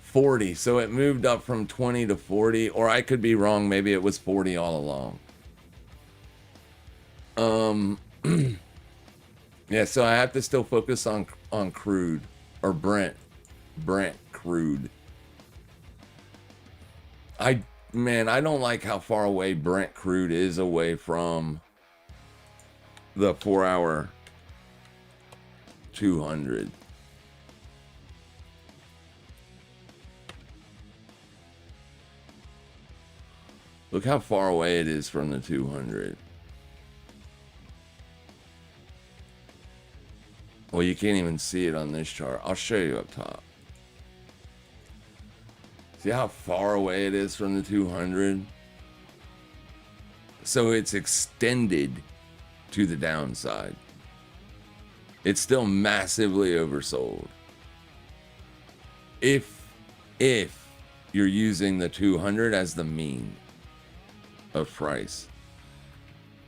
40. So it moved up from 20 to 40, or I could be wrong. Maybe it was 40 all along. Yeah, so I have to still focus on crude or Brent crude. Man, I don't like how far away Brent crude is away from the 4-hour 200. Look how far away it is from the 200. Well, you can't even see it on this chart. I'll show you up top. See how far away it is from the 200? So it's extended to the downside. It's still massively oversold. If you're using the 200 as the mean of price.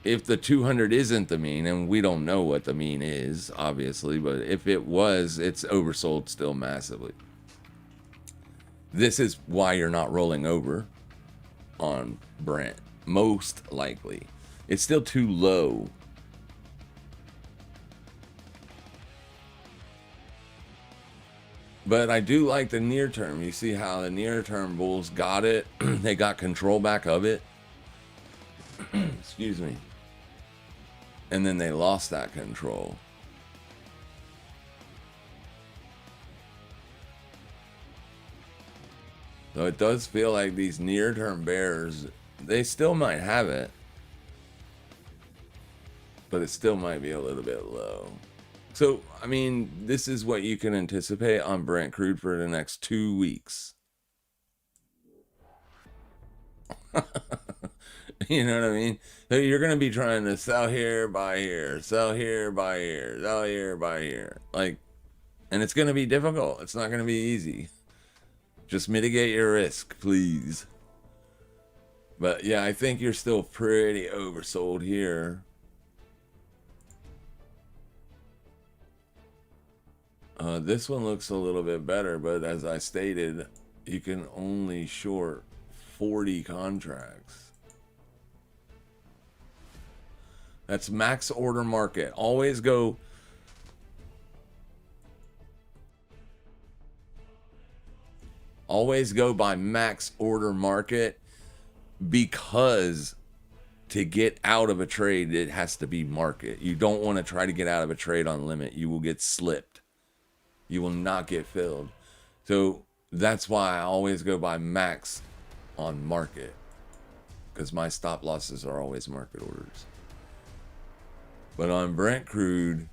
If the 200 isn't the mean, and we don't know what the mean is, obviously, but if it was, it's oversold still massively. This is why you're not rolling over on Brent, most likely. It's still too low. But I do like the near term. You see how the near term bulls got it? They got control back of it. Excuse me. And then they lost that control. So it does feel like these near-term bears, they still might have it, but it still might be a little bit low. So, I mean, this is what you can anticipate on Brent crude for the next 2 weeks. You know what I mean? So you're going to be trying to sell here, buy here, sell here, buy here, sell here, buy here. Like, and it's going to be difficult. It's not going to be easy. Just mitigate your risk, please. But yeah, I think you're still pretty oversold here. This one looks a little bit better, but as I stated, you can only short 40 contracts. That's max order market. Always go by max order market, because to get out of a trade, it has to be market. You don't want to try to get out of a trade on limit. You will get slipped. You will not get filled. So that's why I always go by max on market, because my stop losses are always market orders. But on Brent crude,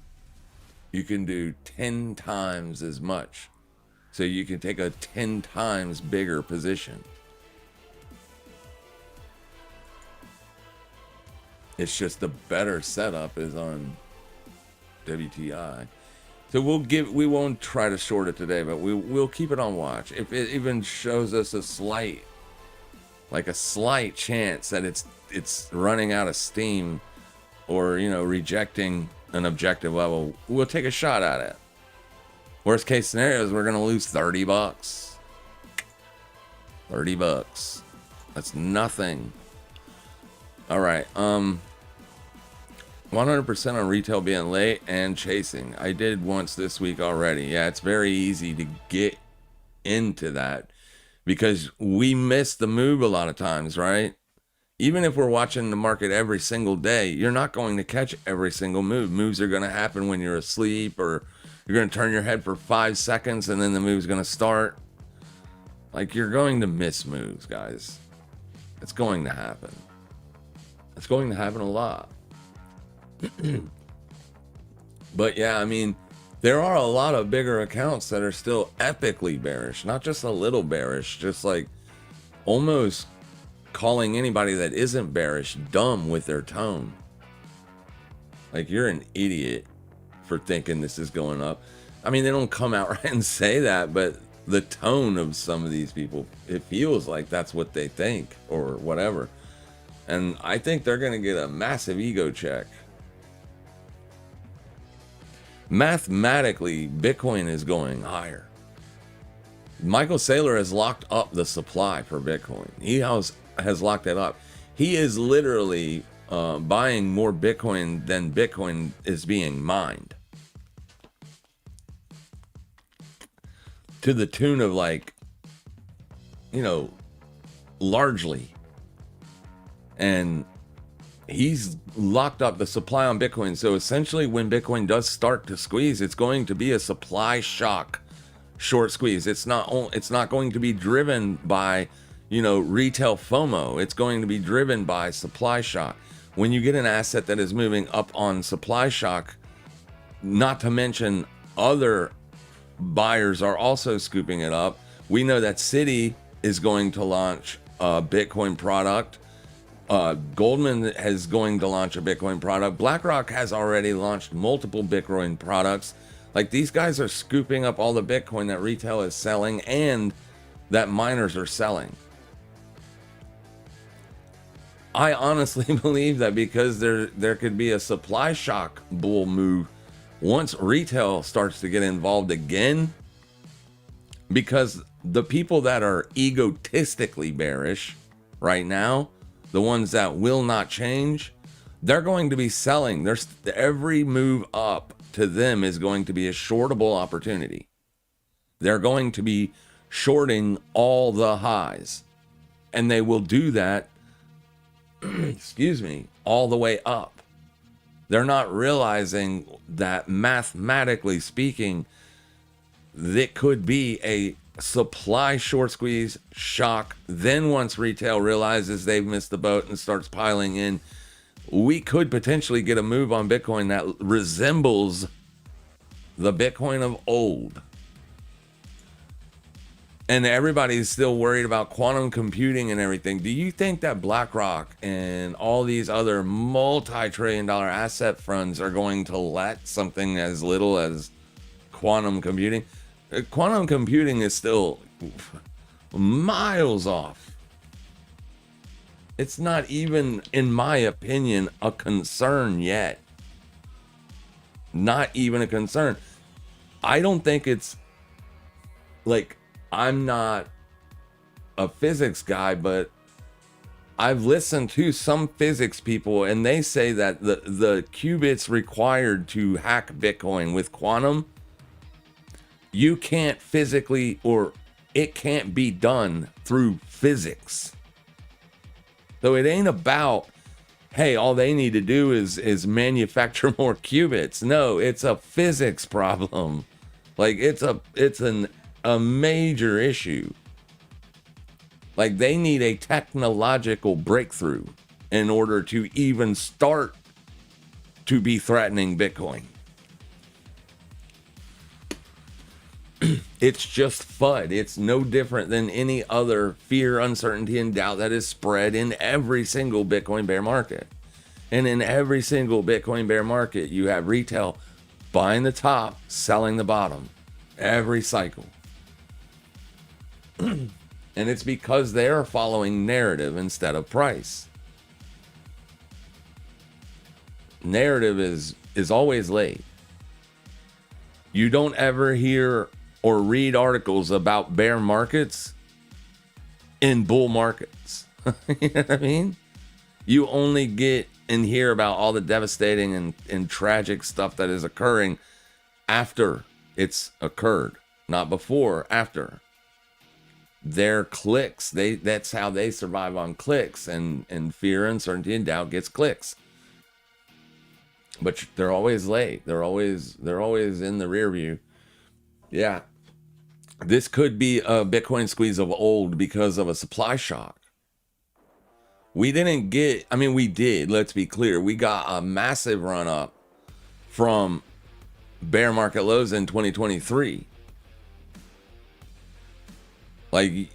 you can do 10 times as much. So you can take a 10 times bigger position. It's just the better setup is on WTI. So we won't try to short it today, but we'll keep it on watch. If it even shows us a slight chance that it's running out of steam, or rejecting an objective level, we'll take a shot at it. Worst case scenario is we're gonna lose $30. $30. That's nothing. All right. 100% on retail being late and chasing. I did once this week already. Yeah, it's very easy to get into that because we miss the move a lot of times, right? Even if we're watching the market every single day, you're not going to catch every single move. Moves are going to happen when you're asleep, or you're going to turn your head for 5 seconds and then the move's going to start. Like, you're going to miss moves, guys. It's going to happen. It's going to happen a lot. But yeah, I mean, there are a lot of bigger accounts that are still epically bearish, not just a little bearish, just like almost calling anybody that isn't bearish dumb with their tone. Like, you're an idiot for thinking this is going up. I mean, they don't come out right and say that, but the tone of some of these people, it feels like that's what they think or whatever. And I think they're going to get a massive ego check. Mathematically, Bitcoin is going higher. Michael Saylor has locked up the supply for Bitcoin. He has locked it up. He is literally buying more Bitcoin than Bitcoin is being mined. To the tune of largely. And he's locked up the supply on Bitcoin. So essentially, when Bitcoin does start to squeeze, it's going to be a supply shock short squeeze. It's not going to be driven by, retail FOMO. It's going to be driven by supply shock. When you get an asset that is moving up on supply shock, not to mention other buyers are also scooping it up. We know that Citi is going to launch a Bitcoin product. Goldman is going to launch a Bitcoin product. BlackRock has already launched multiple Bitcoin products. Like, these guys are scooping up all the Bitcoin that retail is selling and that miners are selling. I honestly believe that because there could be a supply shock bull move once retail starts to get involved again, because the people that are egotistically bearish right now, the ones that will not change, they're going to be selling. Every move up to them is going to be a shortable opportunity. They're going to be shorting all the highs, and they will do that, all the way up. They're not realizing that mathematically speaking, that could be a supply short squeeze shock. Then once retail realizes they've missed the boat and starts piling in, we could potentially get a move on Bitcoin that resembles the Bitcoin of old. And everybody's still worried about quantum computing and everything. Do you think that BlackRock and all these other multi-trillion-dollar asset funds are going to let something as little as quantum computing? Quantum computing is still miles off. It's not even, in my opinion, a concern yet. Not even a concern. I don't think it's like, I'm not a physics guy, but I've listened to some physics people, and they say that the qubits required to hack Bitcoin with quantum, you can't physically, or it can't be done through physics. So it ain't about, hey, all they need to do is manufacture more qubits. No, it's a physics problem. Like, it's a major issue. Like, they need a technological breakthrough in order to even start to be threatening Bitcoin. It's just FUD. It's no different than any other fear, uncertainty, and doubt that is spread in every single Bitcoin bear market. And in every single Bitcoin bear market, you have retail buying the top, selling the bottom every cycle. And it's because they're following narrative instead of price. Narrative is always late. You don't ever hear or read articles about bear markets in bull markets. You know what I mean? You only get and hear about all the devastating and tragic stuff that is occurring after it's occurred, not before, after. Their clicks, that's how they survive on clicks, and fear, uncertainty, and doubt gets clicks. But they're always late. They're always in the rear view. Yeah. This could be a Bitcoin squeeze of old because of a supply shock. We didn't get, I mean, we did, let's be clear. We got a massive run up from bear market lows in 2023. Like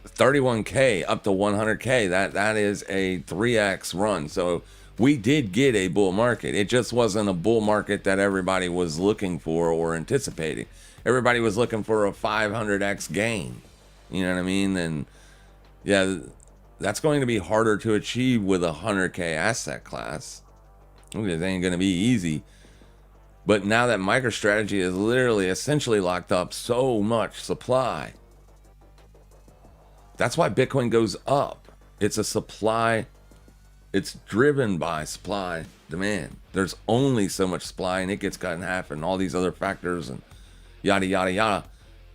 31K up to 100K. That is a 3X run. So we did get a bull market. It just wasn't a bull market that everybody was looking for or anticipating. Everybody was looking for a 500X gain. You know what I mean? And yeah, that's going to be harder to achieve with a 100K asset class. It ain't going to be easy. But now that MicroStrategy is literally essentially locked up so much supply, that's why Bitcoin goes up. It's a supply. It's driven by supply demand. There's only so much supply, and it gets cut in half, and all these other factors, and yada, yada, yada.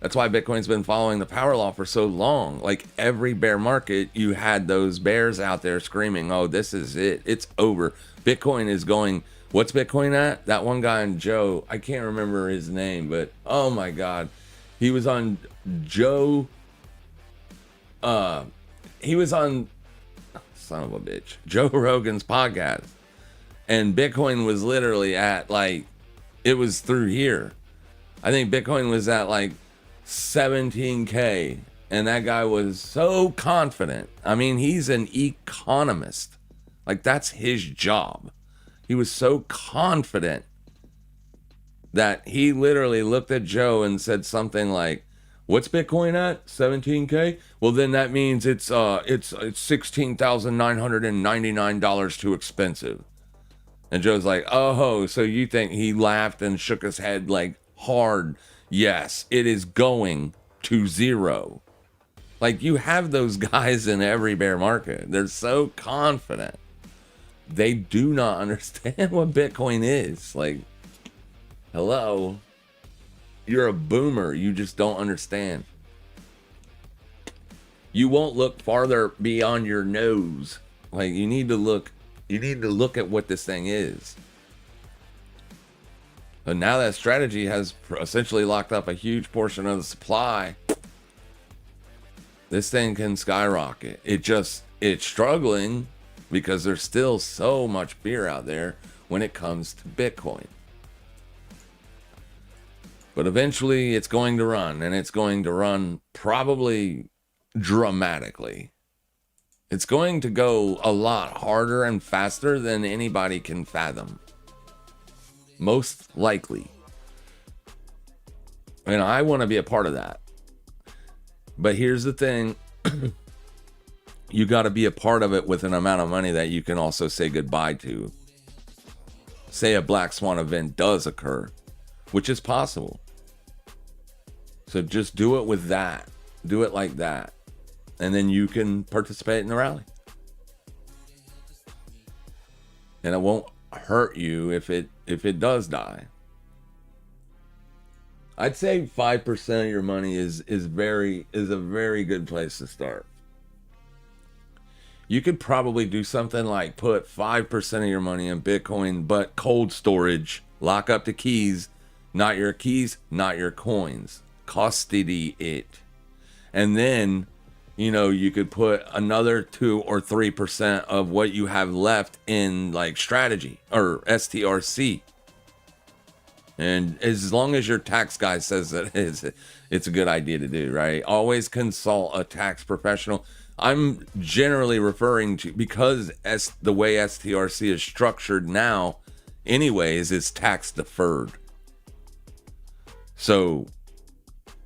That's why Bitcoin's been following the power law for so long. Like every bear market, you had those bears out there screaming, oh, this is it. It's over. Bitcoin is going, what's Bitcoin at? That one guy on Joe, I can't remember his name, but oh my God. He was on Joe, he was on, son of a bitch, Joe Rogan's podcast. And Bitcoin was literally at like, it was through here. I think Bitcoin was at like 17K, and that guy was so confident. I mean, he's an economist. Like, that's his job. He was so confident that he literally looked at Joe and said something like, what's Bitcoin at? 17K? Well, then that means it's $16,999 too expensive. And Joe's like, oh, so you think? He laughed and shook his head like hard. Yes, it is going to zero. Like, you have those guys in every bear market. They're so confident. They do not understand what Bitcoin is. Like, hello. You're a boomer. You just don't understand. You won't look farther beyond your nose. Like, you need to look at what this thing is. But now that strategy has essentially locked up a huge portion of the supply, this thing can skyrocket. It's struggling because there's still so much fear out there when it comes to Bitcoin. But eventually it's going to run, and it's going to run probably dramatically. It's going to go a lot harder and faster than anybody can fathom. Most likely. And I want to be a part of that. But here's the thing. You got to be a part of it with an amount of money that you can also say goodbye to. Say a black swan event does occur, which is possible. So just do it with that. Do it like that. And then you can participate in the rally. And it won't hurt you if it does die. I'd say 5% of your money is a very good place to start. You could probably do something like put 5% of your money in Bitcoin, but cold storage, lock up the keys, not your coins, custody it. And then, you could put another 2 or 3% of what you have left in like strategy or STRC. And as long as your tax guy says that it's a good idea to do, right? Always consult a tax professional. I'm generally referring to, because the way STRC is structured now, anyways, it's tax deferred. So,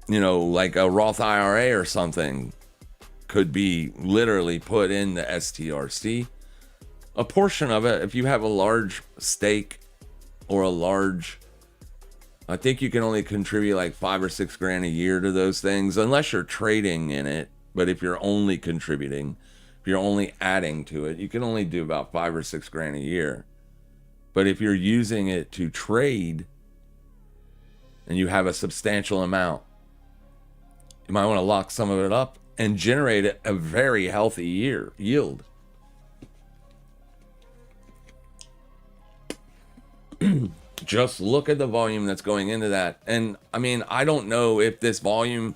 like a Roth IRA or something could be literally put in the STRC. A portion of it, if you have a large stake or I think you can only contribute like $5 or $6 grand a year to those things, unless you're trading in it. But if you're only contributing, if you're only adding to it, you can only do about $5 or $6 grand a year. But if you're using it to trade and you have a substantial amount, you might want to lock some of it up and generate a very healthy yield. Just look at the volume that's going into that. And I mean, I don't know if this volume,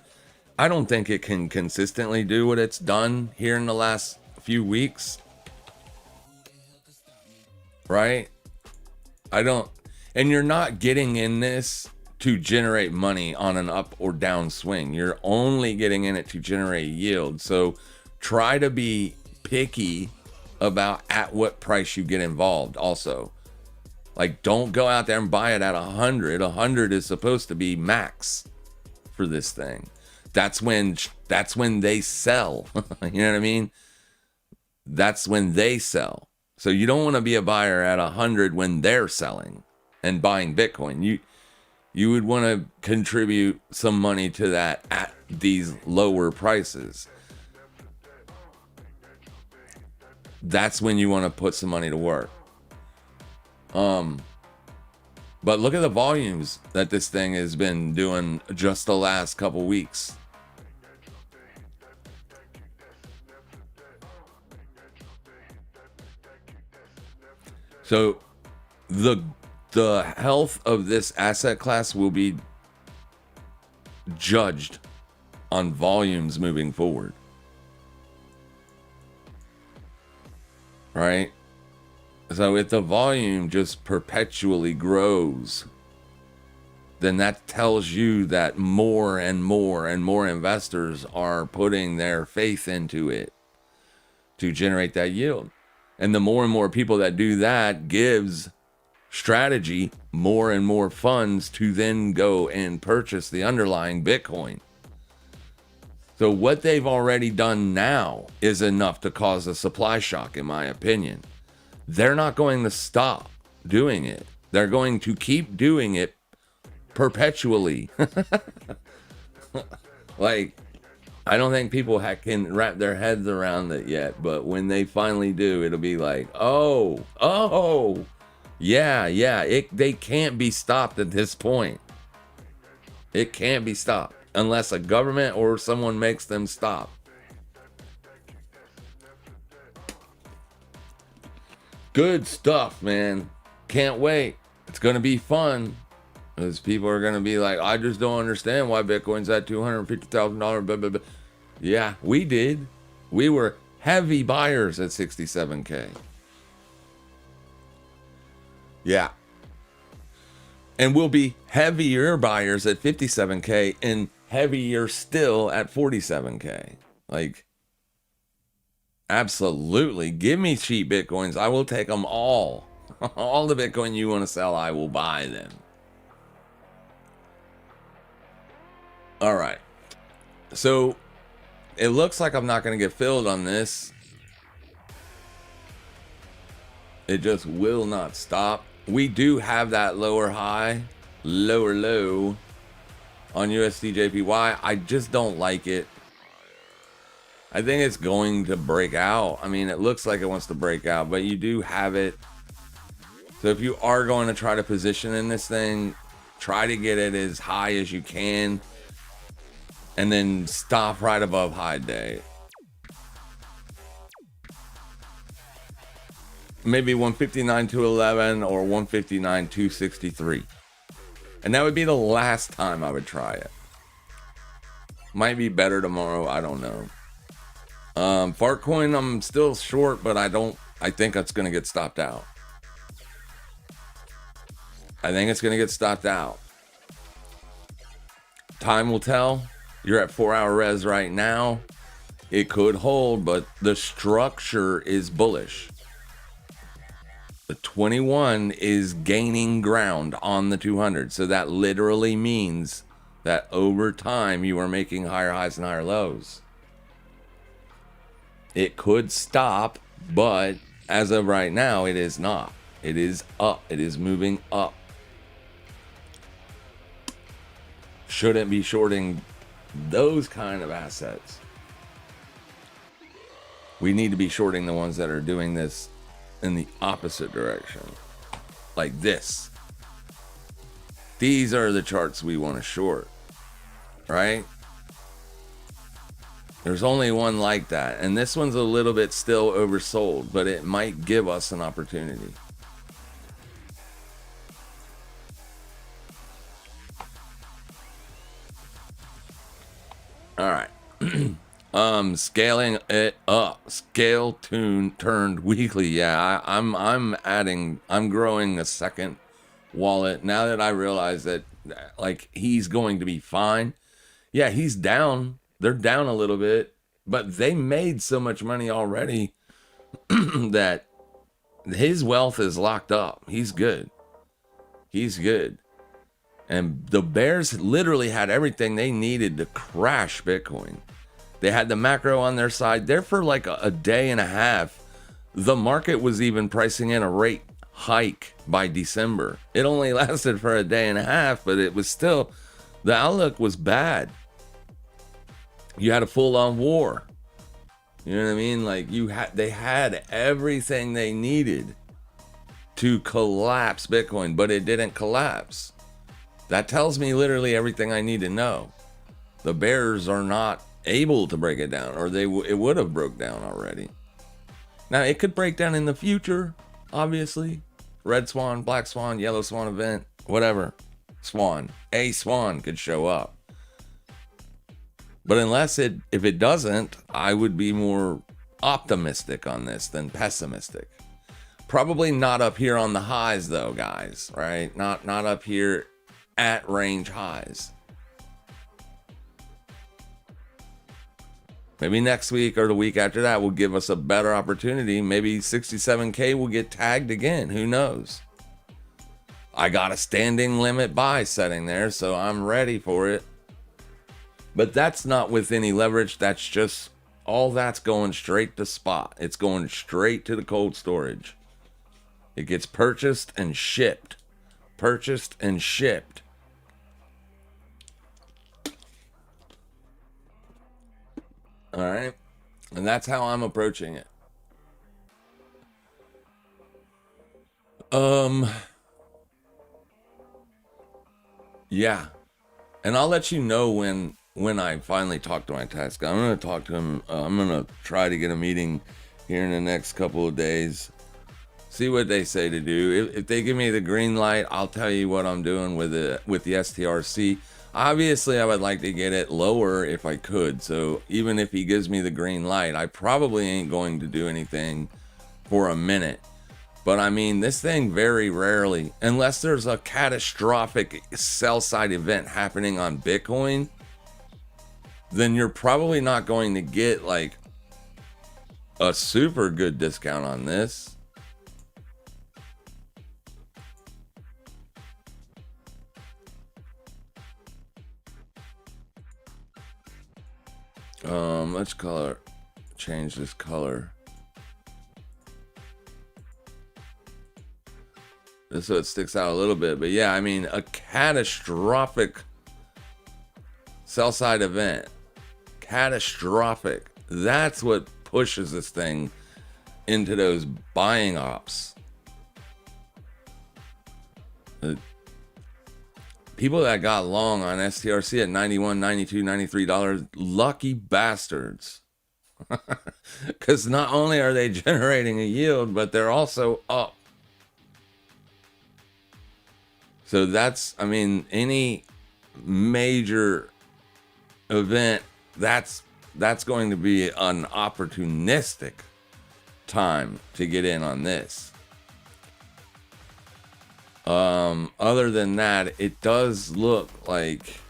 I don't think it can consistently do what it's done here in the last few weeks. Right? I don't. And you're not getting in this to generate money on an up or down swing. You're only getting in it to generate yield. So try to be picky about at what price you get involved also. Like, don't go out there and buy it at 100. 100 is supposed to be max for this thing. That's when they sell. You know what I mean? That's when they sell. So you don't want to be a buyer at 100 when they're selling and buying Bitcoin. You would want to contribute some money to that at these lower prices. That's when you want to put some money to work. But look at the volumes that this thing has been doing just the last couple weeks. So the health of this asset class will be judged on volumes moving forward. Right? So if the volume just perpetually grows, then that tells you that more and more and more investors are putting their faith into it to generate that yield. And the more and more people that do that gives strategy more and more funds to then go and purchase the underlying Bitcoin. So what they've already done now is enough to cause a supply shock, in my opinion. They're not going to stop doing it. They're going to keep doing it perpetually. Like, I don't think people can wrap their heads around it yet, but when they finally do, it'll be like, oh, yeah, they can't be stopped at this point. It can't be stopped unless a government or someone makes them stop. Good stuff, man. Can't wait. It's going to be fun. Because people are going to be like, I just don't understand why Bitcoin's at $250,000. Blah, blah, blah. Yeah, we did. We were heavy buyers at 67K. Yeah. And we'll be heavier buyers at 57K and heavier still at 47K. Like, absolutely. Give me cheap Bitcoins. I will take them all. All the Bitcoin you want to sell, I will buy them. All right. So it looks like I'm not going to get filled on this. It just will not stop. We do have that lower high, lower low on USDJPY. I just don't like it. I think it's going to break out. I mean, it looks like it wants to break out, but you do have it. So if you are going to try to position in this thing, try to get it as high as you can and then stop right above high day. Maybe 159.211 or 159.263. And that would be the last time I would try it. Might be better tomorrow, I don't know. Fartcoin, I'm still short, but I think it's going to get stopped out. I think it's going to get stopped out. Time will tell. You're at 4-hour res right now. It could hold, but the structure is bullish. The 21 is gaining ground on the 200. So that literally means that over time you are making higher highs and higher lows. It could stop, but as of right now, it is not. It is up. It is moving up. Shouldn't be shorting those kind of assets. We need to be shorting the ones that are doing this in the opposite direction. Like this. These are the charts we want to short. Right? There's only one like that. And this one's a little bit still oversold, but it might give us an opportunity. All right. Scaling it up. Scale tune turned weekly. Yeah, I'm growing a second wallet now that I realize that, like, he's going to be fine. Yeah, he's down. They're down a little bit, but they made so much money already that his wealth is locked up. He's good. He's good. And the bears literally had everything they needed to crash Bitcoin. They had the macro on their side. There for like a day and a half, the market was even pricing in a rate hike by December. It only lasted for a day and a half, but it was still, the outlook was bad. You had a full-on war. You know what I mean? Like, they had everything they needed to collapse Bitcoin, but it didn't collapse. That tells me literally everything I need to know. The bears are not able to break it down, or it would have broke down already. Now, it could break down in the future, obviously. Red swan, black swan, yellow swan event, whatever. Swan. A swan could show up. But if it doesn't, I would be more optimistic on this than pessimistic. Probably not up here on the highs though, guys, right? Not up here at range highs. Maybe next week or the week after that will give us a better opportunity. Maybe 67K will get tagged again. Who knows? I got a standing limit buy setting there, so I'm ready for it. But that's not with any leverage. That's just, all that's going straight to spot. It's going straight to the cold storage. It gets purchased and shipped. Purchased and shipped. All right. And that's how I'm approaching it. Yeah. And I'll let you know when I finally talk to my tax guy. I'm going to talk to him. I'm going to try to get a meeting here in the next couple of days. See what they say to do. If they give me the green light, I'll tell you what I'm doing with the STRC. Obviously, I would like to get it lower if I could. So even if he gives me the green light, I probably ain't going to do anything for a minute. But I mean, this thing very rarely, unless there's a catastrophic sell side event happening on Bitcoin, then you're probably not going to get like a super good discount on this. Let's change this color. Just so it sticks out a little bit. But yeah, I mean, a catastrophic sell side event. Catastrophic. That's what pushes this thing into those buying ops. People that got long on STRC at $91, $92, $93, lucky bastards. Because not only are they generating a yield, but they're also up. So that's, I mean, any major event, that's going to be an opportunistic time to get in on this. Other than that, it does look like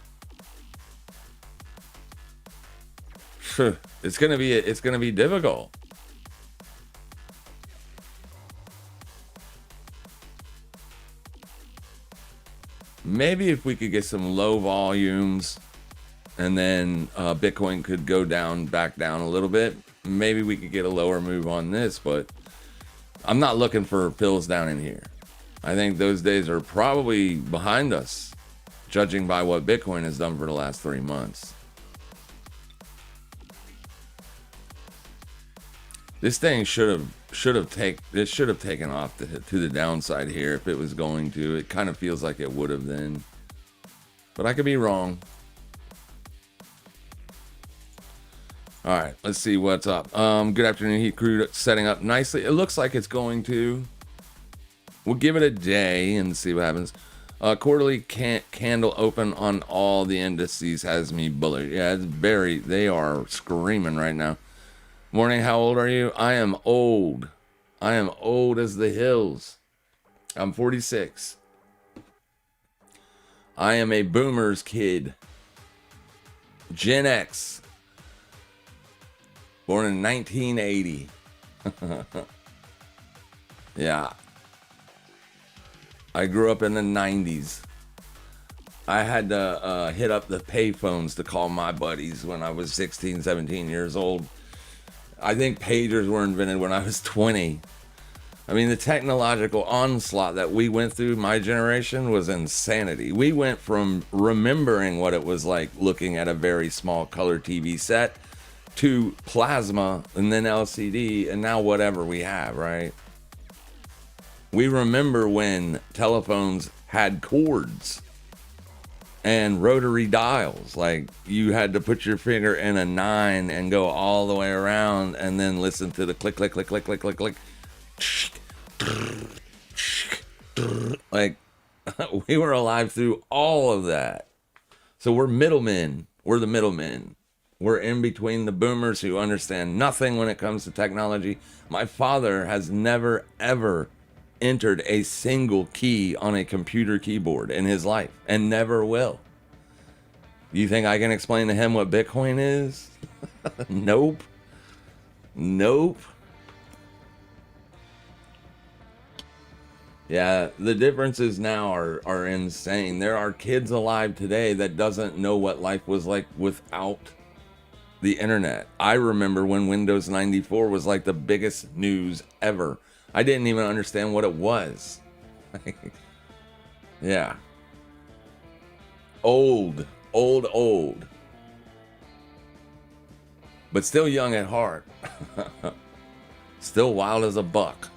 it's gonna be difficult. Maybe if we could get some low volumes, and then Bitcoin could go back down a little bit, maybe we could get a lower move on this. But I'm not looking for fills down in here. I think those days are probably behind us, judging by what Bitcoin has done for the last 3 months. This thing should have taken off to the downside here if it was going to. It kind of feels like it would have then, but I could be wrong. All right, let's see what's up. Good afternoon, Heat Crew. Setting up nicely. It looks like it's going to. We'll give it a day and see what happens. Quarterly candle open on all the indices has me bullish. Yeah, they are screaming right now. Morning, how old are you? I am old. I am old as the hills. I'm 46. I am a boomer's kid. Gen X. Born in 1980. Yeah. I grew up in the 90s. I had to hit up the payphones to call my buddies when I was 16, 17 years old. I think pagers were invented when I was 20. I mean, the technological onslaught that we went through, my generation, was insanity. We went from remembering what it was like looking at a very small color TV set to plasma and then LCD and now whatever we have, right? We remember when telephones had cords and rotary dials. Like, you had to put your finger in a 9 and go all the way around and then listen to the click, click, click, click, click, click, click. Like, we were alive through all of that. So we're middlemen. We're the middlemen. We're in between the boomers who understand nothing when it comes to technology. My father has never, ever entered a single key on a computer keyboard in his life and never will. You think I can explain to him what Bitcoin is? Nope. Yeah, the differences now are insane. There are kids alive today that doesn't know what life was like without the internet. I remember when Windows 94 was like the biggest news ever. I didn't even understand what it was. Yeah. Old. But still young at heart. Still wild as a buck.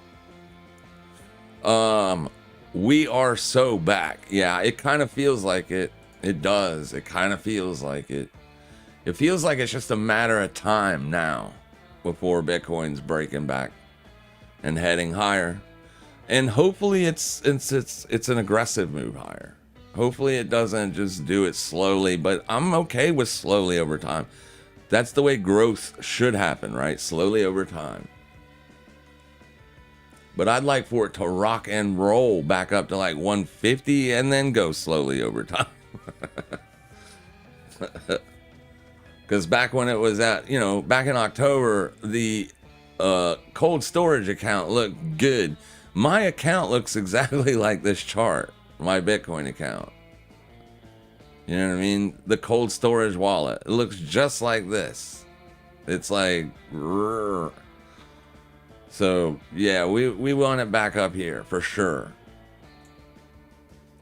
We are so back. Yeah, it kind of feels like it. It does. It kind of feels like it. It feels like it's just a matter of time now before Bitcoin's breaking back and heading higher. And hopefully it's an aggressive move higher. Hopefully it doesn't just do it slowly, but I'm okay with slowly over time. That's the way growth should happen, right? Slowly over time. But I'd like for it to rock and roll back up to like 150 and then go slowly over time. Because back when it was at, back in October, the cold storage account looked good. My account looks exactly like this chart, my Bitcoin account. You know what I mean? The cold storage wallet. It looks just like this. It's like, so yeah, we want it back up here for sure.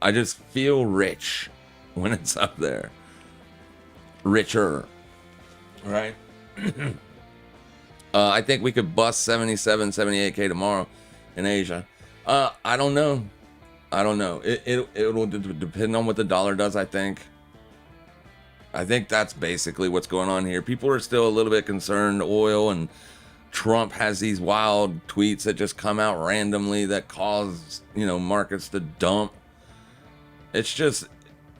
I just feel rich when it's up there. Richer. Right? I think we could bust 77, 78K tomorrow in Asia. I don't know. It will depend on what the dollar does, I think. I think that's basically what's going on here. People are still a little bit concerned. Oil, and Trump has these wild tweets that just come out randomly that cause, markets to dump. It's just,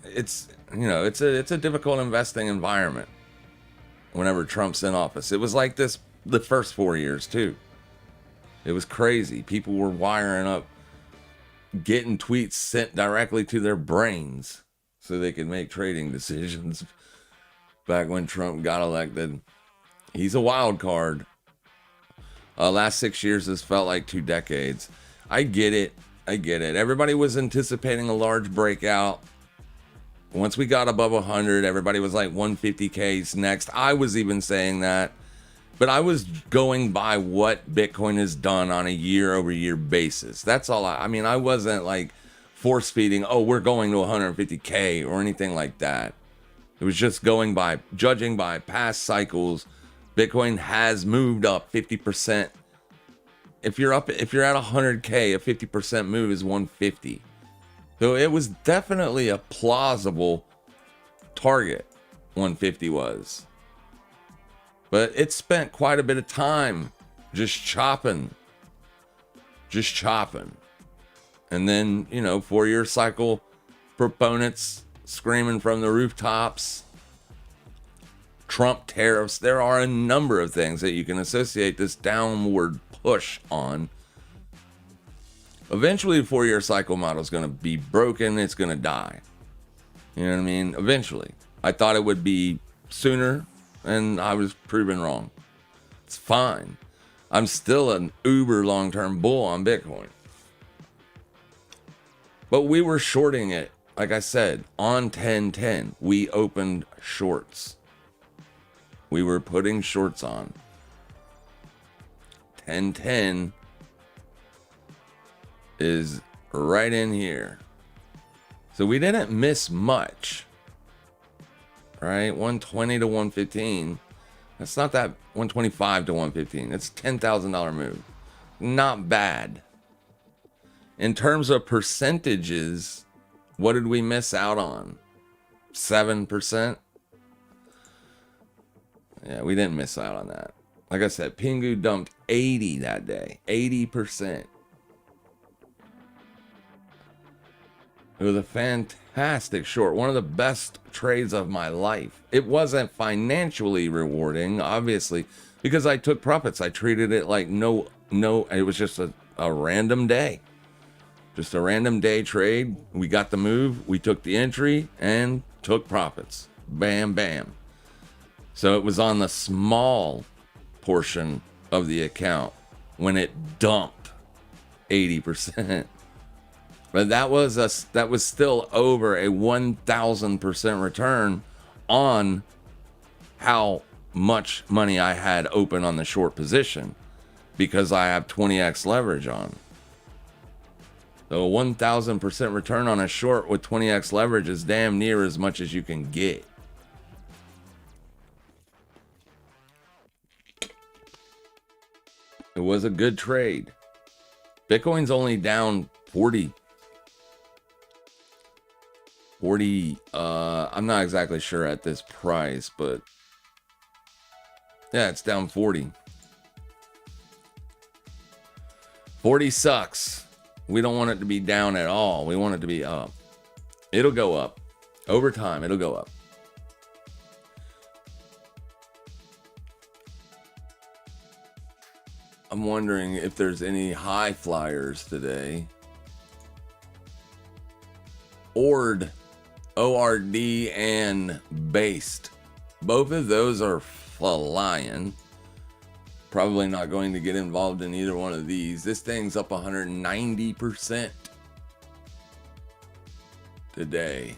it's a difficult investing environment whenever Trump's in office. It was like this the first 4 years too. It was crazy. People were wiring up, getting tweets sent directly to their brains so they could make trading decisions back when Trump got elected. He's a wild card. Last 6 years has felt like 2 decades. I get it. Everybody was anticipating a large breakout. Once we got above 100, everybody was like 150K's next. I was even saying that. But I was going by what Bitcoin has done on a year-over-year basis. That's all. I mean, I wasn't like force feeding, oh, we're going to 150K or anything like that. It was just judging by past cycles. Bitcoin has moved up 50%. If you're at 100K, a 50% move is 150. So it was definitely a plausible target. 150 was. But it spent quite a bit of time just chopping. And then, 4-year cycle proponents screaming from the rooftops. Trump tariffs. There are a number of things that you can associate this downward push on. Eventually, the 4-year cycle model is going to be broken. It's going to die. You know what I mean? Eventually. I thought it would be sooner, and I was proven wrong. It's fine. I'm still an uber long-term bull on Bitcoin. But we were shorting it, like I said, on 1010. We opened shorts. We were putting shorts on. 1010 is right in here. So we didn't miss much. Right? 120 to 115. That's not that 125 to 115. It's a $10,000 move. Not bad. In terms of percentages, what did we miss out on? 7%? Yeah, we didn't miss out on that. Like I said, Pingu dumped 80 that day. 80%. It was a fantastic short. One of the best trades of my life. It wasn't financially rewarding, obviously, because I took profits. I treated it like no, it was just a random day. Just a random day trade. We got the move. We took the entry and took profits. Bam, bam. So it was on the small portion of the account when it dumped 80%. But that was still over a 1,000% return on how much money I had open on the short position, because I have 20x leverage on. So a 1,000% return on a short with 20x leverage is damn near as much as you can get. It was a good trade. Bitcoin's only down 40. I'm not exactly sure at this price, but yeah, it's down 40. 40 sucks. We don't want it to be down at all. We want it to be up. It'll go up. Over time, it'll go up. I'm wondering if there's any high flyers today. ORD, O-R-D, and based. Both of those are flying. Probably not going to get involved in either one of these. This thing's up 190% today.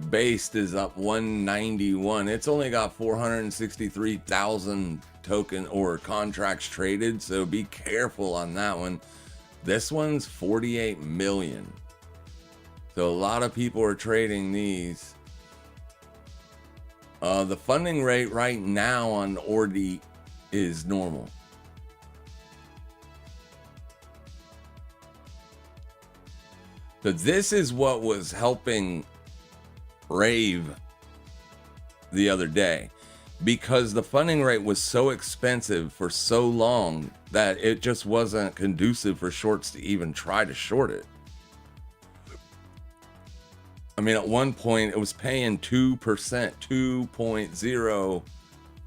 Based is up 191. It's only got 463,000 token or contracts traded, so be careful on that one. This one's 48 million. So a lot of people are trading these. The funding rate right now on ORD is normal. So this is what was helping Rave the other day, because the funding rate was so expensive for so long that it just wasn't conducive for shorts to even try to short it. I mean, at one point it was paying 2%, 2.0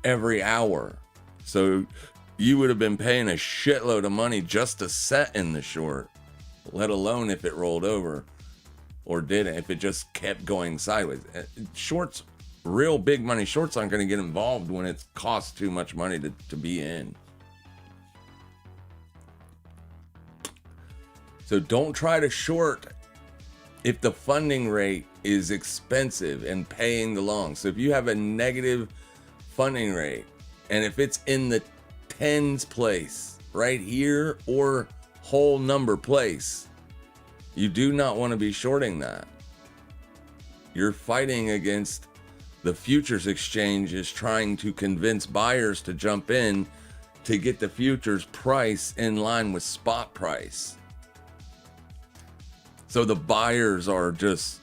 every hour. So you would have been paying a shitload of money just to set in the short, let alone if it rolled over or didn't, if it just kept going sideways. Shorts real big money shorts aren't going to get involved when it costs too much money to be in. So don't try to short if the funding rate is expensive and paying the long. So if you have a negative funding rate, and if it's in the tens place right here or whole number place, you do not want to be shorting that. You're fighting against the futures exchanges trying to convince buyers to jump in to get the futures price in line with spot price. So the buyers are just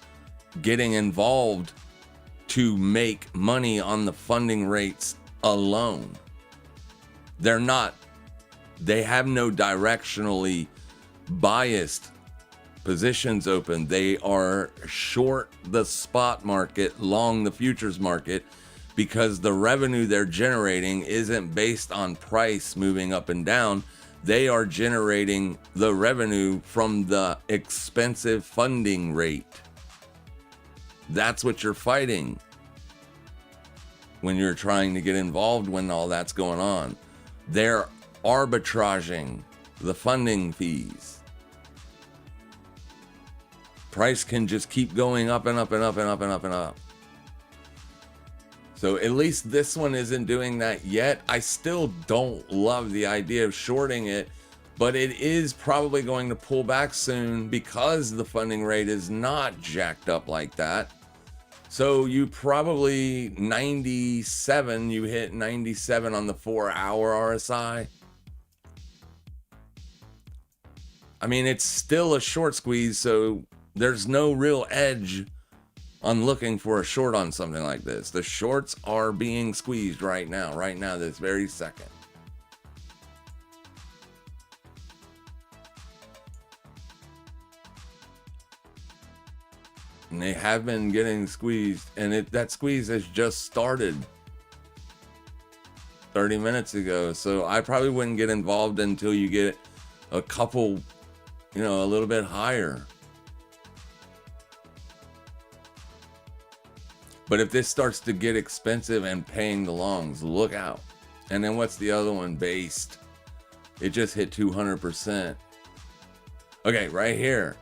getting involved to make money on the funding rates alone. They have no directionally biased positions open. They are short the spot market, long the futures market, because the revenue they're generating isn't based on price moving up and down. They are generating the revenue from the expensive funding rate. That's what you're fighting when you're trying to get involved when all that's going on. They're arbitraging the funding fees. Price can just keep going up and up and up and up and up and up. So at least this one isn't doing that yet. I still don't love the idea of shorting it, but it is probably going to pull back soon because the funding rate is not jacked up like that. So you probably 97, you hit 97 on the 4-hour RSI. I mean, it's still a short squeeze, so there's no real edge on looking for a short on something like this. The shorts are being squeezed right now, this very second. And they have been getting squeezed, and that squeeze has just started 30 minutes ago. So I probably wouldn't get involved until you get a couple, a little bit higher. But if this starts to get expensive and paying the longs, look out. And then what's the other one? Based. It just hit 200%. Okay, right here.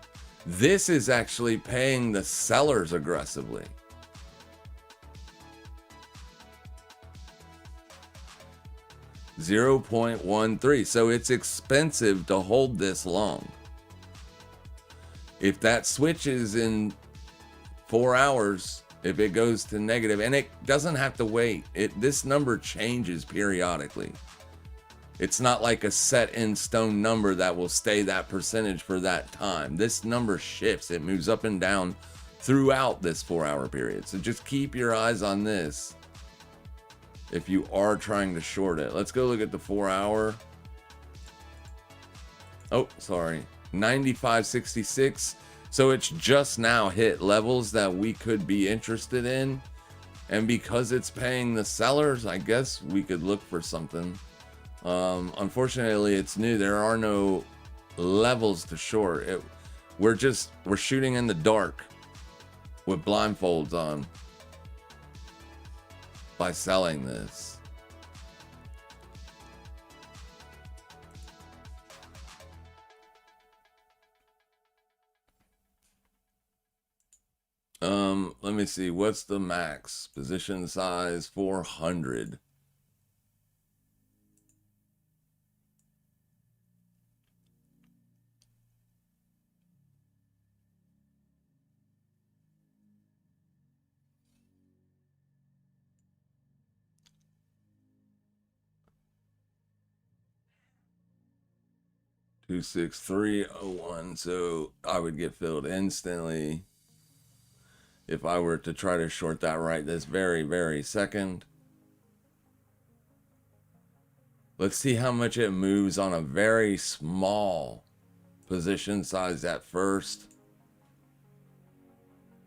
This is actually paying the sellers aggressively. $0.13. So it's expensive to hold this long. If that switches in 4 hours, if it goes to negative, and it doesn't have to wait. This number changes periodically. It's not like a set in stone number that will stay that percentage for that time. This number shifts. It moves up and down throughout this 4-hour period. So just keep your eyes on this if you are trying to short it. Let's go look at the 4-hour. Oh, sorry. 95.66. So it's just now hit levels that we could be interested in. And because it's paying the sellers, I guess we could look for something. Unfortunately, it's new. There are no levels to short. We're shooting in the dark with blindfolds on by selling this. Let me see. What's the max? Position size 400. $263.01. So I would get filled instantly if I were to try to short that right this very, very second. Let's see how much it moves on a very small position size at first.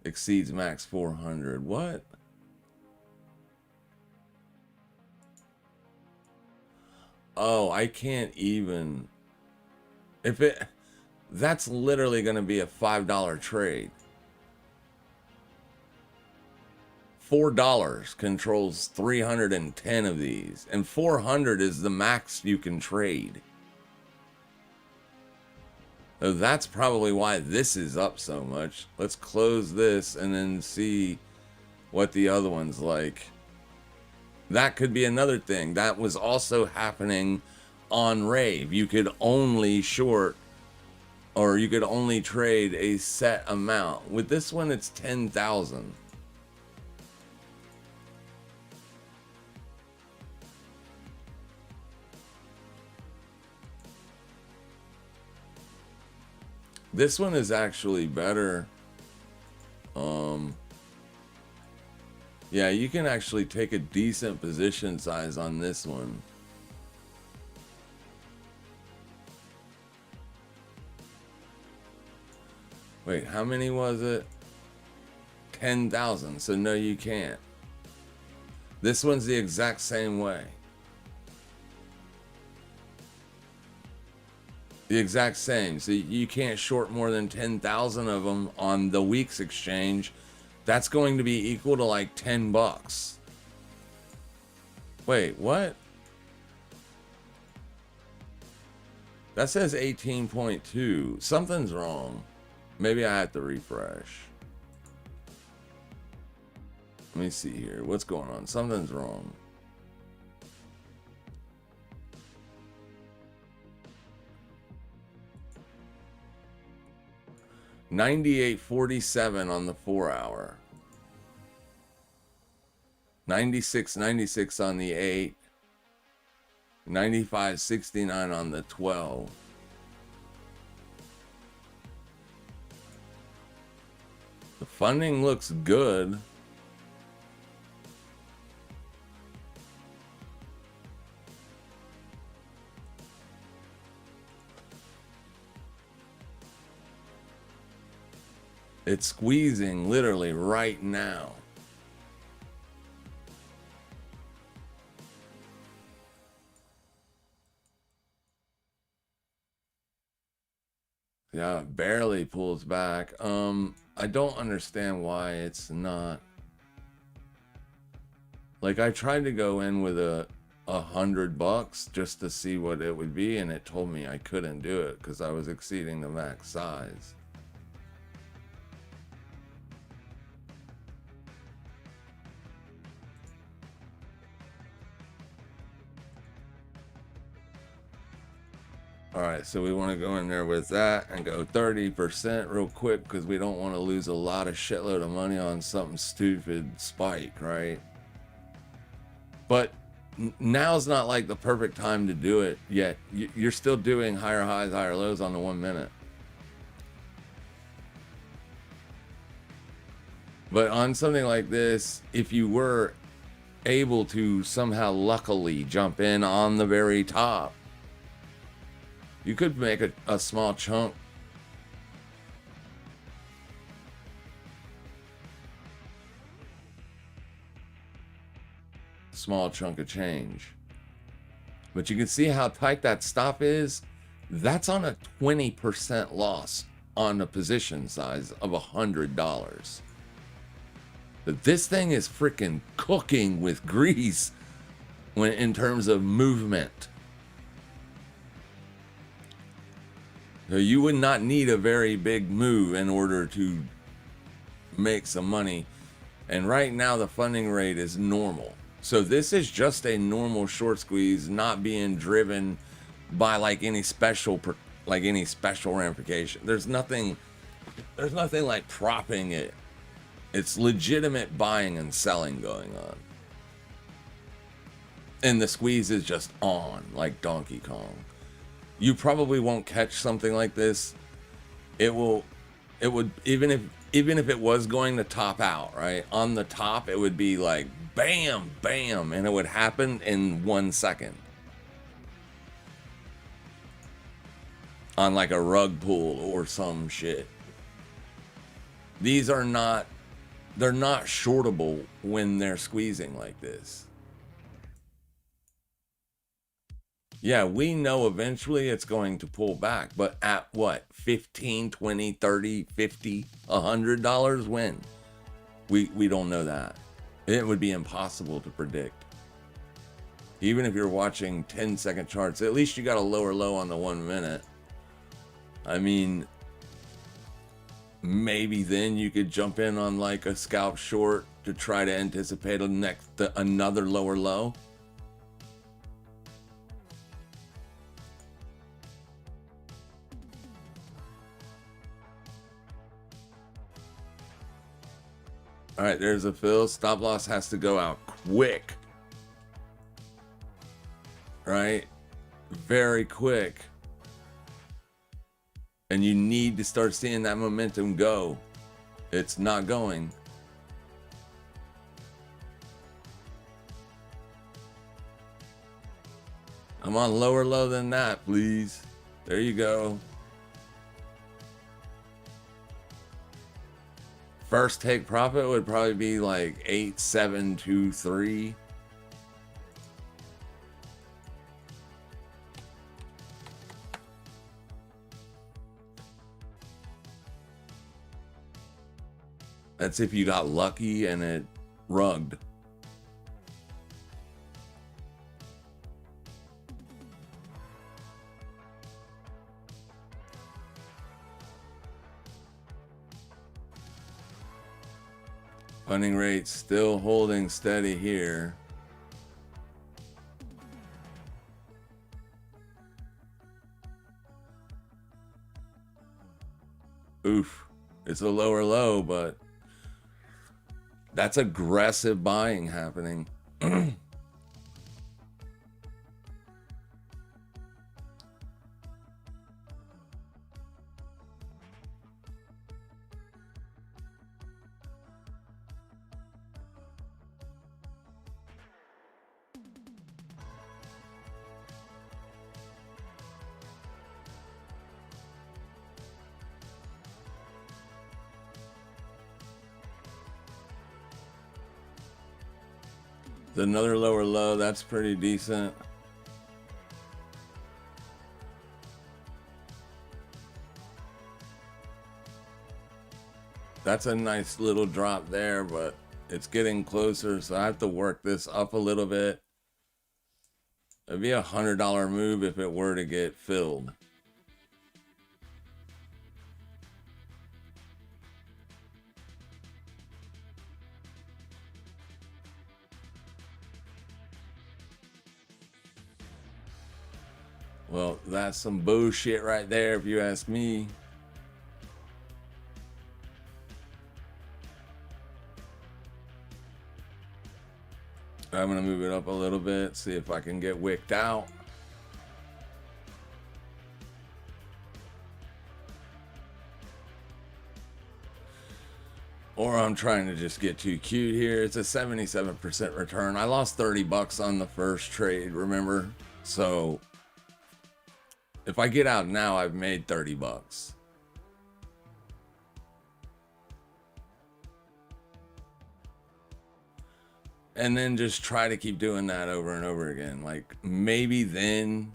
Exceeds max 400. What? Oh, I can't even. That's literally going to be a $5 trade. $4 controls 310 of these, and 400 is the max you can trade. So that's probably why this is up so much. Let's close this and then see what the other one's like. That could be another thing. That was also happening on Rave. You could only short, or you could only trade a set amount. With this one, it's 10,000. This one is actually better. Yeah, you can actually take a decent position size on this one. Wait, how many was it? 10,000. So no, you can't. This one's the exact same way. The exact same. So you can't short more than 10,000 of them on the week's exchange. That's going to be equal to like $10. Wait, what? That says 18.2. Something's wrong. Maybe I have to refresh. Let me see here. What's going on? Something's wrong. $98.47 on the 4 hour. 96.96 on the 8. 95.69 on the 12. The funding looks good. It's squeezing literally right now. Yeah, it barely pulls back. I don't understand why it's not. Like, I tried to go in with $100 just to see what it would be, and it told me I couldn't do it because I was exceeding the max size. All right, so we want to go in there with that and go 30% real quick because we don't want to lose a lot of shitload of money on something stupid spike, right? But now's not like the perfect time to do it yet. You're still doing higher highs, higher lows on the 1 minute. But on something like this, if you were able to somehow luckily jump in on the very top, you could make a small chunk. Small chunk of change. But you can see how tight that stop is. That's on a 20% loss on a position size of $100. But this thing is freaking cooking with grease when in terms of movement. So you would not need a very big move in order to make some money. And right now the funding rate is normal. So this is just a normal short squeeze, not being driven by like any special ramification. There's nothing like propping it. It's legitimate buying and selling going on. And the squeeze is just on like Donkey Kong. You probably won't catch something like this. It would, even if it was going to top out, right? On the top, it would be like bam, bam, and it would happen in 1 second. On like a rug pull or some shit. These are not, they're not shortable when they're squeezing like this. Yeah, we know eventually it's going to pull back, but at what? $15, $20, $30, $50, $100 when? We don't know that. It would be impossible to predict. Even if you're watching 10-second charts, at least you got a lower low on the 1 minute. I mean, maybe then you could jump in on like a scalp short to try to anticipate another lower low. All right, there's a fill. Stop loss has to go out quick. Right? Very quick. And you need to start seeing that momentum go. It's not going. I'm on lower low than that, please. There you go. First take profit would probably be like 8723. That's if you got lucky and it rugged. Funding rate still holding steady here. Oof. It's a lower low, but that's aggressive buying happening. Another lower low, that's pretty decent. That's a nice little drop there, but it's getting closer, so I have to work this up a little bit. It'd be $100 move if it were to get filled. Well, that's some bullshit right there, if you ask me. I'm going to move it up a little bit, see if I can get wicked out. Or I'm trying to just get too cute here. It's a 77% return. I lost 30 bucks on the first trade, remember? So if I get out now, I've made 30 bucks. And then just try to keep doing that over and over again. Like maybe then,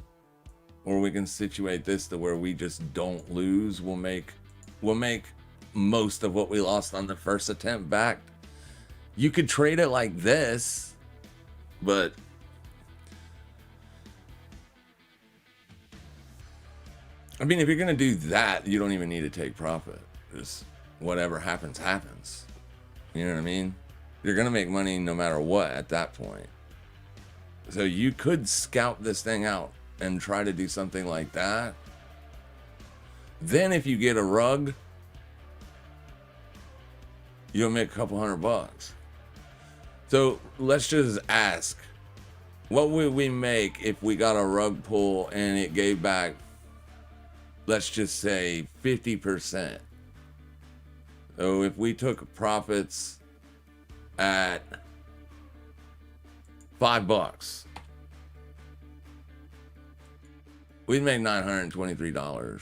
or we can situate this to where we just don't lose. We'll make most of what we lost on the first attempt back. You could trade it like this, but I mean, if you're gonna do that, you don't even need to take profit. Just whatever happens, happens. You know what I mean? You're gonna make money no matter what at that point. So you could scalp this thing out and try to do something like that. Then if you get a rug, you'll make a couple $100. So let's just ask, what would we make if we got a rug pull and it gave back, let's just say 50%. So if we took profits at $5, we'd make $923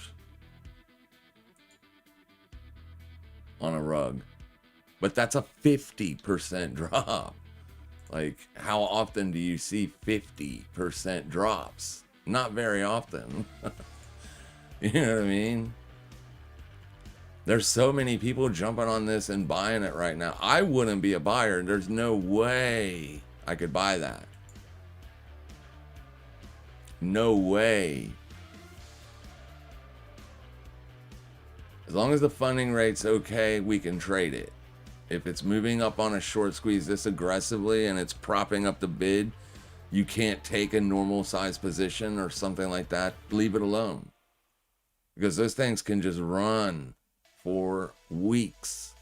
on a rug. But that's a 50% drop. Like, how often do you see 50% drops? Not very often. You know what I mean? There's so many people jumping on this and buying it right now. I wouldn't be a buyer. There's no way I could buy that. No way. As long as the funding rate's okay, we can trade it. If it's moving up on a short squeeze this aggressively and it's propping up the bid, you can't take a normal size position or something like that. Leave it alone. Because those things can just run for weeks.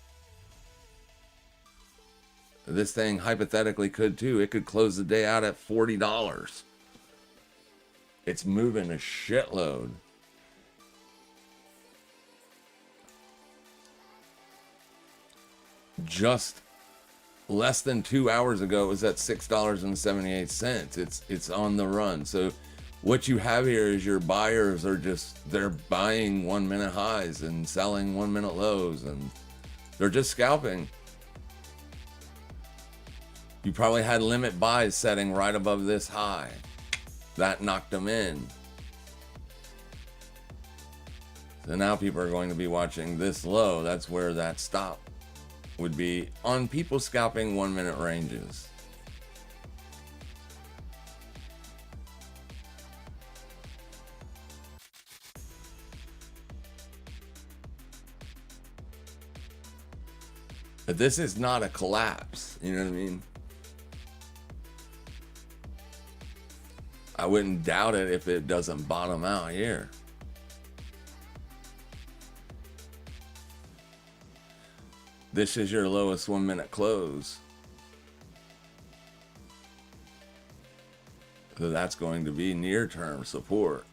This thing hypothetically could too. It could close the day out at $40. It's moving a shitload. Just less than 2 hours ago, it was at $6.78. It's on the run. So what you have here is your buyers are just, they're buying 1 minute highs and selling 1 minute lows, and they're just scalping. You probably had limit buys setting right above this high. That knocked them in. So now people are going to be watching this low. That's where that stop would be on people scalping 1 minute ranges. But this is not a collapse, you know what I mean? I wouldn't doubt it if it doesn't bottom out here. This is your lowest 1 minute close. So that's going to be near term support.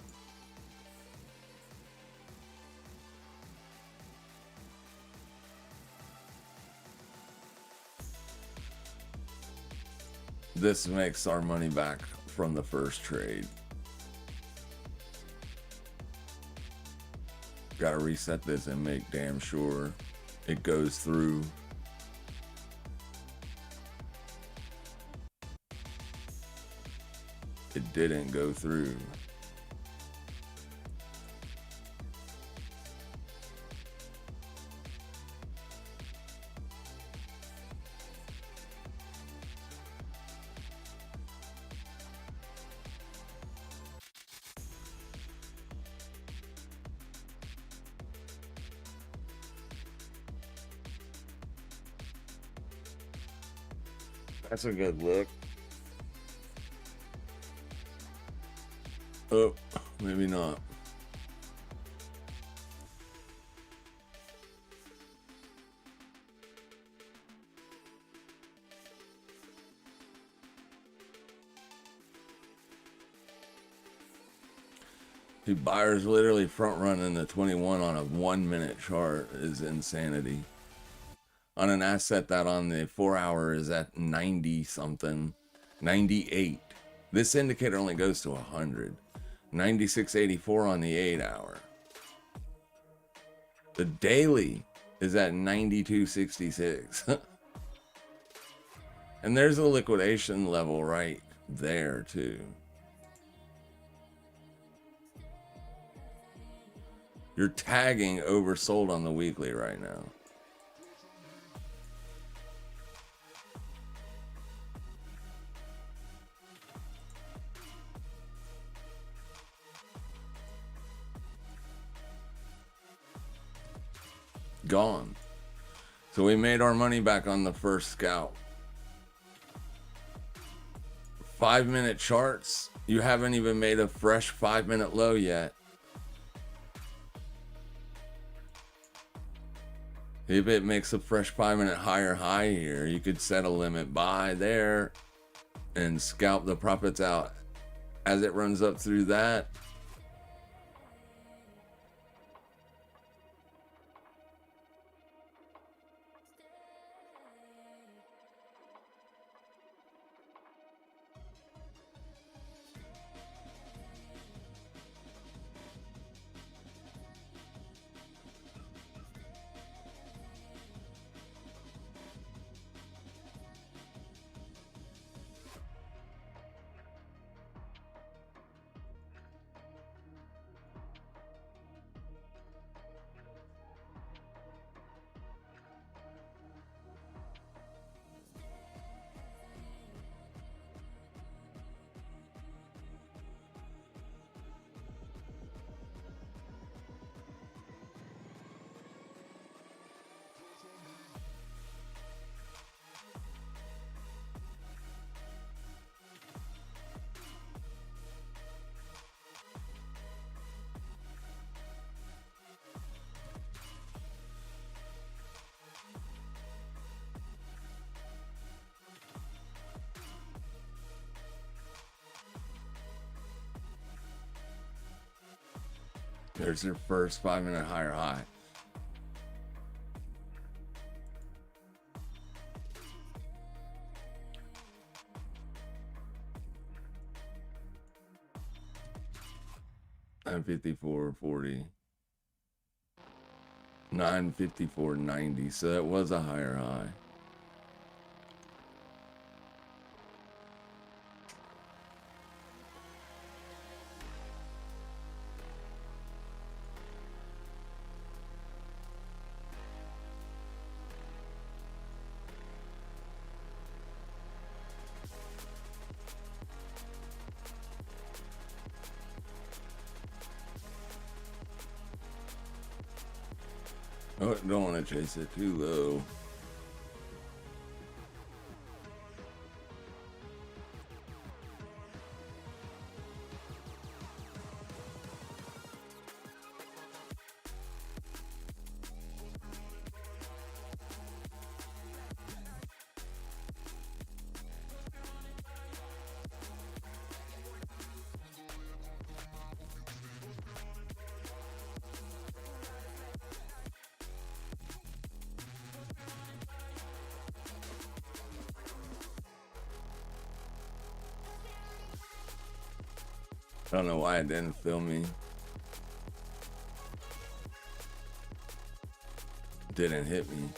This makes our money back from the first trade. Gotta reset this and make damn sure it goes through. It didn't go through. That's a good look. Oh, maybe not. Dude, buyers literally front running the 21 on a 1 minute chart is insanity. On an asset that on the 4 hour is at 90 something, 98. This indicator only goes to 100. 96.84 on the 8 hour. The daily is at 92.66. And there's a liquidation level right there too. You're tagging oversold on the weekly right now. Gone. So we made our money back on the first scalp. 5 minute charts, you haven't even made a fresh 5 minute low yet. If it makes a fresh 5 minute higher high here, you could set a limit buy there and scalp the profits out as it runs up through that. There's their first 5-minute higher high. $954.40. $954.90. So that was a higher high. Oh, don't want to chase it too low. I don't know why it didn't film me. Didn't hit me.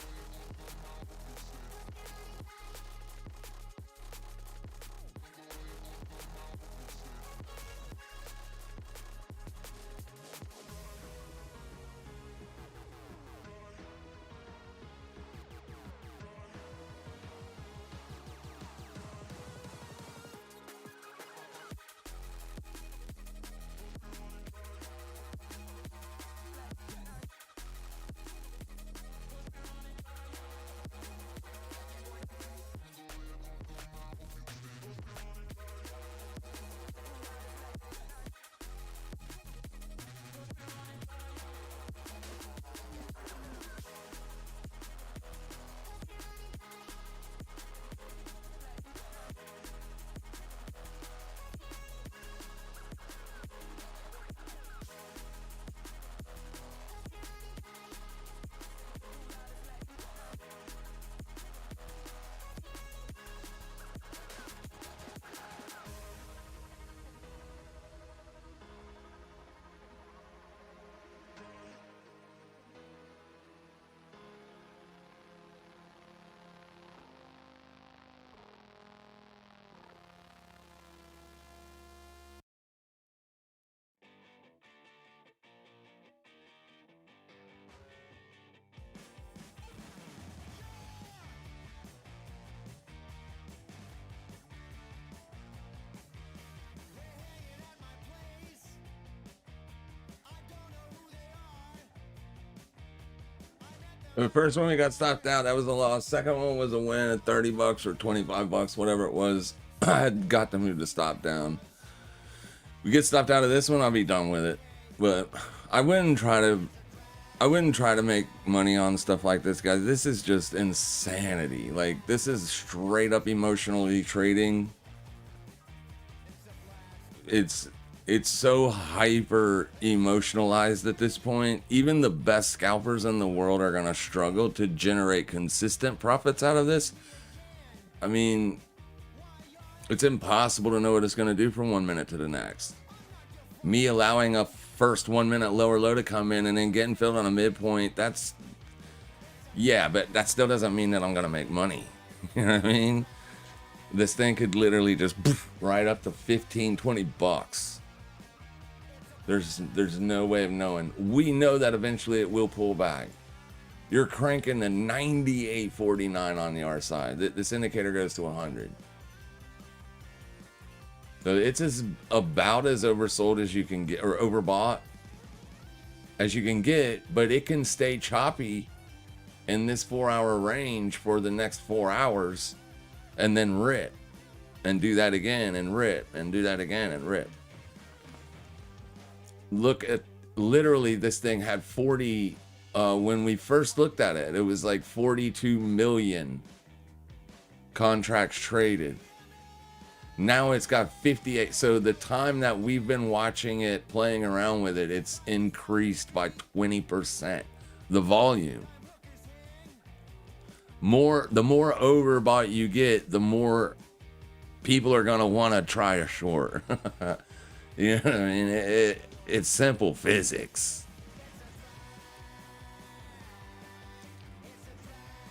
The first one we got stopped out, that was a loss. Second one was a win at $30 or $25, whatever it was. I had got to move the stop down. We get stopped out of this one, I'll be done with it. But I wouldn't try to make money on stuff like this, guys. This is just insanity. Like, this is straight up emotionally trading. It's so hyper emotionalized at this point. Even the best scalpers in the world are going to struggle to generate consistent profits out of this. I mean, it's impossible to know what it's going to do from 1 minute to the next. Me allowing a first 1 minute lower low to come in and then getting filled on a midpoint, yeah, but that still doesn't mean that I'm going to make money. You know what I mean? This thing could literally just right up to 15, 20 bucks. There's no way of knowing. We know that eventually it will pull back. You're cranking the 98.49 on the R side. This indicator goes to 100. So it's about as oversold as you can get, or overbought as you can get, but it can stay choppy in this 4-hour range for the next 4 hours and then rip and do that again and rip and do that again and rip. Look at, literally this thing had 40, when we first looked at it, it was like 42 million contracts traded. Now it's got 58. So the time that we've been watching it, playing around with it, it's increased by 20%. The volume. The more overbought you get, the more people are going to want to try a short. You know what I mean? It's simple physics.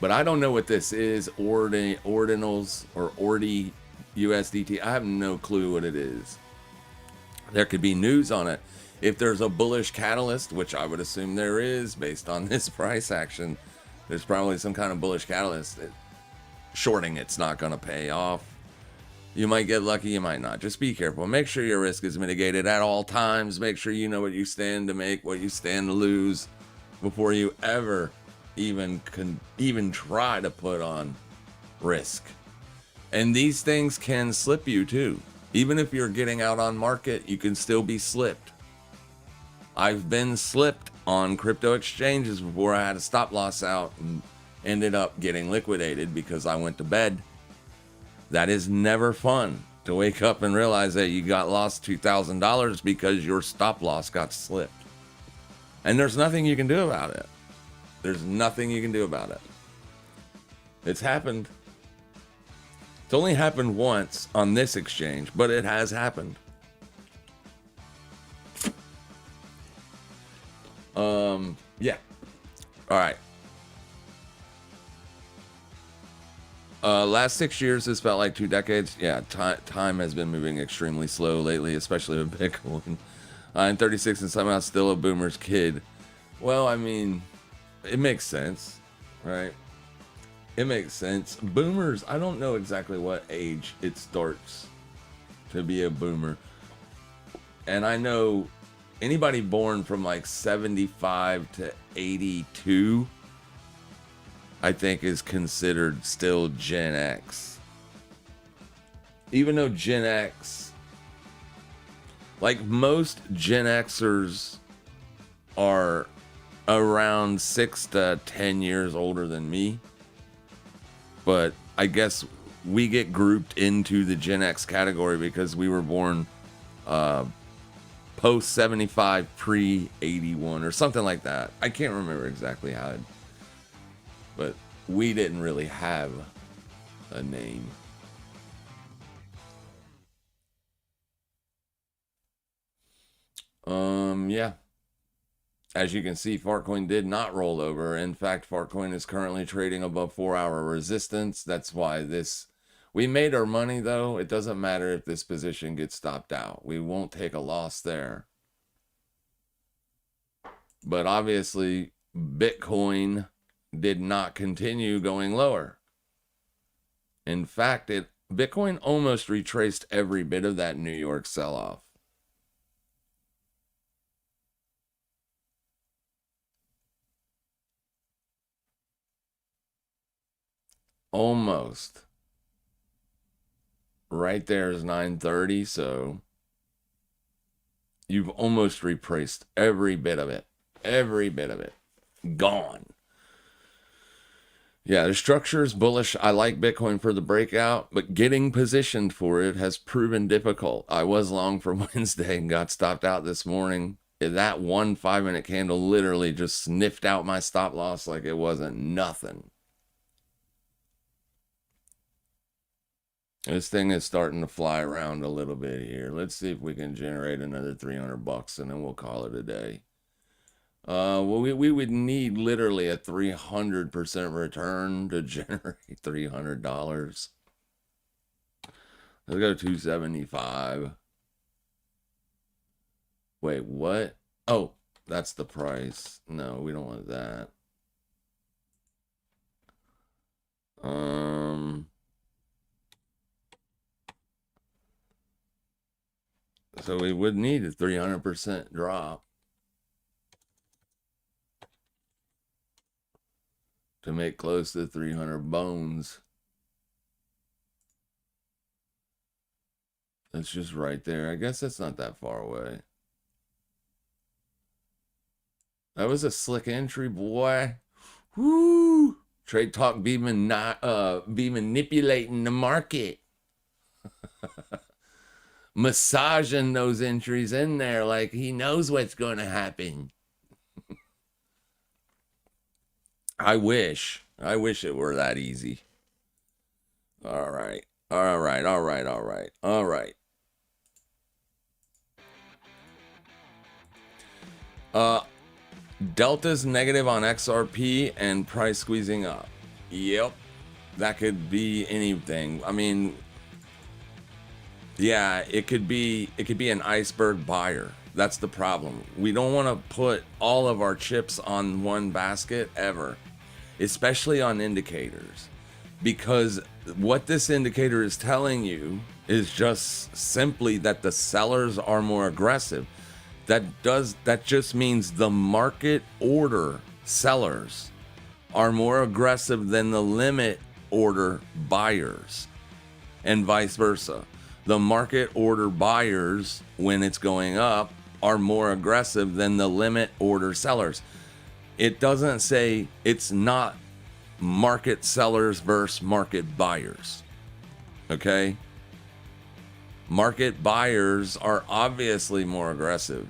But I don't know what this is, ordinals or ordi USDT. I have no clue what it is. There could be news on it. If there's a bullish catalyst, which I would assume there is based on this price action, there's probably some kind of bullish catalyst. Shorting it's not going to pay off. You might get lucky, you might not. Just be careful. Make sure your risk is mitigated at all times. Make sure you know what you stand to make, what you stand to lose before you ever even try to put on risk. And these things can slip you too. Even if you're getting out on market, you can still be slipped. I've been slipped on crypto exchanges before. I had a stop loss out and ended up getting liquidated because I went to bed. That is never fun, to wake up and realize that you got lost $2,000 because your stop loss got slipped. And there's nothing you can do about it. There's nothing you can do about it. It's happened. It's only happened once on this exchange, but it has happened. Yeah. All right. Last 6 years has felt like 2 decades. Yeah, time has been moving extremely slow lately, especially with Bitcoin. I'm 36 and somehow still a boomer's kid. Well, I mean, it makes sense, right? It makes sense. Boomers, I don't know exactly what age it starts to be a boomer. And I know anybody born from like 75 to 82, I think is considered still Gen X. Even though Gen X, like most Gen Xers are around 6 to 10 years older than me. But I guess we get grouped into the Gen X category because we were born post 75, pre 81 or something like that. I can't remember exactly how it, but we didn't really have a name. Yeah. As you can see, Fartcoin did not roll over. In fact, Fartcoin is currently trading above 4-hour resistance. That's why we made our money though. It doesn't matter if this position gets stopped out. We won't take a loss there. But obviously, Bitcoin did not continue going lower. In fact, Bitcoin almost retraced every bit of that New York sell-off. Almost. Right there is 930, so you've almost retraced every bit of it. Every bit of it. Gone. Yeah, the structure is bullish. I like Bitcoin for the breakout, but getting positioned for it has proven difficult. I was long for Wednesday and got stopped out this morning. That one 5-minute candle literally just sniffed out my stop loss like it wasn't nothing. This thing is starting to fly around a little bit here. Let's see if we can generate another 300 bucks and then we'll call it a day. Well, we would need literally a 300% return to generate $300. Let's go 275. Wait, what? Oh, that's the price. No, we don't want that. So we would need a 300% drop to make close to 300 bones. That's just right there. I guess that's not that far away. That was a slick entry, boy. Woo! Trade Talk be manipulating the market. massaging those entries in there like he knows what's going to happen. I wish it were that easy. All right. Delta's negative on XRP and price squeezing up. Yep. That could be anything. I mean, yeah, it could be an iceberg buyer. That's the problem. We don't want to put all of our chips on one basket ever, especially on indicators, because what this indicator is telling you is just simply that the sellers are more aggressive. That just means the market order sellers are more aggressive than the limit order buyers, and vice versa. The market order buyers, when it's going up, are more aggressive than the limit order sellers. It doesn't say, it's not market sellers versus market buyers. Okay? Market buyers are obviously more aggressive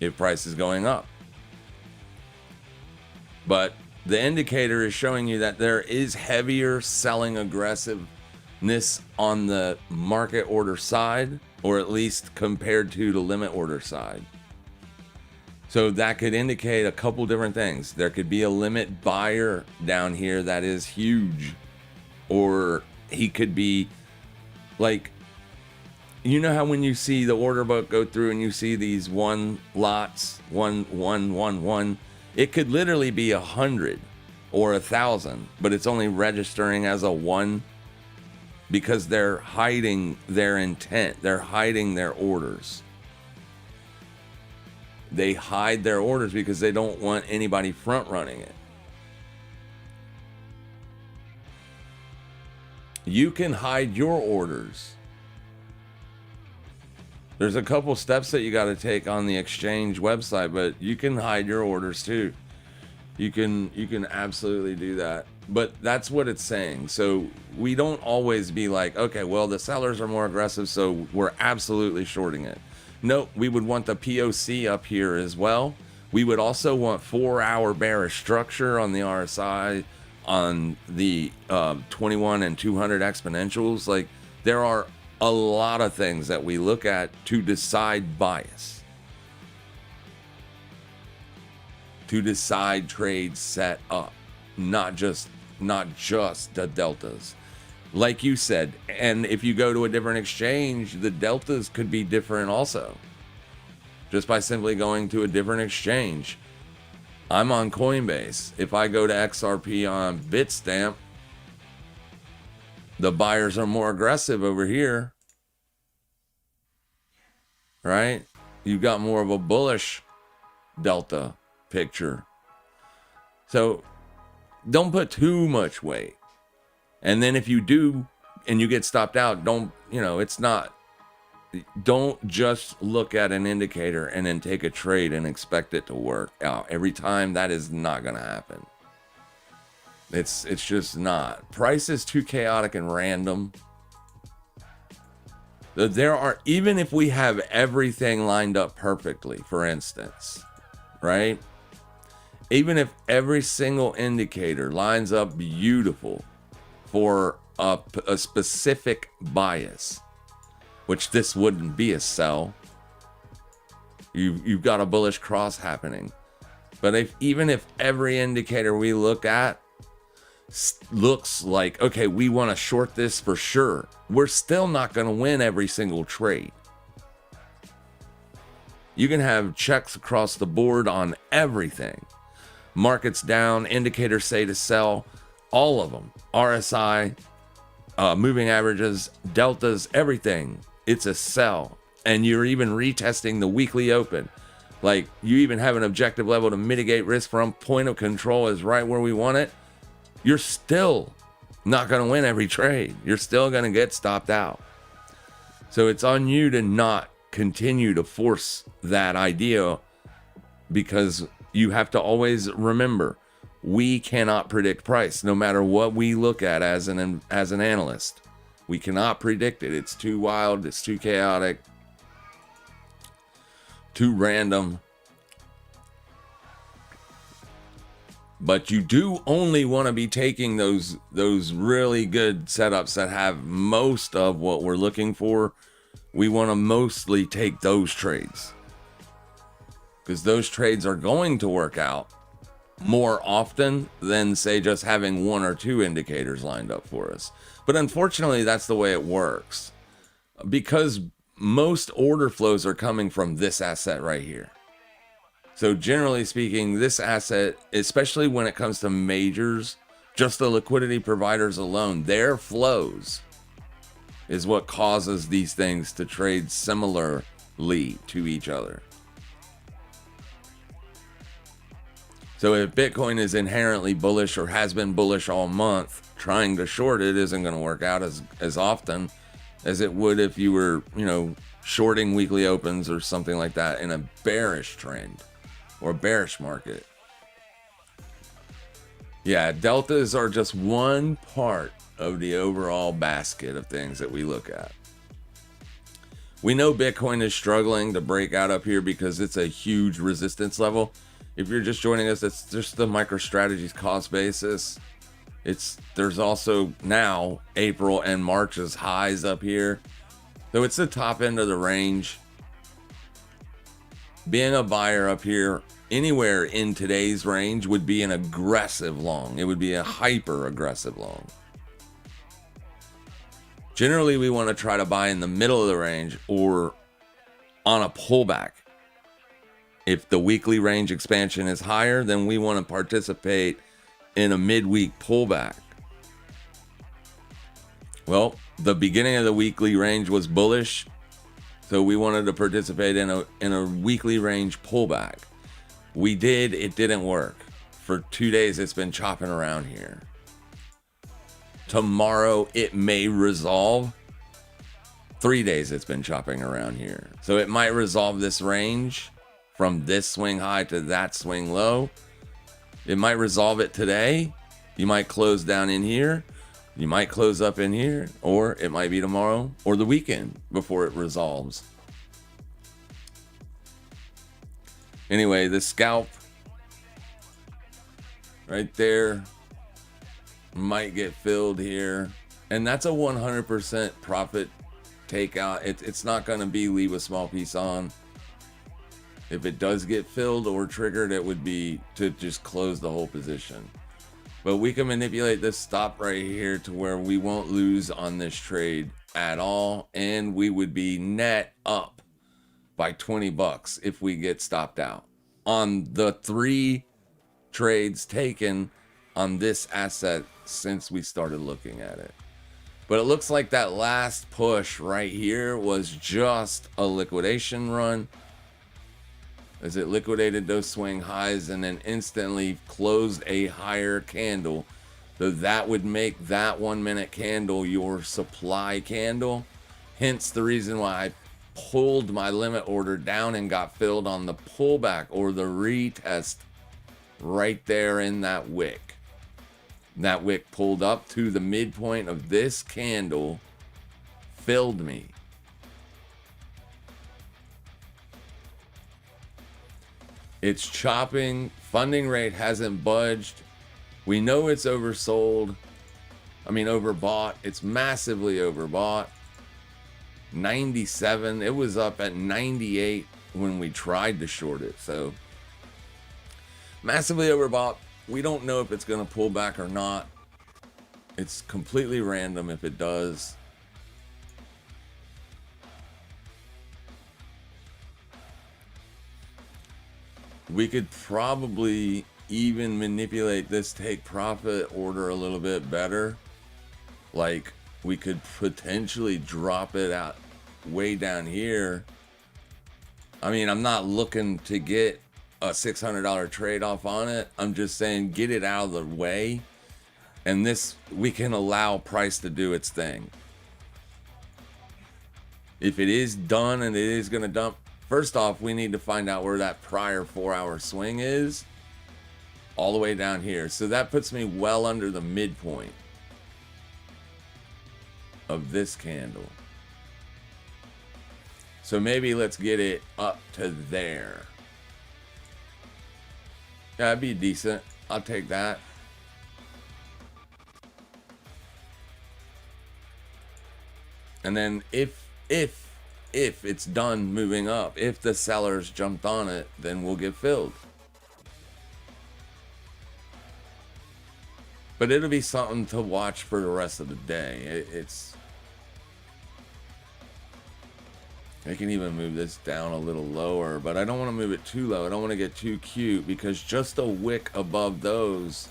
if price is going up. But the indicator is showing you that there is heavier selling aggressiveness on the market order side, or at least compared to the limit order side. So that could indicate a couple different things. There could be a limit buyer down here that is huge, or he could be like, you know how when you see the order book go through and you see these one lots, one, it could literally be 100 or 1,000, but it's only registering as a 1 because they're hiding their intent. They're hiding their orders. They hide their orders because they don't want anybody front running it. You can hide your orders. There's a couple steps that you got to take on the exchange website, but you can hide your orders too. You can absolutely do that. But that's what it's saying. So we don't always be like, okay, well, the sellers are more aggressive, so we're absolutely shorting it. No, we would want the POC up here as well. We would also want 4-hour bearish structure on the RSI, on the 21 and 200 exponentials. Like, there are a lot of things that we look at to decide bias, to decide trade set up, not just the deltas. Like you said, and if you go to a different exchange, the deltas could be different also, just by simply going to a different exchange. I'm on Coinbase. If I go to XRP on Bitstamp, the buyers are more aggressive over here, right? You've got more of a bullish delta picture. So don't put too much weight. And then if you do and you get stopped out, don't just look at an indicator and then take a trade and expect it to work out every time. That is not going to happen. It's just not. Price is too chaotic and random. There are, even if we have everything lined up perfectly, for instance, right? Even if every single indicator lines up beautiful for a specific bias, which this wouldn't be a sell. You've got a bullish cross happening. But even if every indicator we look at looks like, okay, we want to short this for sure, we're still not going to win every single trade. You can have checks across the board on everything. Markets down, indicators say to sell, all of them. RSI, moving averages, deltas, everything. It's a sell. And you're even retesting the weekly open. Like, you even have an objective level to mitigate risk from. Point of control is right where we want it. You're still not going to win every trade. You're still going to get stopped out. So it's on you to not continue to force that idea, because you have to always remember, we cannot predict price no matter what we look at as an analyst. We cannot predict it. It's too wild. It's too chaotic. Too random. But you do only want to be taking those really good setups that have most of what we're looking for. We want to mostly take those trades, because those trades are going to work out more often than, say, just having one or two indicators lined up for us. But unfortunately, that's the way it works, because most order flows are coming from this asset right here. So generally speaking, this asset, especially when it comes to majors, just the liquidity providers alone, their flows is what causes these things to trade similarly to each other. So if Bitcoin is inherently bullish or has been bullish all month, trying to short it isn't going to work out as often as it would if you were, shorting weekly opens or something like that in a bearish trend or bearish market. Yeah, deltas are just one part of the overall basket of things that we look at. We know Bitcoin is struggling to break out up here because it's a huge resistance level. If you're just joining us, it's just the MicroStrategy's cost basis. There's also now April and March's highs up here. So it's the top end of the range. Being a buyer up here anywhere in today's range would be an aggressive long. It would be a hyper aggressive long. Generally, we want to try to buy in the middle of the range or on a pullback. If the weekly range expansion is higher, then we want to participate in a midweek pullback. Well, the beginning of the weekly range was bullish, so we wanted to participate in a weekly range pullback. We did. It didn't work. For 2 days, it's been chopping around here. Tomorrow, it may resolve. 3 days, it's been chopping around here. So it might resolve this range from this swing high to that swing low. It might resolve it today. You might close down in here. You might close up in here, or it might be tomorrow or the weekend before it resolves. Anyway, the scalp right there might get filled here, and that's a 100% profit takeout. It's not going to be leave a small piece on. If it does get filled or triggered, it would be to just close the whole position. But we can manipulate this stop right here to where we won't lose on this trade at all, and we would be net up by $20 if we get stopped out on the 3 trades taken on this asset since we started looking at it. But it looks like that last push right here was just a liquidation run, as it liquidated those swing highs and then instantly closed a higher candle. So that would make that 1 minute candle your supply candle. Hence the reason why I pulled my limit order down and got filled on the pullback or the retest right there in that wick. That wick pulled up to the midpoint of this candle, filled me. It's chopping. Funding rate hasn't budged. We know it's oversold. Overbought. It's massively overbought. 97. It was up at 98 when we tried to short it. So massively overbought. We don't know if it's going to pull back or not. It's completely random if it does. We could probably even manipulate this take profit order a little bit better. Like, we could potentially drop it out way down here. I'm not looking to get a $600 trade off on it. I'm just saying get it out of the way, and this, we can allow price to do its thing. If it is done and it is going to dump, first off, we need to find out where that prior 4-hour swing is, all the way down here. So that puts me well under the midpoint. of this candle. So maybe let's get it up to there. Yeah, that'd be decent. I'll take that. And then if it's done moving up, if the sellers jumped on it, then we'll get filled. But it'll be something to watch for the rest of the day. I can even move this down a little lower, but I don't want to move it too low. I don't want to get too cute, because just a wick above those,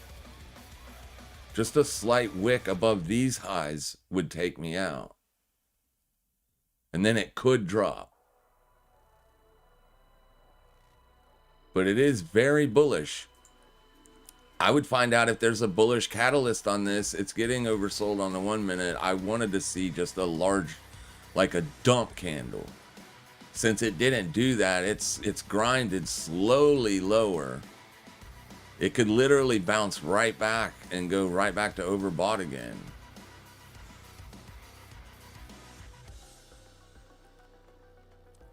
just a slight wick above these highs would take me out. And then it could drop. But it is very bullish. I would find out if there's a bullish catalyst on this. It's getting oversold on the 1 minute. I wanted to see just a large, like a dump candle. Since it didn't do that, it's grinded slowly lower. It could literally bounce right back and go right back to overbought again.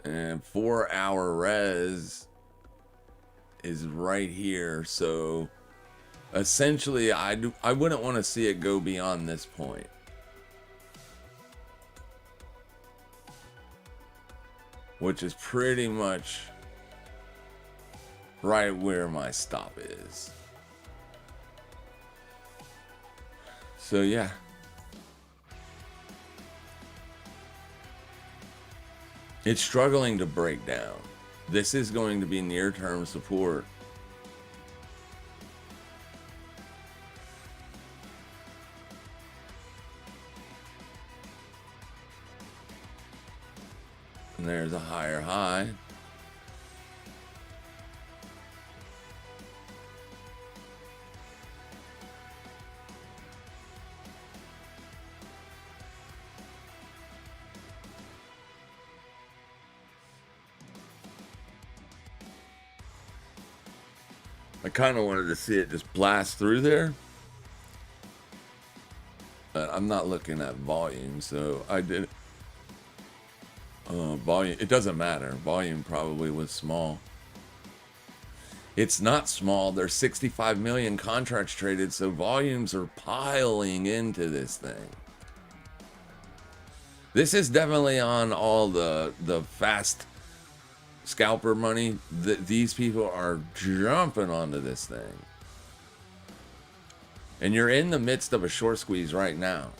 And 4-hour res is right here, so essentially I wouldn't want to see it go beyond this point. Which is pretty much right where my stop is. So yeah. It's struggling to break down. This is going to be near-term support. And there's a higher high. I kind of wanted to see it just blast through there. But I'm not looking at volume, so I did. Volume, it doesn't matter. Volume probably was small. It's not small. There's 65 million contracts traded, so volumes are piling into this thing. This is definitely on all the fast scalper money. These people are jumping onto this thing. And you're in the midst of a short squeeze right now.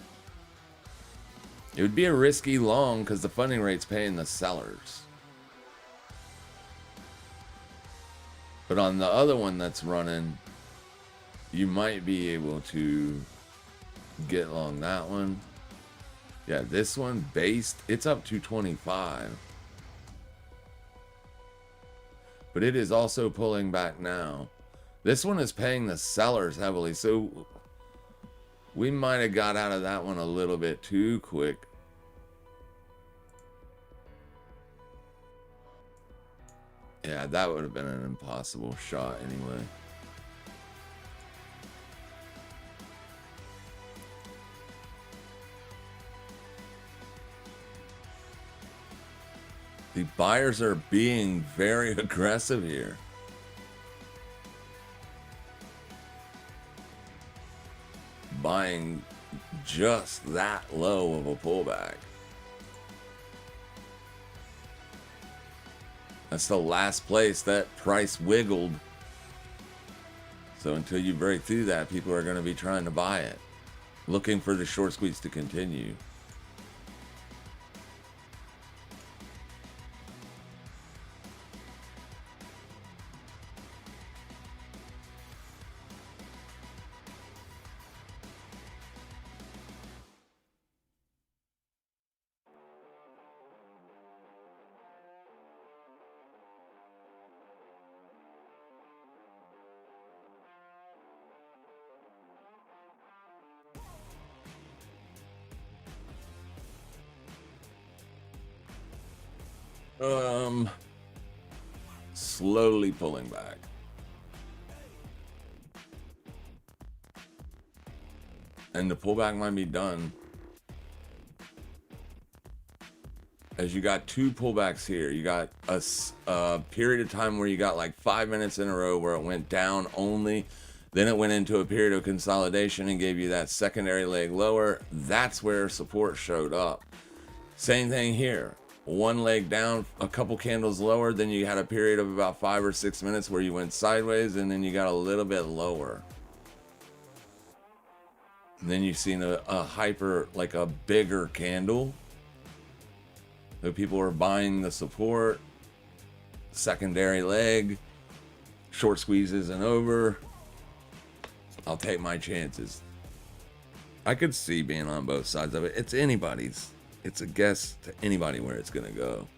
It would be a risky long because the funding rate's paying the sellers. But on the other one that's running, you might be able to get along that one. Yeah, this one based, it's up to 25. But it is also pulling back now. This one is paying the sellers heavily, so we might have got out of that one a little bit too quick. Yeah, that would have been an impossible shot anyway. The buyers are being very aggressive here. Buying just that low of a pullback. That's the last place that price wiggled. So until you break through that, people are going to be trying to buy it, looking for the short squeeze to continue. Slowly pulling back. And the pullback might be done. as you got two pullbacks here. You got a period of time where you got like 5 minutes in a row where it went down only. Then it went into a period of consolidation and gave you that secondary leg lower. That's where support showed up. Same thing here. One leg down, a couple candles lower. Then you had a period of about 5 or 6 minutes where you went sideways, and then you got a little bit lower. And then you've seen a hyper, like a bigger candle. So people are buying the support, secondary leg, short squeezes and over. I'll take my chances. I could see being on both sides of it. It's anybody's. It's a guess to anybody where it's going to go.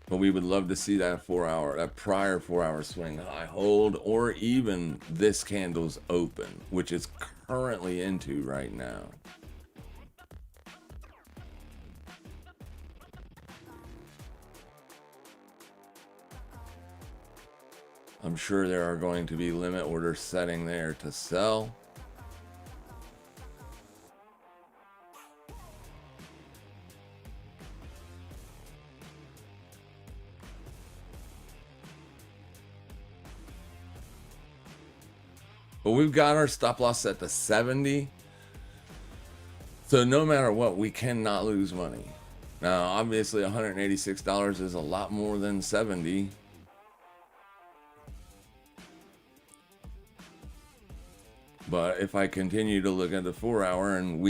But we would love to see that prior 4 hour swing high hold, or even this candle's open, which it's currently into right now. I'm sure there are going to be limit orders setting there to sell. But we've got our stop loss set to 70. So no matter what, we cannot lose money. Now, obviously, $186 is a lot more than 70. But if I continue to look at the 4 hour and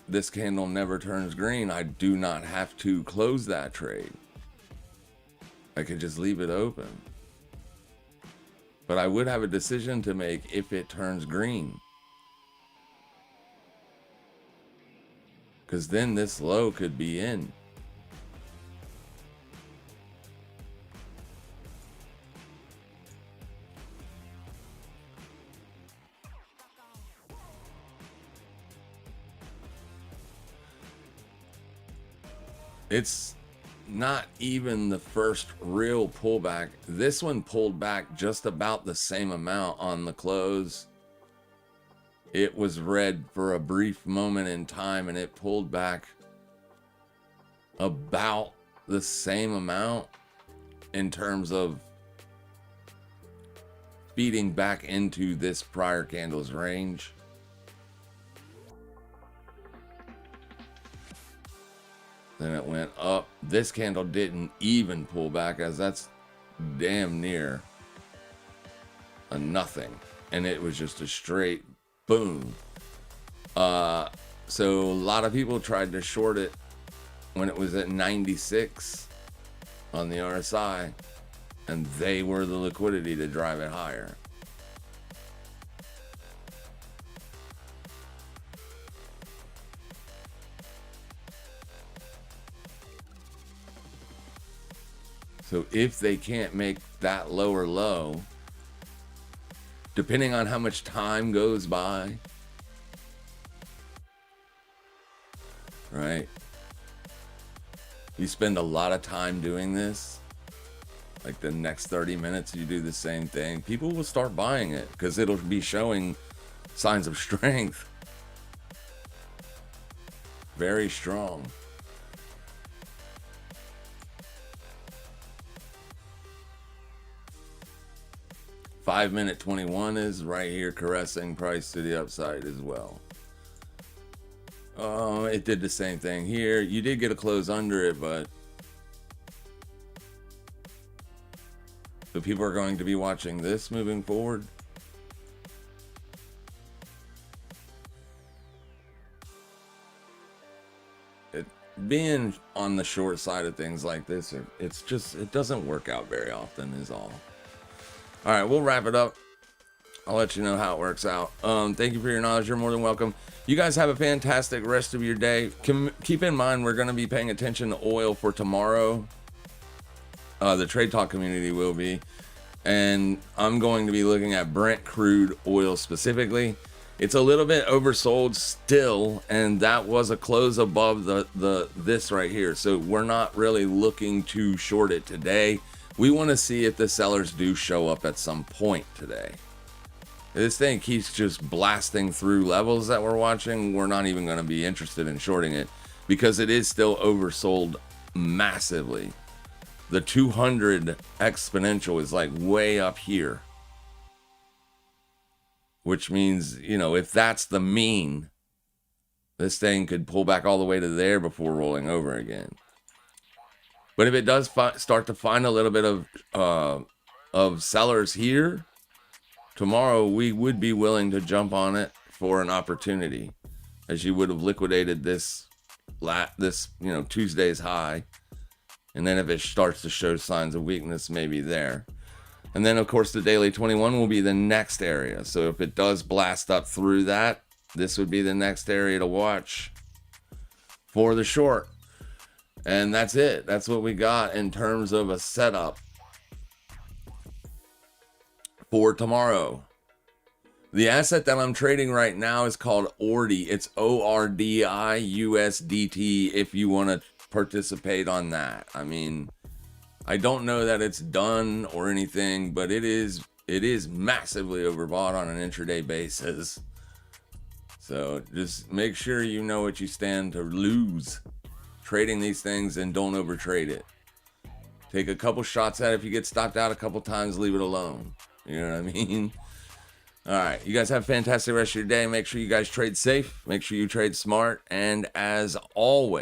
this candle never turns green, I do not have to close that trade. I could just leave it open. But I would have a decision to make if it turns green. Because then this low could be in. It's not even the first real pullback. This one pulled back just about the same amount on the close. It was red for a brief moment in time, and it pulled back about the same amount in terms of feeding back into this prior candle's range. Then it went up. This candle didn't even pull back, as that's damn near a nothing. And it was just a straight boom. So a lot of people tried to short it when it was at 96 on the RSI, and they were the liquidity to drive it higher. So if they can't make that lower low, depending on how much time goes by, right? You spend a lot of time doing this, like the next 30 minutes you do the same thing, people will start buying it because it'll be showing signs of strength. Very strong. 5 minute 21 is right here, caressing price to the upside as well. It did the same thing here. You did get a close under it, but so people are going to be watching this moving forward. Being on the short side of things like this, it doesn't work out very often is all. All right, we'll wrap it up. I'll let you know how it works out. Thank you for your knowledge. You're more than welcome. You guys have a fantastic rest of your day. Keep in mind, we're going to be paying attention to oil for tomorrow. The Trade Talk community will be. And I'm going to be looking at Brent crude oil specifically. It's a little bit oversold still, and that was a close above this right here. So we're not really looking to short it today. We want to see if the sellers do show up at some point today. This thing keeps just blasting through levels that we're watching. We're not even going to be interested in shorting it because it is still oversold massively. The 200 exponential is like way up here, which means, you know, if that's the mean, this thing could pull back all the way to there before rolling over again. But if it does start to find a little bit of sellers here tomorrow, we would be willing to jump on it for an opportunity, as you would have liquidated this Tuesday's high. And then if it starts to show signs of weakness, maybe there. And then, of course, the daily 21 will be the next area. So if it does blast up through that, this would be the next area to watch for the short. And that's it. That's what we got in terms of a setup for tomorrow. The asset that I'm trading right now is called ORDI. It's ORDI if you want to participate on that. I mean, I don't know that it's done or anything, but it is massively overbought on an intraday basis. So just make sure you know what you stand to lose trading these things, and don't overtrade it. Take a couple shots at it. If you get stopped out a couple times, leave it alone. You know what I mean? All right, you guys have a fantastic rest of your day. Make sure you guys trade safe. Make sure you trade smart. And as always,